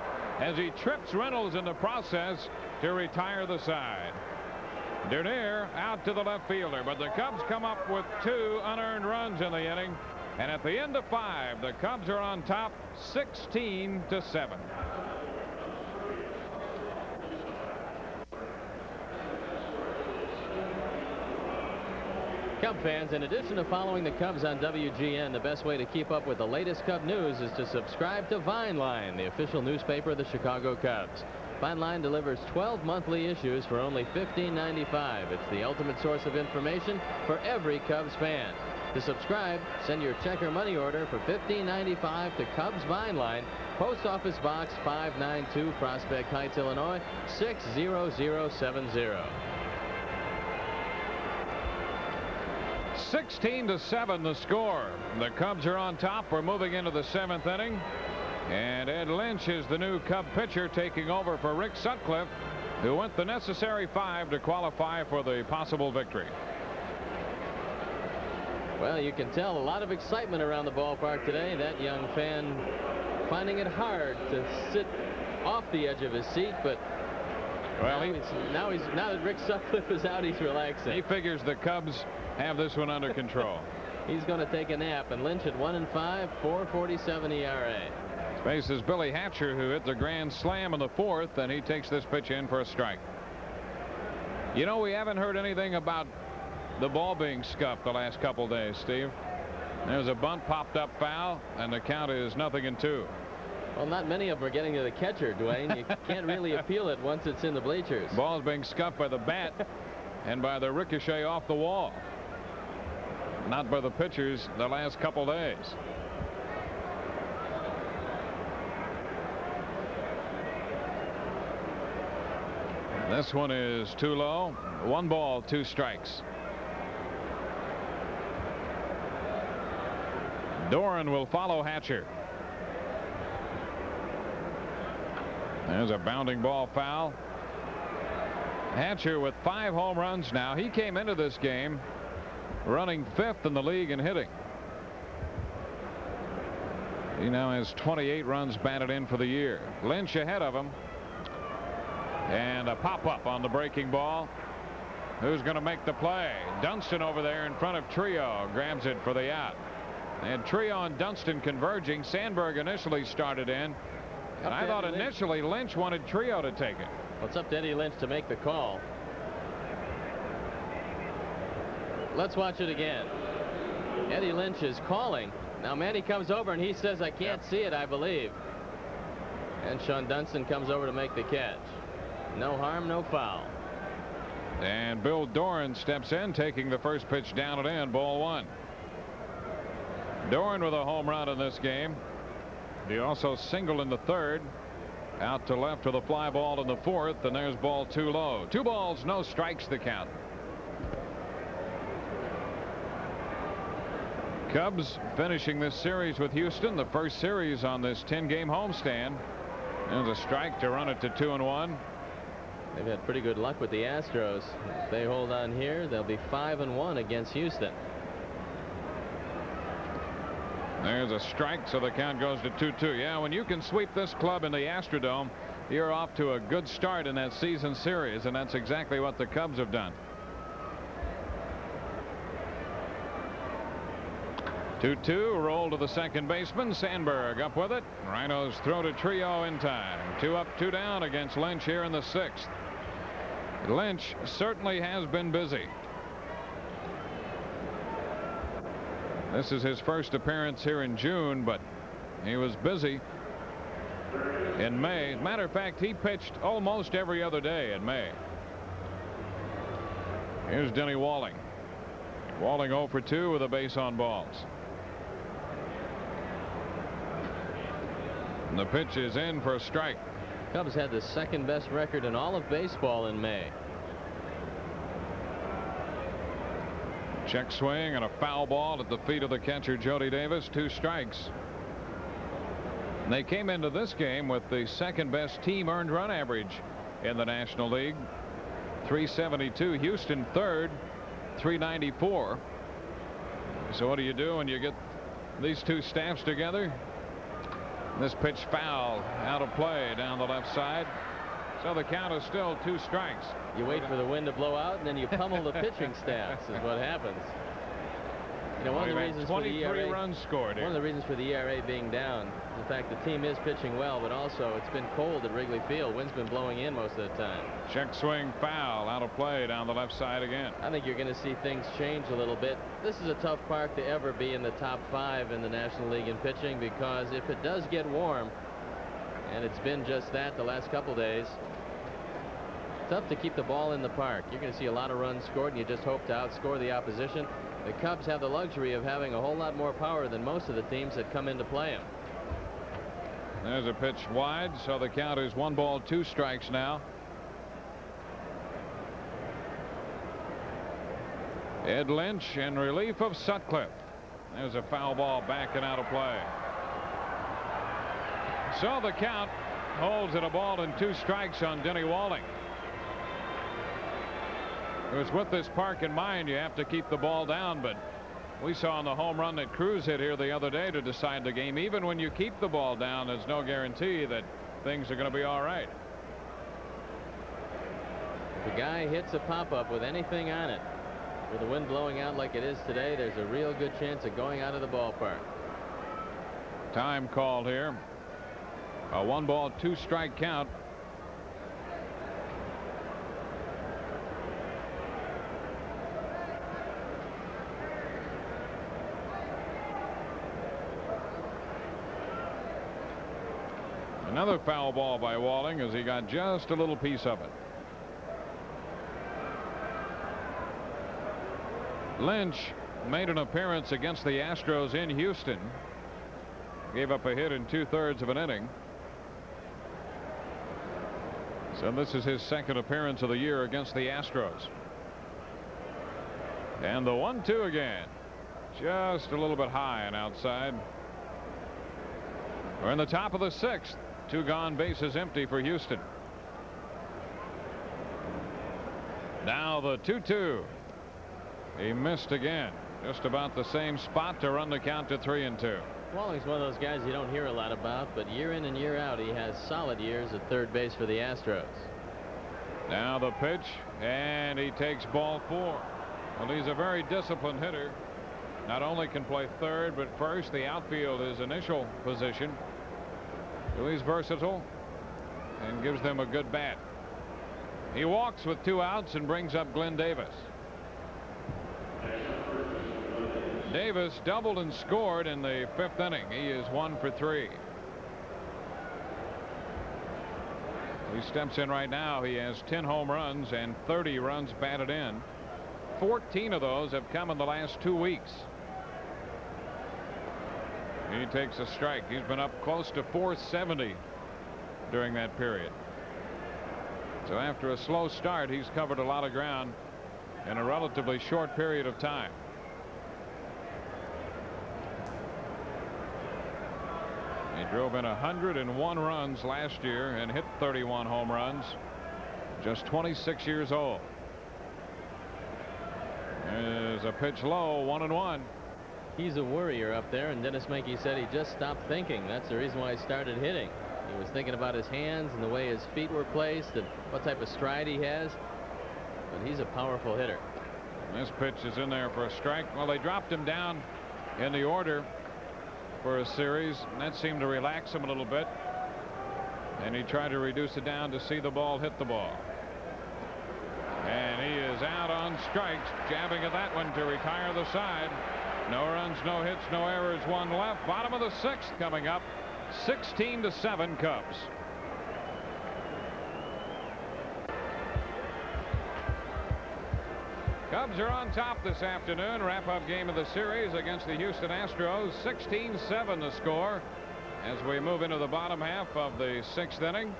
as he trips Reynolds in the process to retire the side. Dernier out to the left fielder, but the Cubs come up with 2 unearned runs in the inning, and at the end of 5, the Cubs are on top 16-7. Cub fans, in addition to following the Cubs on WGN, the best way to keep up with the latest Cub news is to subscribe to Vine Line, the official newspaper of the Chicago Cubs. Vine Line delivers 12 monthly issues for only $15.95. It's the ultimate source of information for every Cubs fan. To subscribe, send your check or money order for $15.95 to Cubs Vine Line, Post Office Box 592, Prospect Heights, Illinois 60070. 16-7 the score. The Cubs are on top. We're moving into the 7th inning. And Ed Lynch is the new Cub pitcher, taking over for Rick Sutcliffe, who went the necessary 5 to qualify for the possible victory. Well, you can tell a lot of excitement around the ballpark today. That young fan finding it hard to sit off the edge of his seat, but well, now that Rick Sutcliffe is out, he's relaxing. He figures the Cubs have this one under control. He's going to take a nap, and Lynch at 1-5, 4.47 ERA. Faces Billy Hatcher, who hit the grand slam in the 4th, and he takes this pitch in for a strike. You know, we haven't heard anything about the ball being scuffed the last couple days, Steve. There's a bunt popped up foul, and the count is 0-2. Well, not many of them are getting to the catcher, Dwayne. You can't really appeal it once it's in the bleachers. Ball's being scuffed by the bat and by the ricochet off the wall. Not by the pitchers the last couple days. This one is too low. 1 ball, 2 strikes. Doran will follow Hatcher. There's a bounding ball foul. Hatcher with 5 home runs now. He came into this game running 5th in the league in hitting. He now has 28 runs batted in for the year. Lynch ahead of him. And a pop-up on the breaking ball. Who's going to make the play? Dunston over there in front of Trio. Grabs it for the out. And Trio and Dunston converging. Sandberg initially started in. And I thought initially Lynch wanted Trio to take it. Well, it's up to Eddie Lynch to make the call. Let's watch it again. Eddie Lynch is calling. Now Manny comes over and he says, I can't see it, I believe. And Sean Dunston comes over to make the catch. No harm, no foul. And Bill Doran steps in, taking the first pitch down and in, ball 1. Doran with a home run in this game. He also singled in the 3rd. Out to left with a fly ball in the 4th, and there's ball 2 low. 2 balls, no strikes the count. Cubs finishing this series with Houston, the first series on this 10-game homestand. There's a strike to run it to 2-1. They've had pretty good luck with the Astros. If they hold on here, they'll be 5-1 against Houston. There's a strike, so the count goes to 2-2. Yeah, when you can sweep this club in the Astrodome, you're off to a good start in that season series, and that's exactly what the Cubs have done. 2-2, roll to the second baseman. Sandberg up with it. Rhinos throw to Trio in time. 2 up, 2 down against Lynch here in the 6th. Lynch certainly has been busy. This is his first appearance here in June, but he was busy in May. As a matter of fact, he pitched almost every other day in May. Here's Denny Walling. Walling 0 for 2 with a base on balls. And the pitch is in for a strike. Cubs had the 2nd best record in all of baseball in May. Check swing and a foul ball at the feet of the catcher Jody Davis. 2 strikes. And they came into this game with the 2nd best team earned run average in the National League. 372. Houston 3rd, 394. So what do you do when you get these two staffs together. This pitch foul, out of play down the left side. So the count is still 2 strikes. You wait for the wind to blow out, and then you pummel the pitching staffs is what happens. You know, one of the reasons for the ERA, runs scored here. One of the reasons for the ERA being down, in fact, the team is pitching well, but also it's been cold at Wrigley Field. Wind's been blowing in most of the time. Check swing foul, out of play down the left side again. I think you're going to see things change a little bit. This is a tough park to ever be in the top 5 in the National League in pitching, because if it does get warm, and it's been just that the last couple days, tough to keep the ball in the park. You're going to see a lot of runs scored, and you just hope to outscore the opposition. The Cubs have the luxury of having a whole lot more power than most of the teams that come in to play them. There's a pitch wide, so the count is 1 ball, 2 strikes now. Ed Lynch in relief of Sutcliffe. There's a foul ball back and out of play. So the count holds at 1 ball and 2 strikes on Denny Walling. It was with this park in mind, you have to keep the ball down, but we saw in the home run that Cruz hit here the other day to decide the game, even when you keep the ball down, there's no guarantee that things are going to be all right. If a guy hits a pop-up with anything on it, with the wind blowing out like it is today, there's a real good chance of going out of the ballpark. Time called here. A 1 ball, 2 strike count. Another foul ball by Walling as he got just a little piece of it. Lynch made an appearance against the Astros in Houston. Gave up a hit in 2/3 of an inning. So this is his 2nd appearance of the year against the Astros. And the 1-2 again. Just a little bit high and outside. We're in the top of the 6th. 2 gone, bases empty for Houston. Now the 2-2. He missed again. Just about the same spot to run the count to 3-2. Walling's one of those guys you don't hear a lot about, but year in and year out he has solid years at third base for the Astros. Now the pitch, and he takes ball 4. Well, he's a very disciplined hitter. Not only can play third, but first. The outfield is initial position. So he's versatile and gives them a good bat. He walks with 2 outs and brings up Glenn Davis. Davis doubled and scored in the 5th inning. He is 1 for 3. He steps in right now. He has 10 home runs and 30 runs batted in. 14 of those have come in the last 2 weeks. He takes a strike. He's been up close to 470 during that period. So after a slow start, he's covered a lot of ground in a relatively short period of time. He drove in 101 runs last year and hit 31 home runs. Just 26 years old. There's a pitch low, 1-1. He's a worrier up there, and Dennis Menke said he just stopped thinking. That's the reason why he started hitting. He was thinking about his hands and the way his feet were placed and what type of stride he has. But he's a powerful hitter. This pitch is in there for a strike. Well, they dropped him down in the order for a series, and that seemed to relax him a little bit. And he tried to reduce it down to see the ball hit the ball. And he is out on strikes, jabbing at that one to retire the side. No runs, no hits, no errors, 1 left. Bottom of the 6th coming up. 16-7 Cubs. Cubs are on top this afternoon. Wrap-up game of the series against the Houston Astros. 16-7 the score as we move into the bottom half of the 6th inning.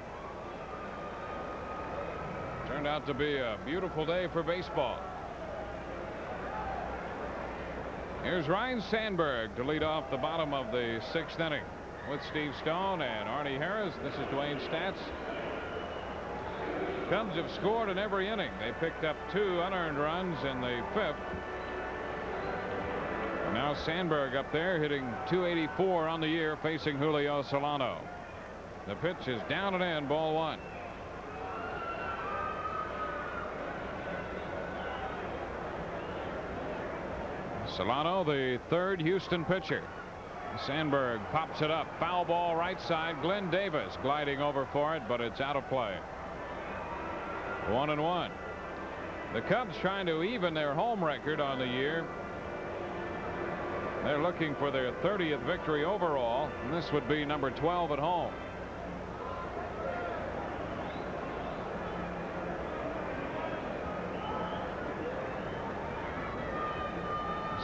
Turned out to be a beautiful day for baseball. Here's Ryan Sandberg to lead off the bottom of the 6th inning with Steve Stone and Arnie Harris. This is Dwayne Statz. Cubs have scored in every inning. They picked up 2 unearned runs in the 5th. Now Sandberg up there hitting .284 on the year, facing Julio Solano. The pitch is down and in, ball one. Solano, the third Houston pitcher. Sandberg pops it up. Foul ball right side. Glenn Davis gliding over for it, but it's out of play. 1-1. The Cubs trying to even their home record on the year. They're looking for their 30th victory overall, and this would be number 12 at home.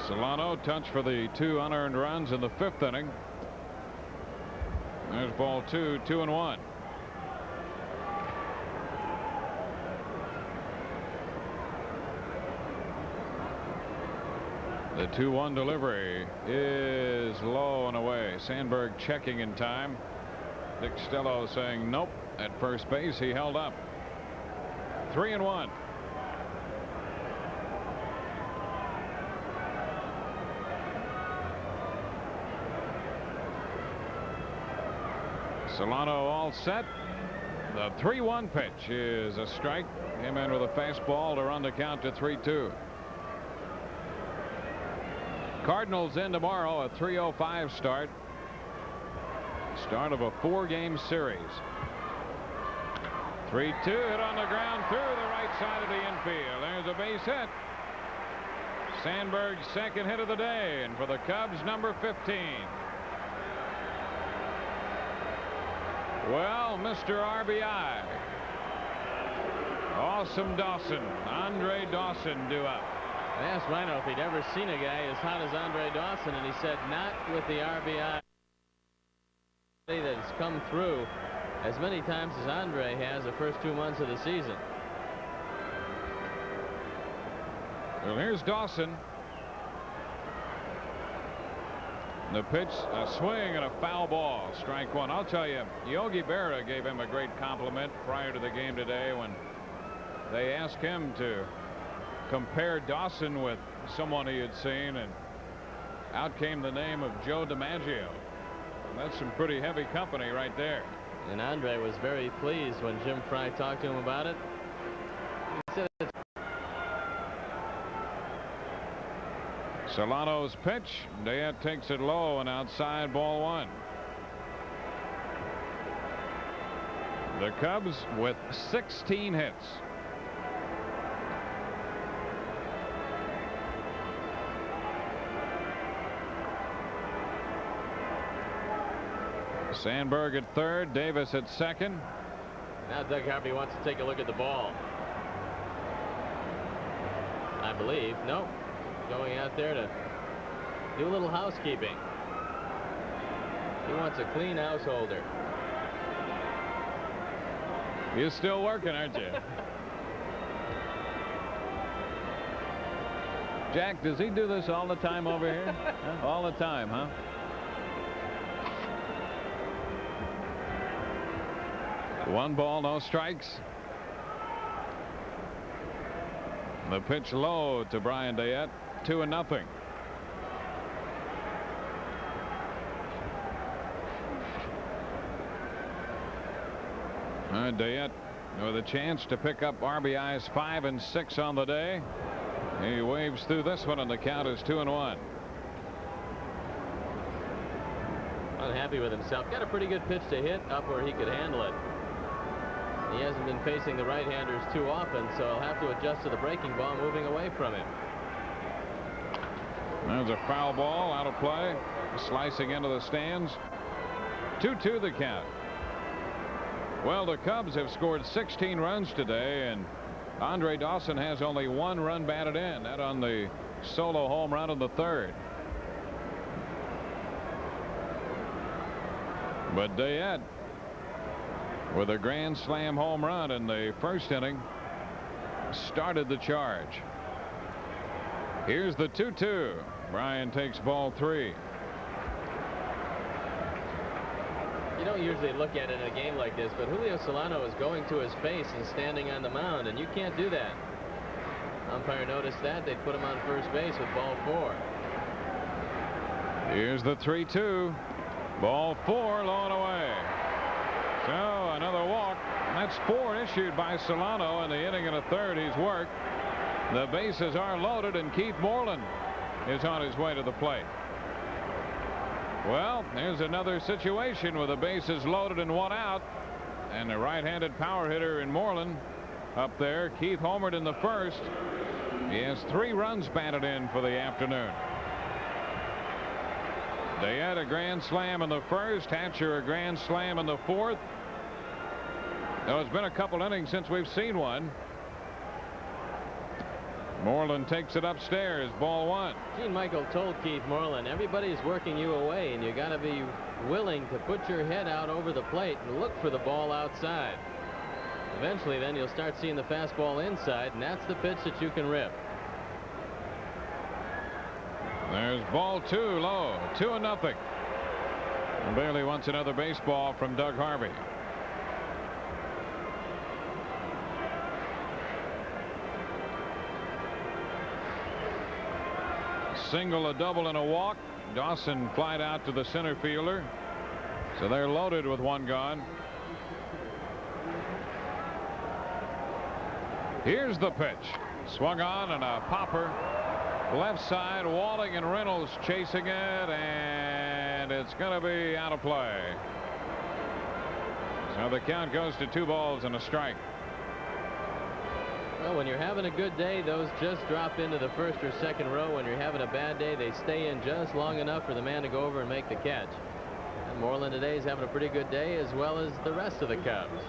Solano touched for the 2 unearned runs in the 5th inning. There's ball 2, 2-1. The 2-1 delivery is low and away. Sandberg checking in time. Dick Stello saying nope at first base. He held up. 3-1. Solano all set. The 3-1 pitch is a strike. Came in with a fastball to run the count to 3-2. Cardinals in tomorrow, a 3:05 start. Start of a 4-game series. 3-2 hit on the ground through the right side of the infield. There's a base hit. Sandberg's second hit of the day, and for the Cubs, number 15. Well, Mr. RBI. Awesome Dawson. Andre Dawson due up. I asked Rhino if he'd ever seen a guy as hot as Andre Dawson, and he said not with the RBI that has come through as many times as Andre has the first 2 months of the season. Well, here's Dawson. The pitch, a swing and a foul ball. Strike one. I'll tell you, Yogi Berra gave him a great compliment prior to the game today when they asked him to compare Dawson with someone he had seen, and out came the name of Joe DiMaggio. And that's some pretty heavy company right there. And Andre was very pleased when Jim Fry talked to him about it. He said it's Solano's pitch. Dayette takes it low and outside, ball one. The Cubs with 16 hits. Sandberg at third, Davis at second. Now Doug Harvey wants to take a look at the ball. I believe. Nope. Going out there to do a little housekeeping. He wants a clean householder. You're still working, aren't you? Jack, does he do this all the time over here? Huh? All the time, huh? One ball, no strikes. The pitch low to Brian Dayette. 2-0. Dayette with a chance to pick up RBIs 5 and 6 on the day. He waves through this one, and the count is 2-1. Unhappy with himself. Got a pretty good pitch to hit up where he could handle it. He hasn't been facing the right-handers too often, so he'll have to adjust to the breaking ball moving away from him. There's a foul ball out of play, slicing into the stands. 2-2 the count. Well, the Cubs have scored 16 runs today, and Andre Dawson has only 1 run batted in, that on the solo home run in the 3rd. But Dayette with a grand slam home run in the 1st inning started the charge. Here's the 2-2. Brian takes ball 3. You don't usually look at it in a game like this, but Julio Solano is going to his face and standing on the mound, and you can't do that. Umpire noticed that. They put him on first base with ball 4. Here's the 3-2. Ball 4, low and away. So another walk. That's 4 issued by Solano in the inning and a third he's worked. The bases are loaded, and Keith Moreland is on his way to the plate. Well, here's another situation with the bases loaded and 1 out, and the right-handed power hitter in Moreland up there. Keith homered in the first. He has 3 runs batted in for the afternoon. They had a grand slam in the first. Hatcher a grand slam in the fourth. Now, it's been a couple innings since we've seen one. Moreland takes it upstairs. Ball 1. Gene Michael told Keith Moreland, everybody's working you away, and you got to be willing to put your head out over the plate and look for the ball outside. Eventually, then you'll start seeing the fastball inside, and that's the pitch that you can rip. There's ball 2, low. 2-0. And Bailey wants another baseball from Doug Harvey. Single, a double, and a walk. Dawson flied out to the center fielder. So they're loaded with 1 gone. Here's the pitch. Swung on and a popper. Left side, Walling and Reynolds chasing it, and it's going to be out of play. So the count goes to 2 balls and a strike. Well, when you're having a good day, those just drop into the first or second row. When you're having a bad day, they stay in just long enough for the man to go over and make the catch. And Moreland today is having a pretty good day, as well as the rest of the Cubs.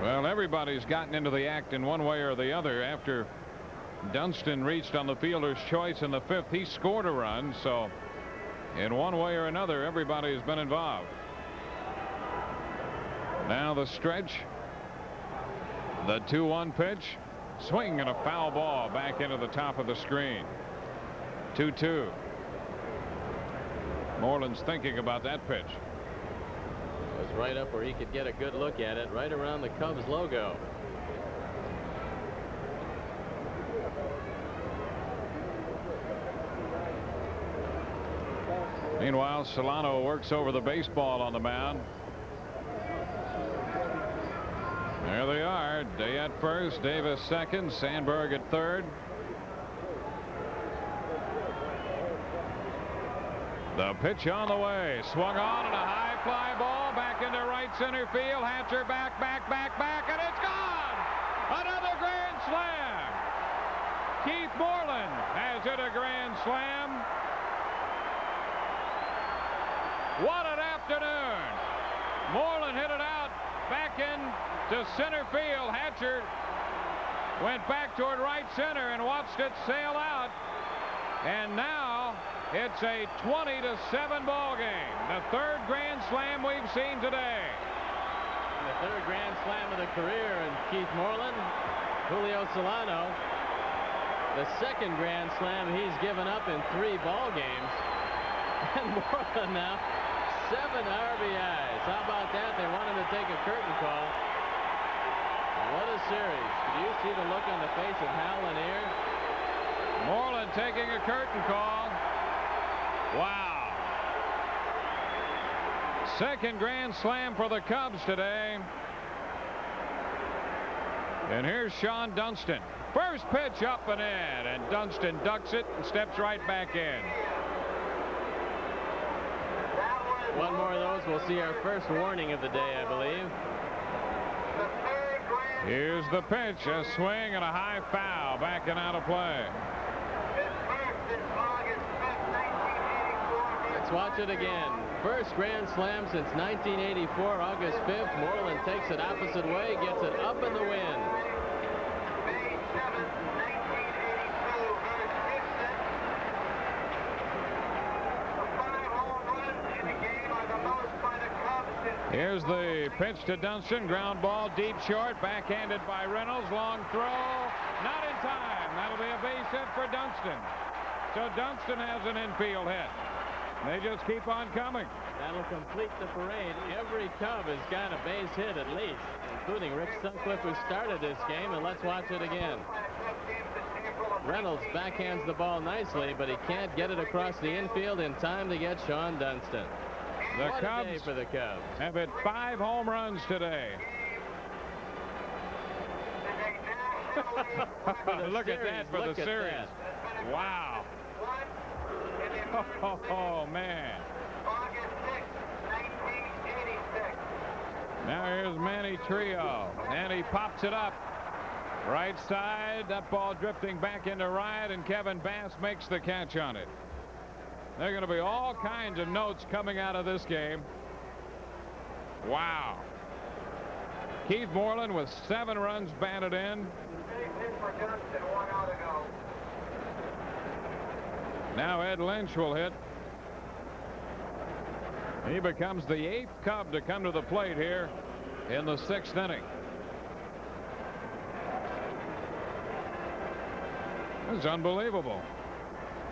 Well, everybody's gotten into the act in one way or the other. After Dunston reached on the fielder's choice in the 5th, he scored a run. So in one way or another, everybody's been involved. Now the stretch. The 2-1 pitch. Swing and a foul ball back into the top of the screen. 2-2. Moreland's thinking about that pitch. It was right up where he could get a good look at it, right around the Cubs logo. Meanwhile, Solano works over the baseball on the mound. There they are. Day at first, Davis second, Sandberg at third. The pitch on the way. Swung on and a high fly ball back into right center field. Hatcher back, and it's gone! Another grand slam! Keith Moreland has hit a grand slam. What an afternoon! Moreland hit it out back in to center field. Hatcher went back toward right center and watched it sail out. And now it's a 20-7 ball game. The 3rd grand slam we've seen today. The 3rd grand slam of the career in Keith Moreland. Julio Solano, the 2nd grand slam he's given up in 3 ball games. And Moreland now 7 RBIs. How about that? They want him to take a curtain call. What a series. Did you see the look on the face of Hal Lanier? Moreland taking a curtain call. Wow. 2nd grand slam for the Cubs today. And here's Sean Dunston. First pitch up and in, and Dunston ducks it and steps right back in. One more of those, we'll see our first warning of the day, I believe. Here's the pitch, a swing and a high foul, back and out of play. Let's watch it again. First grand slam since 1984, August 5th. Moreland takes it opposite way, gets it up in the wind. May 7th, 1982, Village Gibson. The 5 home runs in the game are the most by the Cubs since... Here's the pitch to Dunston. Ground ball deep short. Backhanded by Reynolds. Long throw. Not in time. That'll be a base hit for Dunston. So Dunston has an infield hit. They just keep on coming. That'll complete the parade. Every Cub has got a base hit at least, including Rick Sutcliffe, who started this game. And let's watch it again. Games in April of Reynolds backhands the ball nicely, but he can't get it across the infield in time to get Sean Dunston. The What a day Cubs for the Cubs. have hit 5 home runs today. Look at that for the series. Wow. Oh, man. August 6, 1986. Now here's Manny Trio, and he pops it up. Right side, that ball drifting back into right, and Kevin Bass makes the catch on it. There are going to be all kinds of notes coming out of this game. Wow. Keith Moreland with 7 runs batted in. For Dunston, 1 out ago. Now Ed Lynch will hit. He becomes the 8th Cub to come to the plate here in the 6th inning. This is unbelievable.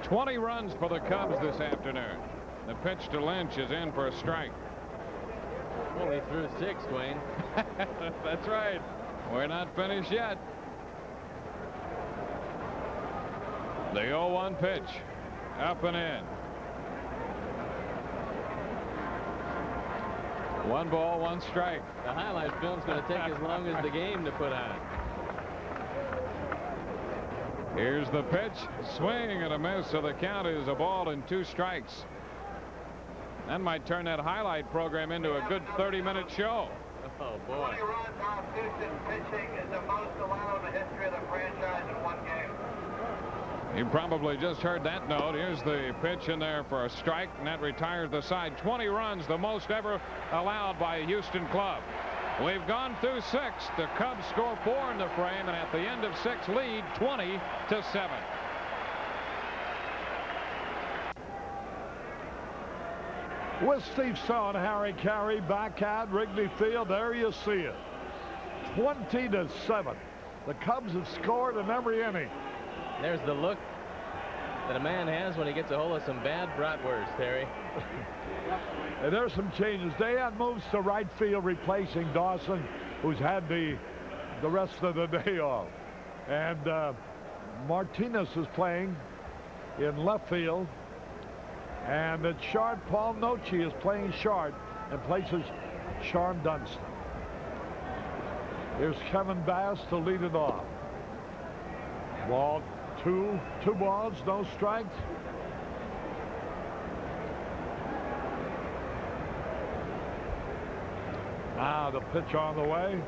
20 runs for the Cubs this afternoon. The pitch to Lynch is in for a strike. Only threw 6, Dwayne. That's right. We're not finished yet. The 0-1 pitch. Up and in. 1 ball, 1 strike. The highlight film's going to take as long as the game to put on. Here's the pitch. Swing and a miss, so the count is a ball and 2 strikes. That might turn that highlight program into a good 30-minute show. Oh, boy. 20 runs off Houston pitching is the most allowed in the history of the franchise in 1 game. You probably just heard that note. Here's the pitch in there for a strike, and that retires the side. 20 runs, the most ever allowed by a Houston club. We've gone through 6. The Cubs score 4 in the frame, and at the end of 6, lead 20-7. With Steve Stone, Harry Carey back at Wrigley Field. There you see it. 20-7. The Cubs have scored in every inning. There's the look that a man has when he gets a hold of some bad bratwurst, Terry. And there's some changes. Dayan moves to right field, replacing Dawson, who's had the rest of the day off. And Martinez is playing in left field. And at short, Paul Noce is playing short and places Sean Dunston. Here's Kevin Bass to lead it off. Ball 2, 2 balls, no strikes. Now the pitch on the way.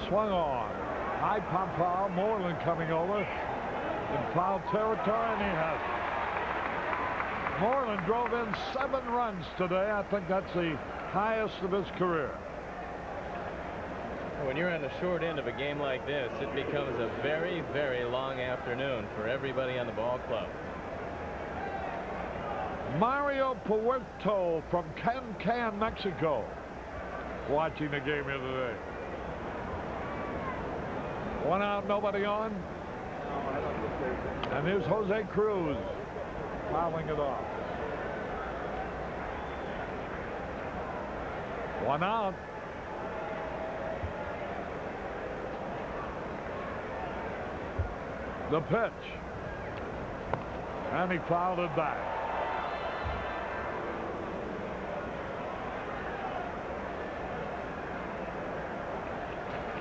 Swung on. High pop foul. Moreland coming over in foul territory, and he has it. Moreland drove in 7 runs today. I think that's the highest of his career. When you're on the short end of a game like this, it becomes a very, very long afternoon for everybody on the ball club. Mario Puerto from Can, Mexico, watching the game here today. 1 out, nobody on. And here's Jose Cruz fouling it off. 1 out. The pitch. And he fouled it back.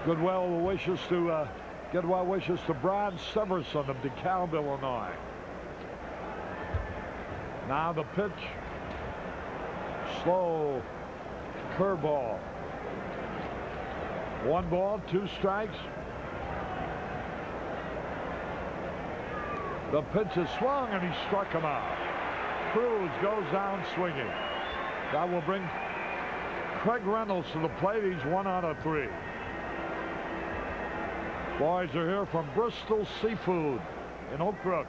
Good well wishes to Brad Severson of DeKalb, Illinois. Now the pitch. Slow curveball. 1 ball, 2 strikes. The pitch is swung, and he struck him out. Cruz goes down swinging. That will bring Craig Reynolds to the plate. He's 1 out of 3. Boys are here from Bristol Seafood in Oak Brook.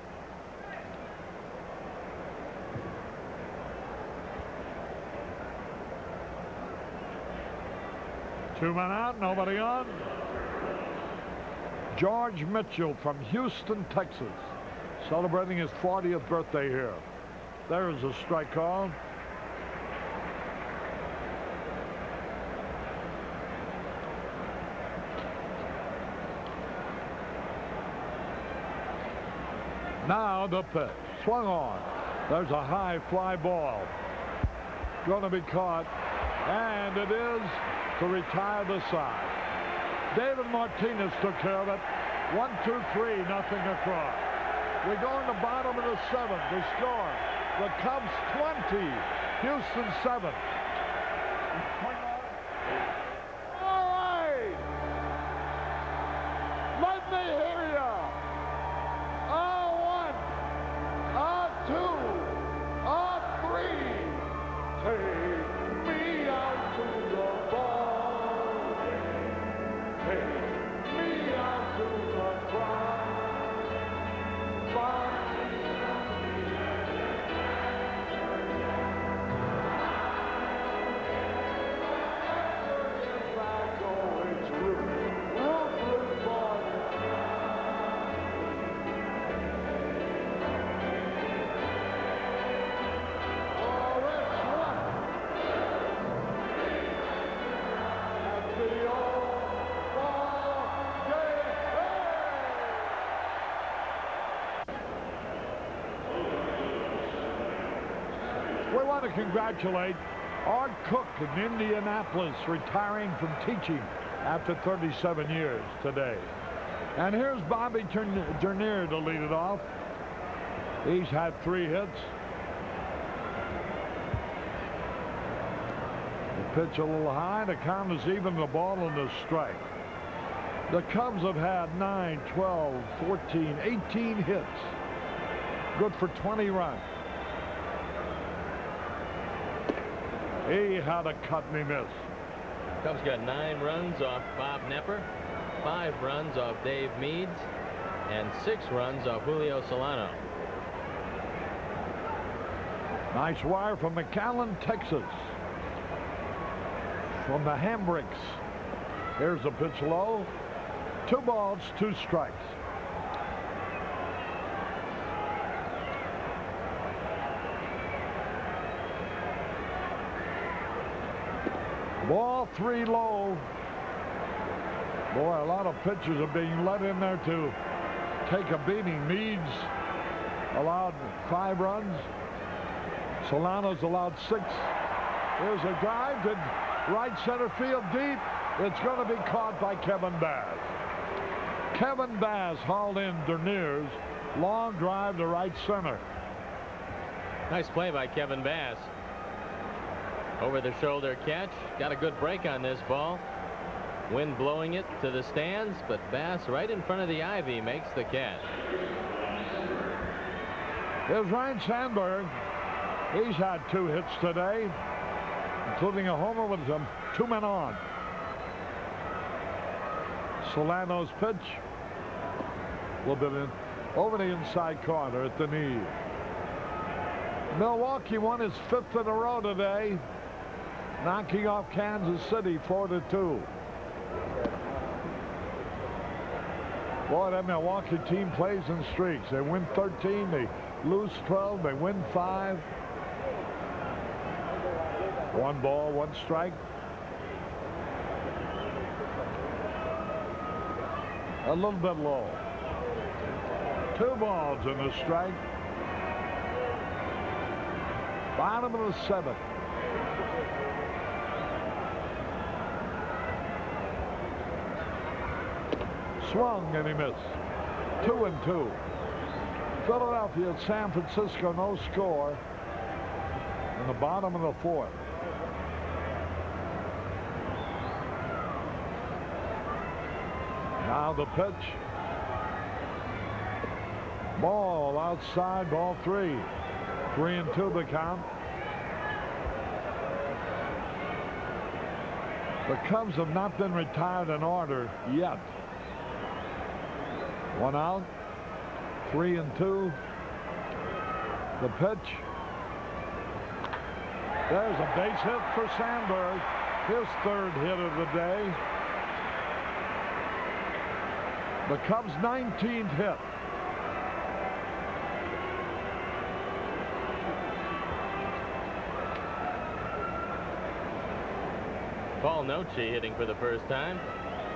Two men out, nobody on. George Mitchell from Houston, Texas, celebrating his 40th birthday here. There's a strike call. Now the pitch. Swung on. There's a high fly ball. Going to be caught. And it is to retire the side. David Martinez took care of it. 1-2-3, nothing across. We go in the bottom of the seventh. The score, the Cubs 20, Houston 7. All right. Let me hear ya. A 1, a 2, a 3. Take me out to the ball game. Take me out to the crowd. We want to congratulate Art Cook in Indianapolis, retiring from teaching after 37 years today. And here's Bobby Dernier to lead it off. He's had 3 hits. The pitch a little high. The count is even. The ball and the strike. The Cubs have had 9, 12, 14, 18 hits. Good for 20 runs. He had a cut and he missed. Cubs got 9 runs off Bob Nepper, 5 runs off Dave Meads, and 6 runs off Julio Solano. Nice wire from McAllen, Texas. From the Hambricks. Here's the pitch low. 2 balls, 2 strikes. Ball 3 low. Boy, a lot of pitchers are being let in there to take a beating. Meads allowed 5 runs. Solano's allowed 6. Here's a drive to right center field deep. It's going to be caught by Kevin Bass. Kevin Bass hauled in Dernier's long drive to right center. Nice play by Kevin Bass. Over the shoulder catch. Got a good break on this ball. Wind blowing it to the stands, but Bass right in front of the ivy makes the catch. Here's Ryan Sandberg. He's had 2 hits today, including a homer with 2 men on. Solano's pitch. A little bit in over the inside corner at the knee. Milwaukee won his 5th in a row today, knocking off Kansas City 4-2. Boy, that Milwaukee team plays in streaks. They win 13, they lose 12, they win 5. 1 ball, 1 strike. A little bit low. 2 balls and a strike. Bottom of the 7th. Swung and he missed. 2-2. Philadelphia at San Francisco, no score. In the bottom of the 4th. Now the pitch. Ball outside, ball 3. 3-2 the count. The Cubs have not been retired in order yet. 1 out. 3-2. The pitch. There's a base hit for Sandberg. His 3rd hit of the day. The Cubs' 19th hit. Paul Noce hitting for the first time.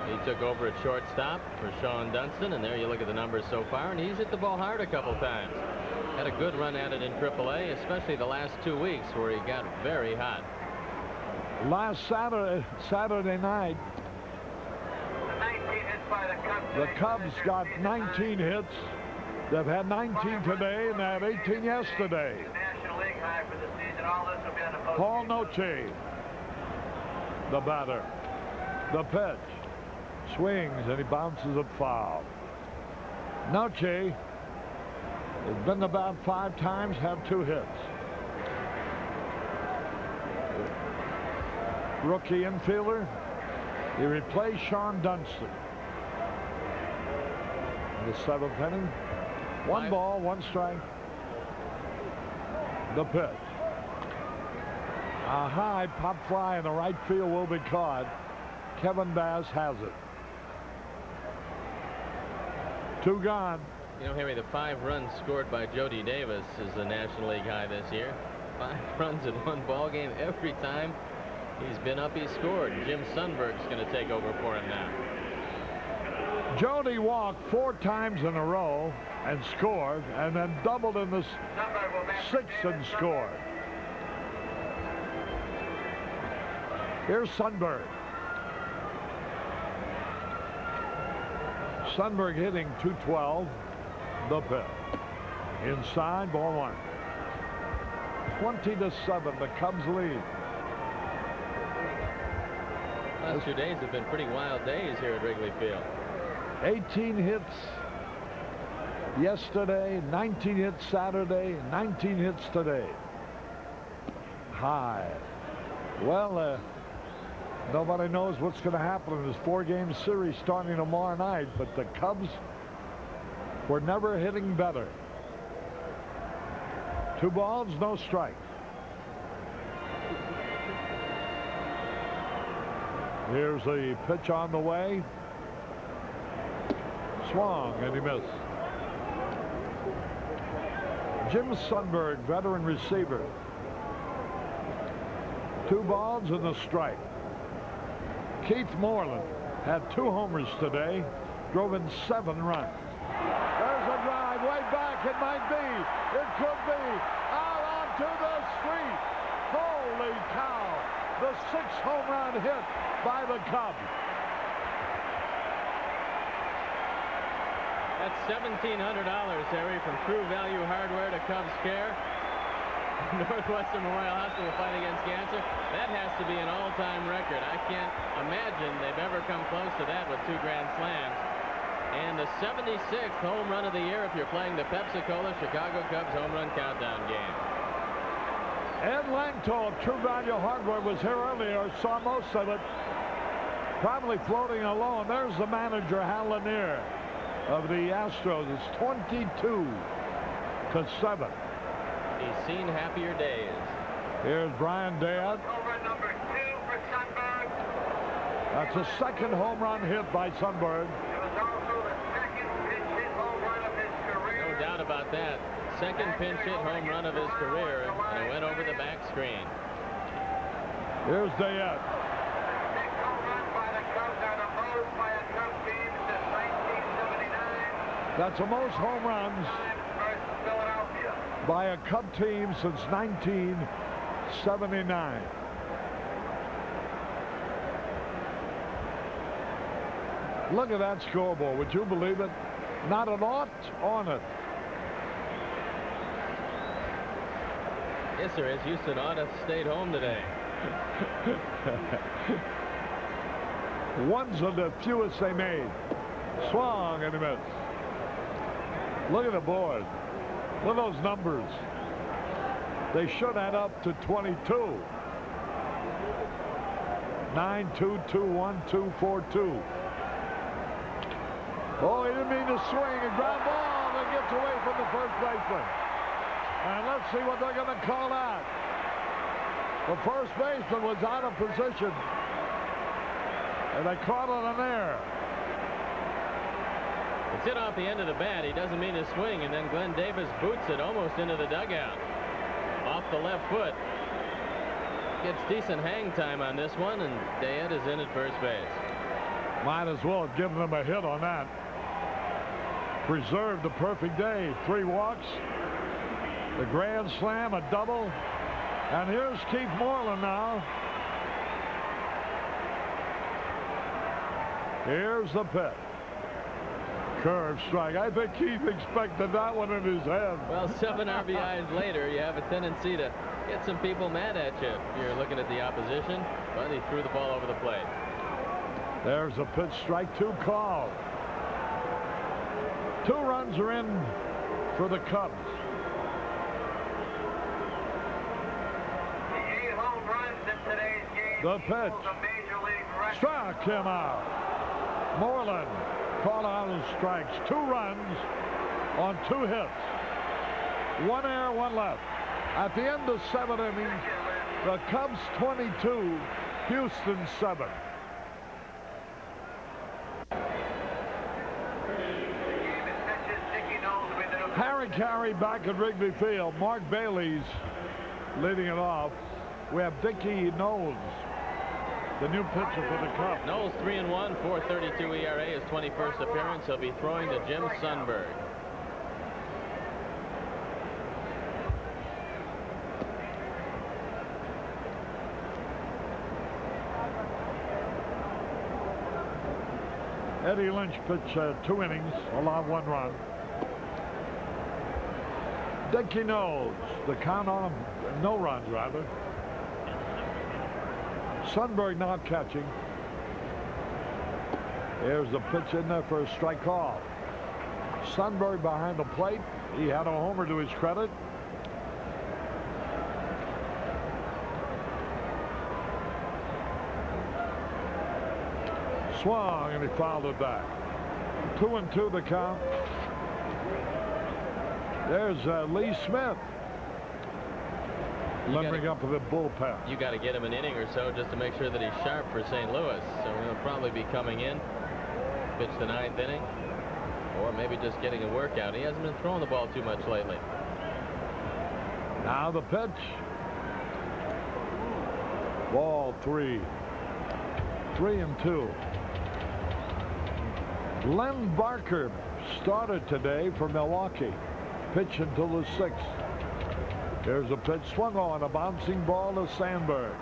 He took over at shortstop for Sean Dunston, and there you look at the numbers so far, and he's hit the ball hard a couple times. Had a good run at it in AAA, especially the last 2 weeks where he got very hot. Last Saturday night, the Cubs got 19 hits. They've had 19 today, and they had 18 yesterday. Paul Noche, the batter. The pitch. Swings, and he bounces it foul. Noche has been about 5 times, have 2 hits. Rookie infielder. He replaced Sean Dunston. In the 7th inning. 1 ball, 1 strike. The pitch. A high pop fly in the right field will be caught. Kevin Bass has it. 2 gone. You know, Harry, the 5 runs scored by Jody Davis is the National League high this year. 5 runs in 1 ball game every time he's been up, he scored. Jim Sundberg's going to take over for him now. Jody walked 4 times in a row and scored, and then doubled in the 6th and scored. Here's Sundberg. Sundberg hitting .212. The pitch. Inside, ball 1. 20-7, the Cubs lead. Last 2 days have been pretty wild days here at Wrigley Field. 18 hits yesterday, 19 hits Saturday, 19 hits today. High. Well, nobody knows what's going to happen in this 4-game series starting tomorrow night, but the Cubs were never hitting better. 2 balls, no strikes. Here's the pitch on the way. Swung, and he missed. Jim Sundberg, veteran receiver. 2 balls and a strike. Keith Moreland had 2 homers today, drove in 7 runs. There's a drive way back. It might be. It could be. Out onto the street. Holy cow. The 6th home run hit by the Cubs. That's $1,700, Harry, from True Value Hardware to Cubs Care. Northwestern Memorial Hospital fight against cancer. That has to be an all-time record. I can't imagine they've ever come close to that with 2 grand slams. And the 76th home run of the year if you're playing the Pepsi-Cola Chicago Cubs home run countdown game. Ed Langto of True Value Hardware was here earlier. Saw most of it. Probably floating alone. There's the manager, Hal Lanier, of the Astros. It's 22-7. He's seen happier days. Here's Brian Dad. Over number 2 for Sundberg. That's a 2nd home run hit by Sundberg. It was also the 2nd pinch hit home run of his career. No doubt about that. 2nd pinch hit home run of his career, and it went over the back screen. Here's Dayette. 6 home runs by the Cubs are the most by a Cubs team since 1979. That's the most home runs Versus Philadelphia. by a Cub team since 1979. Look at that scoreboard. Would you believe it? Not an ought on it. Yes, there is. Houston ought to have stayed home today. One's of the fewest they made. Swung and he missed. Look at the board. Look at those numbers. They should add up to 22. 9, 2, 2, 1, 2, 4, 2. Oh, he didn't mean to swing. A ground ball that gets away from the first baseman. And let's see what they're going to call out. The first baseman was out of position. And they caught it in there. It's hit off the end of the bat. He doesn't mean to swing, and then Glenn Davis boots it almost into the dugout. Off the left foot. Gets decent hang time on this one, and Dayette is in at first base. Might as well have given him a hit on that. Preserved the perfect day. 3 walks. The grand slam, a double. And here's Keith Moreland now. Here's the pitch. Curve strike. I think Keith expected that one in his head. Well, 7 RBIs later, you have a tendency to get some people mad at you if you're looking at the opposition, but he threw the ball over the plate. There's a pitch, strike 2 call. 2 runs are in for the Cubs. The 8 home runs in today's game. The pitch. equals a major league record. Struck him out. Moreland caught out of strikes. 2 runs on 2 hits. 1 error, 1 left. At the end of 7 innings, the Cubs 22, Houston 7. Harry Carey back at Wrigley Field. Mark Bailey's leading it off. We have Dickie Knowles, the new pitcher for the Cubs. Knowles 3-1, 4.32 ERA, his 21st appearance. He'll be throwing to Jim Sundberg. Eddie Lynch pitched 2 innings, allowed 1 run. Dickie Knowles, the count on him, no runs rather. Sundberg not catching. Here's the pitch in there for a strike call. Sundberg behind the plate. He had a homer to his credit. Swung and he fouled it back. 2-2 the count. There's Lee Smith limbering up with the bullpen. You got to get him an inning or so just to make sure that he's sharp for St. Louis. So he'll probably be coming in, pitch the 9th inning, or maybe just getting a workout. He hasn't been throwing the ball too much lately. Now the pitch. Ball 3. 3-2. Len Barker started today for Milwaukee. Pitch until the 6th. Here's a pitch swung on, a bouncing ball to Sandberg.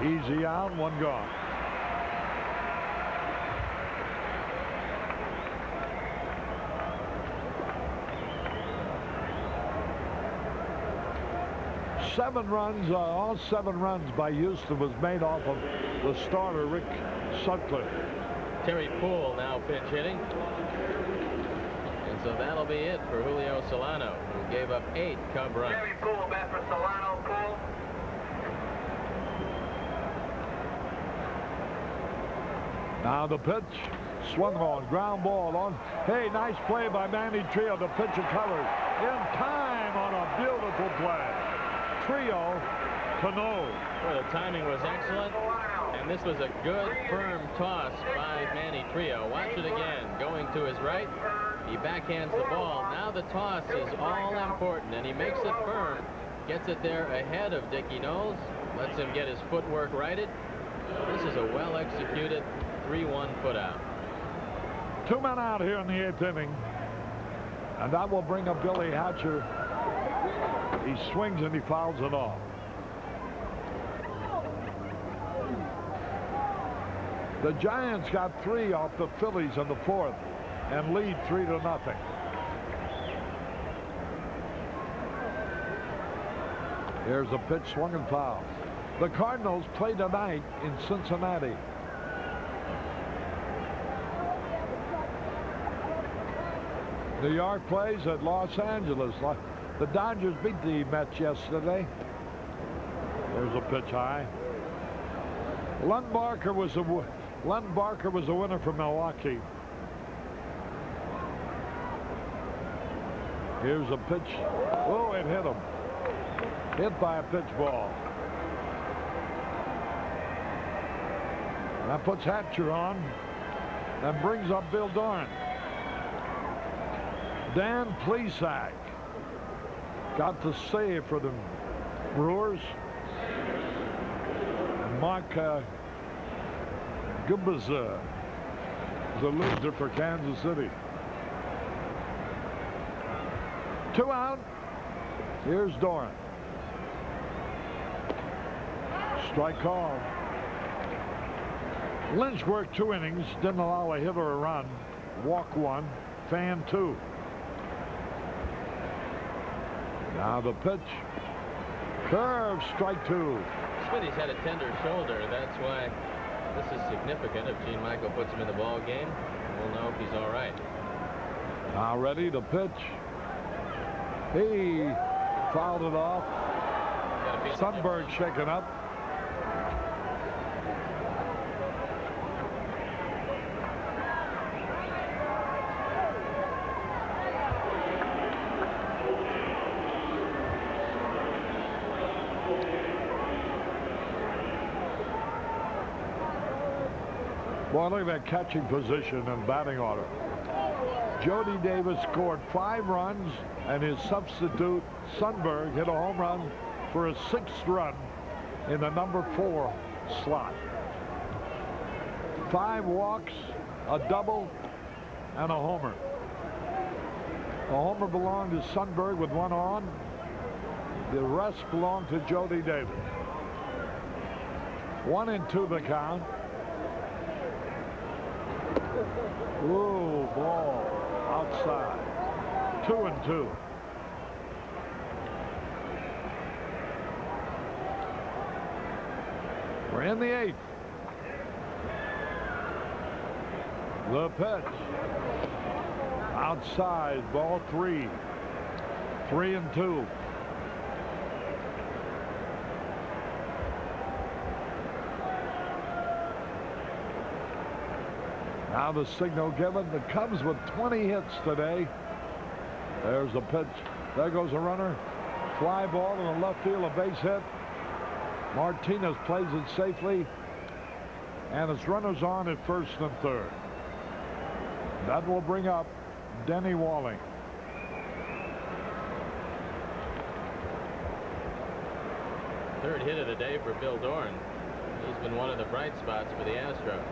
Easy out, 1 gone. All 7 runs by Houston was made off of the starter, Rick Sutcliffe. Terry Poole now pinch hitting. And so that'll be it for Julio Solano, who gave up 8 Cub runs. Terry Poole back for Solano. Poole. Now the pitch. Swung on. Ground ball on. Hey, nice play by Manny Trio. The pitcher covered in time on a beautiful play. Trio to Knowles. Well, the timing was excellent. And this was a good, firm toss by Manny Trio. Watch it again. Going to his right. He backhands the ball. Now the toss is all important, and he makes it firm. Gets it there ahead of Dickie Knowles. Lets him get his footwork righted. This is a well-executed 3-1 put-out. 2 men out here in the 8th inning. And that will bring up Billy Hatcher. He swings and he fouls it off. The Giants got 3 off the Phillies in the 4th and lead 3-0. Here's a pitch, swung and foul. The Cardinals play tonight in Cincinnati. New York plays at Los Angeles. The Dodgers beat the Mets yesterday. There's a pitch high. Len Barker was a winner for Milwaukee. Here's a pitch. Oh, it hit him. Hit by a pitch ball. That puts Hatcher on and brings up Bill Dorn. Dan Plesac got the save for the Brewers. And Mark Gubbaza It's a loser for Kansas City. 2 out. Here's Doran. Strike call. Lynch worked 2 innings, didn't allow a hit or a run. Walk 1, fan 2. Now the pitch. Curve, strike 2. Smitty's had a tender shoulder. That's why this is significant. If Gene Michael puts him in the ball game, we'll know if he's all right. Now ready to pitch. He fouled it off. Sundberg shaken up. Boy, look at that catching position and batting order. Jody Davis scored 5 runs, and his substitute, Sundberg, hit a home run for a 6th run in the number 4 slot. 5 walks, a double, and a homer. The homer belonged to Sundberg with 1 on. The rest belonged to Jody Davis. 1-2 the count. Ooh, ball outside. 2-2. We're in the 8th. The pitch. Outside, ball 3. 3-2. Now the signal given. The Cubs with 20 hits today. There's the pitch. There goes a runner. Fly ball in the left field, a base hit. Martinez plays it safely. And it's runners on at first and third. That will bring up Denny Walling. Third hit of the day for Bill Doran. He's been one of the bright spots for the Astros.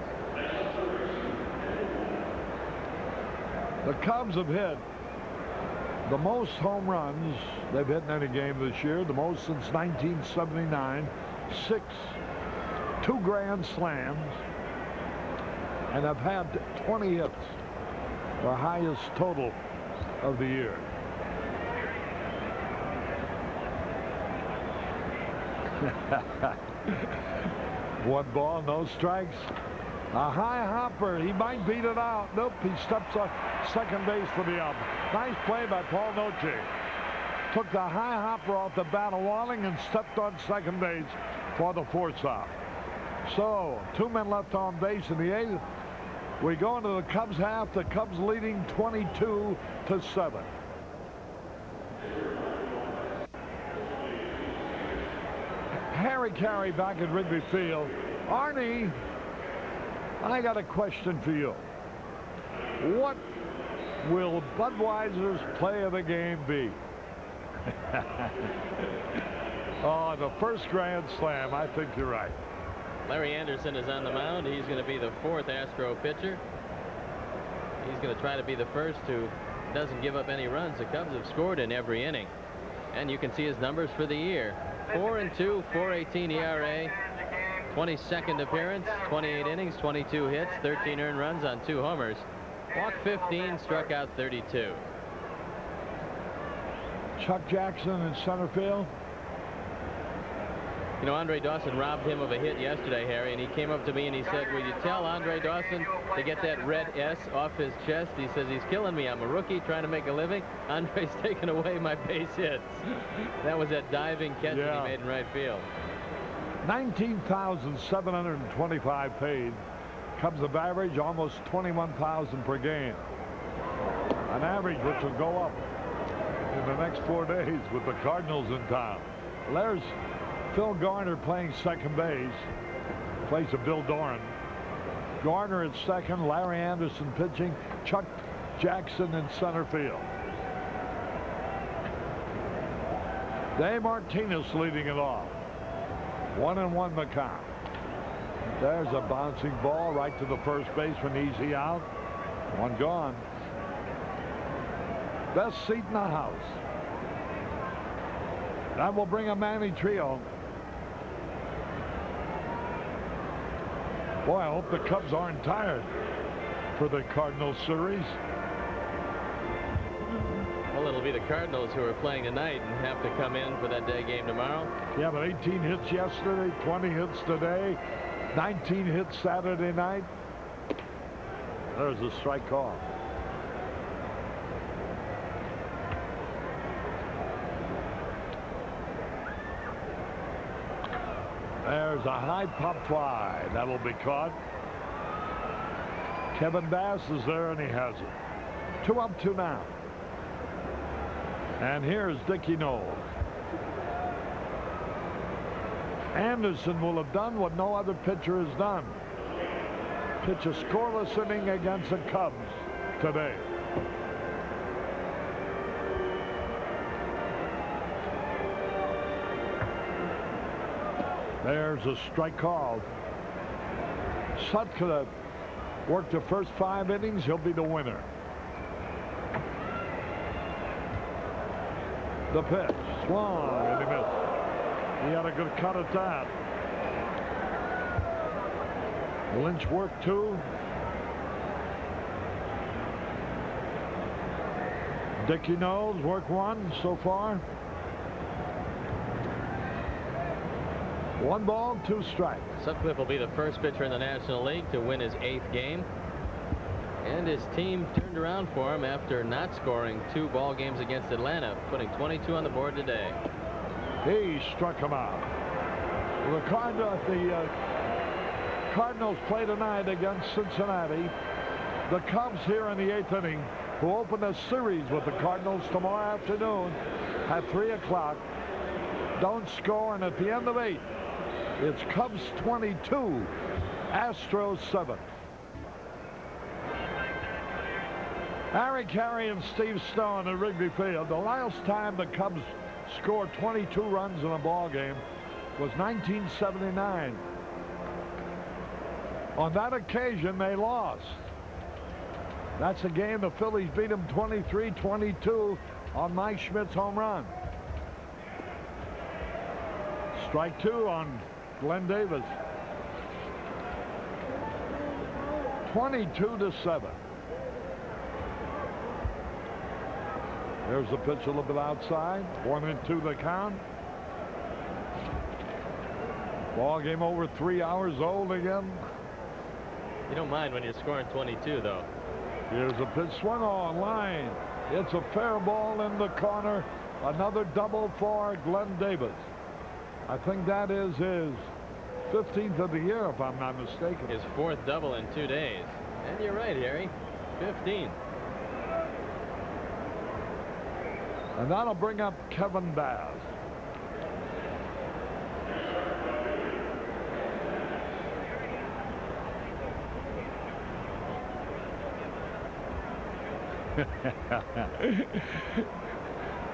The Cubs have hit the most home runs they've hit in any game this year, the most since 1979, 2 grand slams, and have had 20 hits, the highest total of the year. One ball, no strikes. A high hopper. He might beat it out. Nope, he steps up second base for the out. Nice play by Paul Noce. Took the high hopper off the bat of Walling and stepped on second base for the 4th out. So, 2 men left on base in the 8th. We go into the Cubs half. The Cubs leading 22-7. Harry Carey back at Wrigley Field. Arnie, I got a question for you. What will Budweiser's play of the game be? Oh, the first grand slam. I think you're right. Larry Anderson is on the mound. He's going to be the 4th Astro pitcher. He's going to try to be the first who doesn't give up any runs. The Cubs have scored in every inning. And you can see his numbers for the year. 4-2, 4.18 ERA. 22nd appearance, 28 innings, 22 hits, 13 earned runs on 2 homers. Walked 15, struck out 32. Chuck Jackson in center field. You know, Andre Dawson robbed him of a hit yesterday, Harry, and he came up to me and he said, will you tell Andre Dawson to get that red S off his chest? He says, he's killing me. I'm a rookie trying to make a living. Andre's taking away my base hits. That was that diving catch that he made in right field. 19,725 paid. Cubs of average almost 21,000 per game. An average which will go up in the next 4 days with the Cardinals in town. There's Phil Garner playing second base. Place of Bill Doran. Garner at second. Larry Anderson pitching. Chuck Jackson in center field. Dave Martinez leading it off. 1-1 the count. There's a bouncing ball right to the first baseman, easy out. One gone. Best seat in the house. That will bring a Manny trio. Boy, I hope the Cubs aren't tired for the Cardinals series. Well, it'll be the Cardinals who are playing tonight and have to come in for that day game tomorrow. Yeah, but 18 hits yesterday, 20 hits today, 19 hits Saturday night. There's a strike call. There's a high pop fly. That'll be caught. Kevin Bass is there, and he has it. 2 up, 2 down. And here's Dickie Knowles. Anderson will have done what no other pitcher has done. Pitch a scoreless inning against the Cubs today. There's a strike call. Sutcliffe worked the first 5 innings. He'll be the winner. The pitch. Swung and he missed. He had a good cut at that. Lynch worked 2. Dickie Knowles worked 1 so far. 1 ball, 2 strikes. Sutcliffe will be the first pitcher in the National League to win his 8th game. And his team turned around for him after not scoring 2 ball games against Atlanta, putting 22 on the board today. He struck him out. The Cardinals play tonight against Cincinnati. The Cubs here in the 8th inning, who open a series with the Cardinals tomorrow afternoon at 3 o'clock, don't score, and at the end of 8, it's Cubs 22, Astros 7. Harry Carey and Steve Stone at Wrigley Field. The last time the Cubs scored 22 runs in a ball game was 1979. On that occasion, they lost. That's a game the Phillies beat them 23-22 on Mike Schmidt's home run. Strike 2 on Glenn Davis. 22-7. There's the pitch a little bit outside. 1-2 the count. Ball game over 3 hours old again. You don't mind when you're scoring 22, though. Here's a pitch swung on line. It's a fair ball in the corner. Another double for Glenn Davis. I think that is his 15th of the year, if I'm not mistaken. His 4th double in 2 days. And you're right, Harry. 15. And that'll bring up Kevin Bass.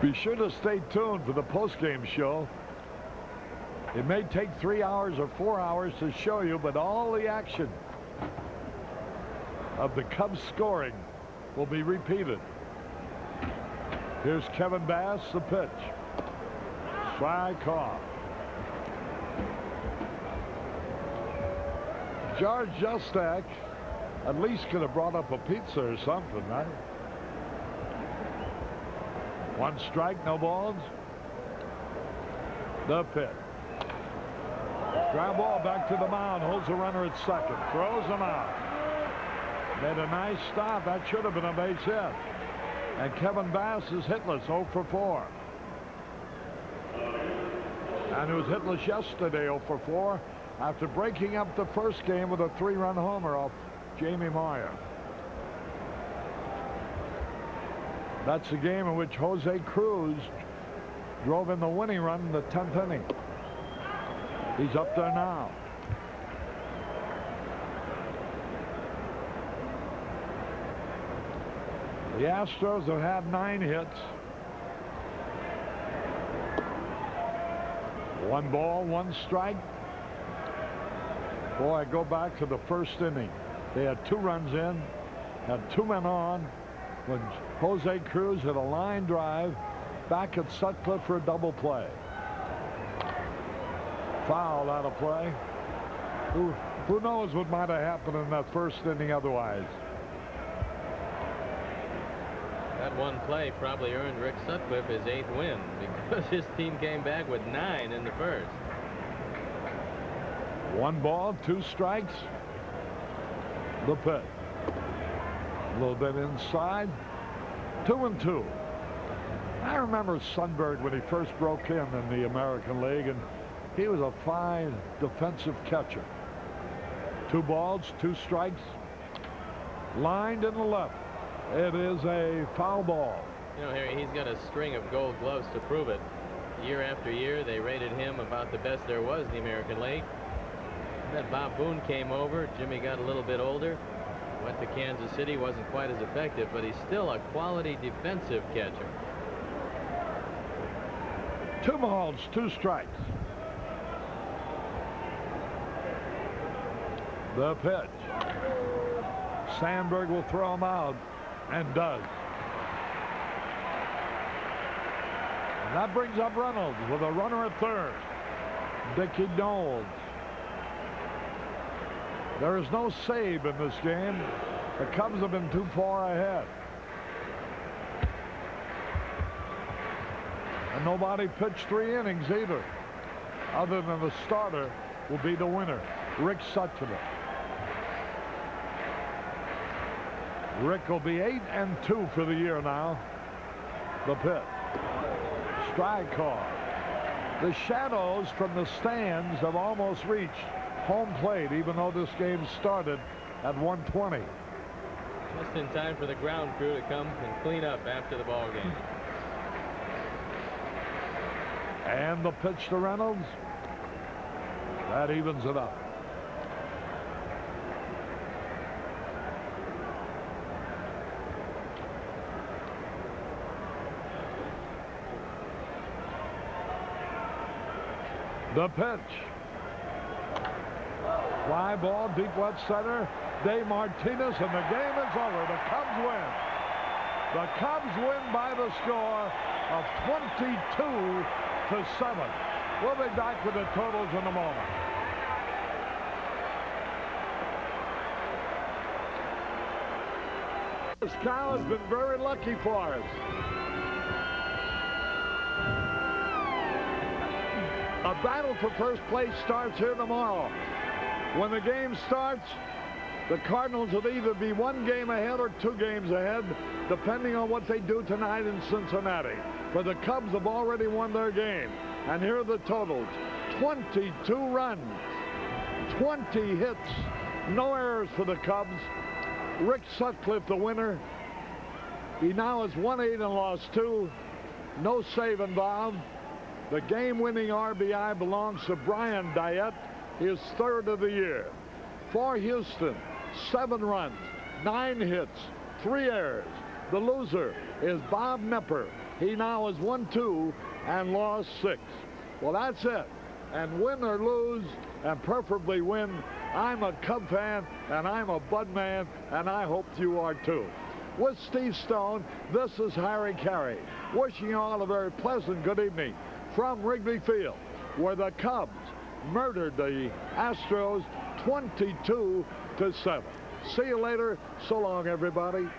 Be sure to stay tuned for the postgame show. It may take 3 hours or 4 hours to show you, but all the action of the Cubs scoring will be repeated. Here's Kevin Bass, the pitch. Strike off. George Justak at least could have brought up a pizza or something, right? 1 strike, no balls. The pitch. Ground ball back to the mound. Holds the runner at second. Throws him out. Made a nice stop. That should have been a base hit. And Kevin Bass is hitless, 0 for 4. And he was hitless yesterday, 0 for 4, after breaking up the first game with a 3-run homer off Jamie Moyer. That's the game in which Jose Cruz drove in the winning run in the 10th inning. He's up there now. The Astros have had 9 hits. 1 ball, 1 strike. Boy, I go back to the first inning. They had 2 runs in. had 2 men on when Jose Cruz hit a line drive back at Sutcliffe for a double play. Foul out of play. Who knows what might have happened in that first inning otherwise. That one play probably earned Rick Sutcliffe his 8th win because his team came back with 9 in the first. 1 ball, 2 strikes. The pitch. A little bit inside. 2-2. I remember Sundberg when he first broke in the American League, and he was a fine defensive catcher. 2 balls, 2 strikes. Lined in the left. It is a foul ball. You know, Harry, he's got a string of gold gloves to prove it. Year after year, they rated him about the best there was in the American League. Then Bob Boone came over. Jimmy got a little bit older. Went to Kansas City, wasn't quite as effective, but he's still a quality defensive catcher. 2 balls, 2 strikes. The pitch. Sandberg will throw him out, and does. And that brings up Reynolds with a runner at third. Dickie Knowles. There is no save in this game. The Cubs have been too far ahead. And nobody pitched 3 innings either, other than the starter will be the winner, Rick Sutcliffe. Rick will be 8-2 for the year now. The pitch. Strike call. The shadows from the stands have almost reached home plate, even though this game started at 1:20. Just in time for the ground crew to come and clean up after the ball game. And the pitch to Reynolds. That evens it up. The pitch. Fly ball, deep left center. Dave Martinez, and the game is over. The Cubs win. The Cubs win by the score of 22-7. We'll be back with the totals in a moment. This cow has been very lucky for us. A battle for first place starts here tomorrow. When the game starts, the Cardinals will either be 1 game ahead or 2 games ahead, depending on what they do tonight in Cincinnati. For the Cubs have already won their game. And here are the totals. 22 runs, 20 hits, no errors for the Cubs. Rick Sutcliffe, the winner. He now has won 8 and lost 2. No save involved. The game-winning RBI belongs to Brian Diet, his 3rd of the year. For Houston, 7 runs, 9 hits, 3 errors. The loser is Bob Knepper. He now has won 2 and lost 6. Well, that's it. And win or lose, and preferably win, I'm a Cub fan, and I'm a Bud man, and I hope you are too. With Steve Stone, this is Harry Carey, wishing you all a very pleasant good evening from Wrigley Field, where the Cubs murdered the Astros 22-7. See you later. So long, everybody.